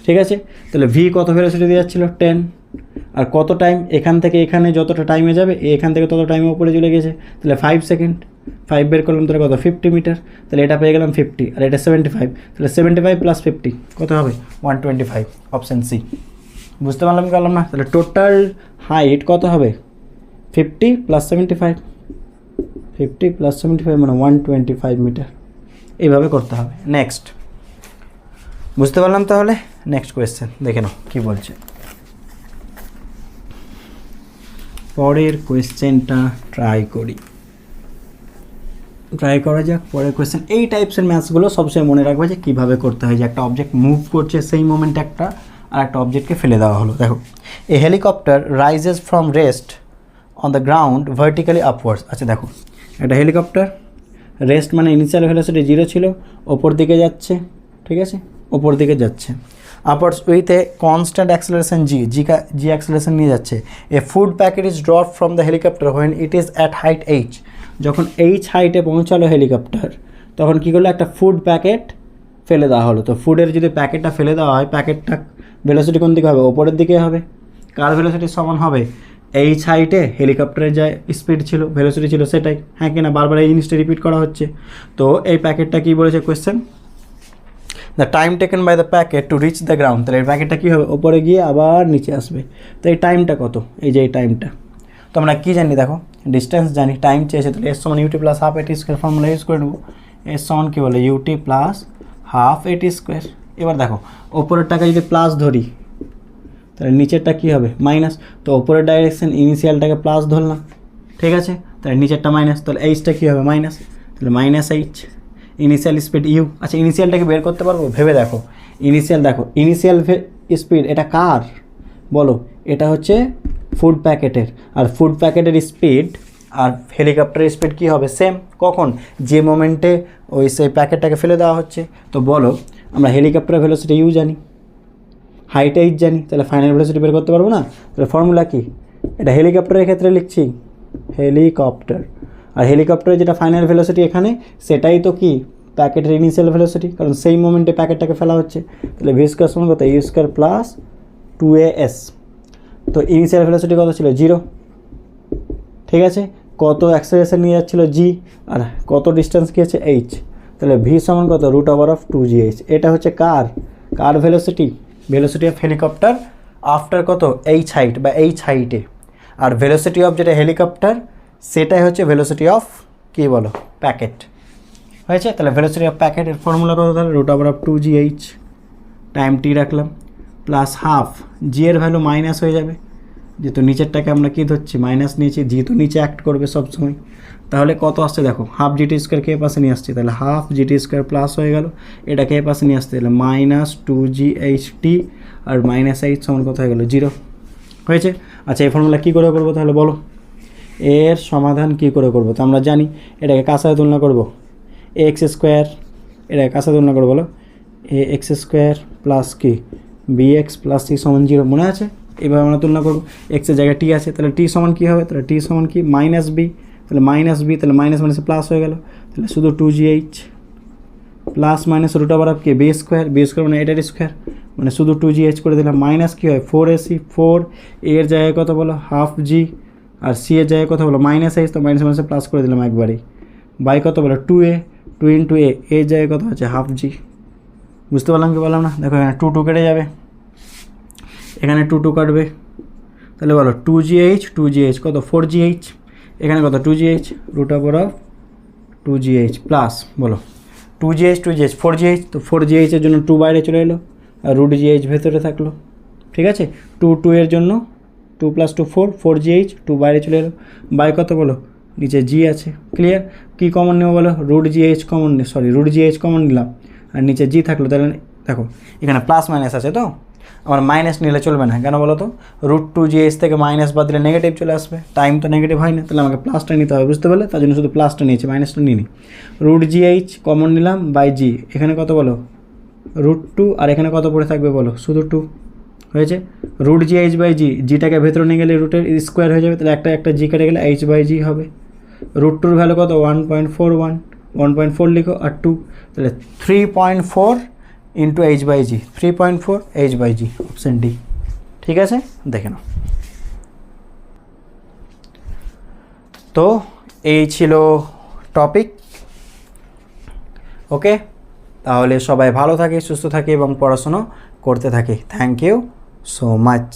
ঠিক আছে। তাহলে ভি কত ভেলোসিটি দিয়ে যাচ্ছিল, 10, আর কত টাইম, এখান থেকে এখানে যতটা টাইমে যাবে, এখান থেকে তত টাইমে উপরে চলে গেছে, তাহলে 5 সেকেন্ড, 5 বের করলাম, তাহলে কত 50 মিটার, তাহলে এটা পেয়ে গেলাম 50, আর এটা 75, তাহলে 75 + 50 কত হবে, 125, অপশান সি। বুঝতে পারলাম কি পারলাম না? তাহলে টোটাল হাইট কত হবে, 50 + 75, 50 + 75 মানে 125 মিটার। এইভাবে করতে হবে। নেক্সট, বুঝতে পারলাম তাহলে? নেক্সট কোয়েশ্চেন দেখে নাও কী বলছে। পরের কোয়েশ্চেনটা ট্রাই করি, ট্রাই করা যাক পরের কোয়েশ্চেন। এই টাইপসের ম্যাথসগুলো সবসময় মনে রাখবে যে কীভাবে করতে হয়, যে একটা অবজেক্ট মুভ করছে সেই মোমেন্টে আর একটা অবজেক্টকে ফেলে দেওয়া হলো। দেখো, a helicopter rises from rest on the ground vertically upwards. আচ্ছা দেখো, একটা হেলিকপ্টার রেস্ট মানে ইনিশিয়াল ভেলোসিটি 0 ছিল, ওপর দিকে যাচ্ছে, ঠিক আছে, ওপর দিকে যাচ্ছে। Upwards with a constant acceleration g acceleration নিয়ে যাচ্ছে। A food packet is drop from the helicopter when it is at height h. যখন এইচ হাইটে পৌঁছালো হেলিকপ্টার, তখন কী করলো, একটা ফুড প্যাকেট ফেলে দেওয়া হলো। তো ফুডের যদি প্যাকেটটা ফেলে দেওয়া হয়, প্যাকেটটা ভেলোসিটি কোন দিকে হবে, ওপরের দিকে হবে। কার ভেলোসিটি সমান হবে, এইচ হাইটে হেলিকপ্টারের যা স্পিড ছিল, ভেলোসিটি ছিল সেটাই। হ্যাঁ কিনা, বারবার এই জিনিসটা রিপিট করা হচ্ছে। তো এই প্যাকেটটা কী বলেছে question, the time taken by the packet to reach the ground. তাহলে এই প্যাকেটটা কী হবে, ওপরে গিয়ে আবার নিচে আসবে। তো এই টাইমটা কত, এই যে এই টাইমটা তো আমরা কী জানি, দেখো ডিস্টেন্স জানি, টাইম চেয়েছে, তাহলে এস সমান UT plus half a t square formula use করে নেবো। এস সমান কী বলে, UT plus half a t square. এবার দেখো, ওপরের টাকা যদি প্লাস ধরি, তাহলে নিচেরটা কী হবে, মাইনাস। তো ওপরের ডাইরেকশন ইনিশিয়ালটাকে প্লাস ধরলাম, ঠিক আছে, তাহলে নিচেরটা মাইনাস, তাহলে এইচটা কী হবে, মাইনাস, তাহলে minus H. Initial speed U. আচ্ছা, ইনিশিয়ালটাকে বের করতে পারবো, ভেবে দেখো। দেখো ইনিশিয়াল স্পিড এটা কার বলো, এটা হচ্ছে ফুড প্যাকেটের। আর ফুড প্যাকেটের স্পিড আর হেলিকপ্টারের স্পিড কী হবে, সেম। কখন, যে মোমেন্টে সেই প্যাকেটটাকে ফেলে দেওয়া হচ্ছে। তো বলো, আমরা হেলিকপ্টারের ভেলোসিটি ইউ জানি, হাইট এইচ জানি, তাহলে ফাইনাল ভেলোসিটি বের করতে পারবো না। তাহলে ফর্মুলা কি, এটা হেলিকপ্টারের ক্ষেত্রে লিখছি হেলিকপ্টার, আর হেলিকপ্টারের যেটা ফাইনাল ভেলোসিটি এখানে, সেটাই তো কি প্যাকেটের ইনিশিয়াল ভেলোসিটি, কারণ সেই মোমেন্টে প্যাকেটটাকে ফেলা হচ্ছে। তাহলে ভি স্কোয়ার সমান কত, ইউ স্কোয়ার প্লাস 2as। তো ইনিশিয়াল ভেলোসিটি কত ছিল, 0, ঠিক আছে। কত অ্যাক্সেলারেশন নিয়ে যাচ্ছিল, জি, আর কত ডিস্টেন্স কী আছে, এইচ। তাহলে ভি সমান কত, √2gh। এটা হচ্ছে কার ভেলোসিটি অফ হেলিকপ্টার আফটার কত, এইচ হাইট বা এইচ হাইটে। আর ভেলোসিটি অফ যেটা হেলিকপ্টার, সেটাই হচ্ছে ভেলোসিটি অফ কী বলো, প্যাকেট। হয়েছে, তাহলে ভেলোসিটি অফ প্যাকেটের ফর্মুলা কত, তাহলে √2gh, টাইম টি রাখলাম, প্লাস হাফ, জি এর ভ্যালু মাইনাস হয়ে যাবে, যেহেতু নিচেরটাকে আমরা কী ধরছি, মাইনাস নিয়েছি, যেহেতু নিচে অ্যাক্ট করবে সবসময়। তাহলে কত আসছে দেখো, হাফ জিটি স্কোয়ার কে পাশে নিয়ে আসছে, তাহলে হাফ জিটি স্কোয়ার প্লাস হয়ে গেল, এটা কে পাশে নিয়ে আসতে, তাহলে -2ght, আর -h সমান কত হয়ে গেল, 0। হয়েছে। আচ্ছা, এই ফর্মুলা কী করে করবো তাহলে বলো, এর সমাধান কী করে করবো, তো আমরা জানি এটাকে কার সাথে তুলনা করবো, এক্স স্কোয়ার, এটাকে কার সাথে তুলনা করবো বলো, ax স্কোয়ার প্লাস কি bx প্লাস c সমান 0, মনে আছে। এভাবে আমরা তুলনা করবো, এক্সের জায়গায় টি আছে, তাহলে টি সমান কী হবে, তাহলে টি সমান কি -b, তাহলে -b, তাহলে মাইনাস মাইনাসে প্লাস হয়ে গেল, তাহলে শুধু 2gh প্লাস মাইনাস √of কি বি স্কোয়ার মানে এটার স্কোয়ার, মানে শুধু 2gh করে দিলাম, মাইনাস কী হয় 4ac, 4 এর জায়গায় কত বলো হাফ জি, আর সি এর জায়গায় কত বলো -h, তো মাইনাস মাইনাসে প্লাস করে দিলাম একবারেই, বাই কত বলো 2a, 2 ইন্টু এ, এর জায়গায় কত আছে হাফ জি। বুঝতে পারলাম কি বললাম না, দেখো এখানে 2 কেটে যাবে, এখানে 2 কাটবে, তাহলে বলো 2gh কত 4gh, এখানে কত 2gh, √of 2gh প্লাস বলো 2gh 4gh, তো 4gh এর জন্য 2 বাইরে চলে এলো, আর √gh ভেতরে থাকলো, ঠিক আছে। 2 এর জন্য 2 + 2 4, 4gh, 2 বাইরে চলে এলো, বাই কত বলো নিচে জি আছে, ক্লিয়ার। কী কমন নেবো বলো, √gh কমন √gh কমন নিলাম, আর নিচে জি থাকলো, তাহলে দেখো এখানে প্লাস মাইনাস আছে, তো আমার মাইনাস নিলে চলবে না, কেন বলো তো, √2gh থেকে মাইনাস বাদ দিলে নেগেটিভ চলে আসবে, টাইম তো নেগেটিভ হয় না, তাহলে আমাকে প্লাসটা নিতে হবে, বুঝতে পারলে, তার জন্য শুধু প্লাসটা নিয়েছি, মাইনাসটা নিই নি। √gh কমন নিলাম বাই জি, এখানে কত বলো √2, আর এখানে কত পড়ে থাকবে বলো শুধু 2, হয়েছে। √gh বাই জি, জিটাকে ভেতরে নিয়ে গেলে রুটের স্কোয়ার হয়ে যাবে, তাহলে একটা জি কেটে গেলে h বাই জি হবে, √2 ভ্যালু কত 1.41, 1.4 লিখো, আর 2, তাহলে 3.4 into h by G, 3.4 h by G, option D, ঠিক আছে। দেখে নাও, তো এই ছিল টপিক, ওকে। তাহলে সবাই ভালো থাকে, সুস্থ থাকে এবং পড়াশুনো করতে থাকে। Thank you so much.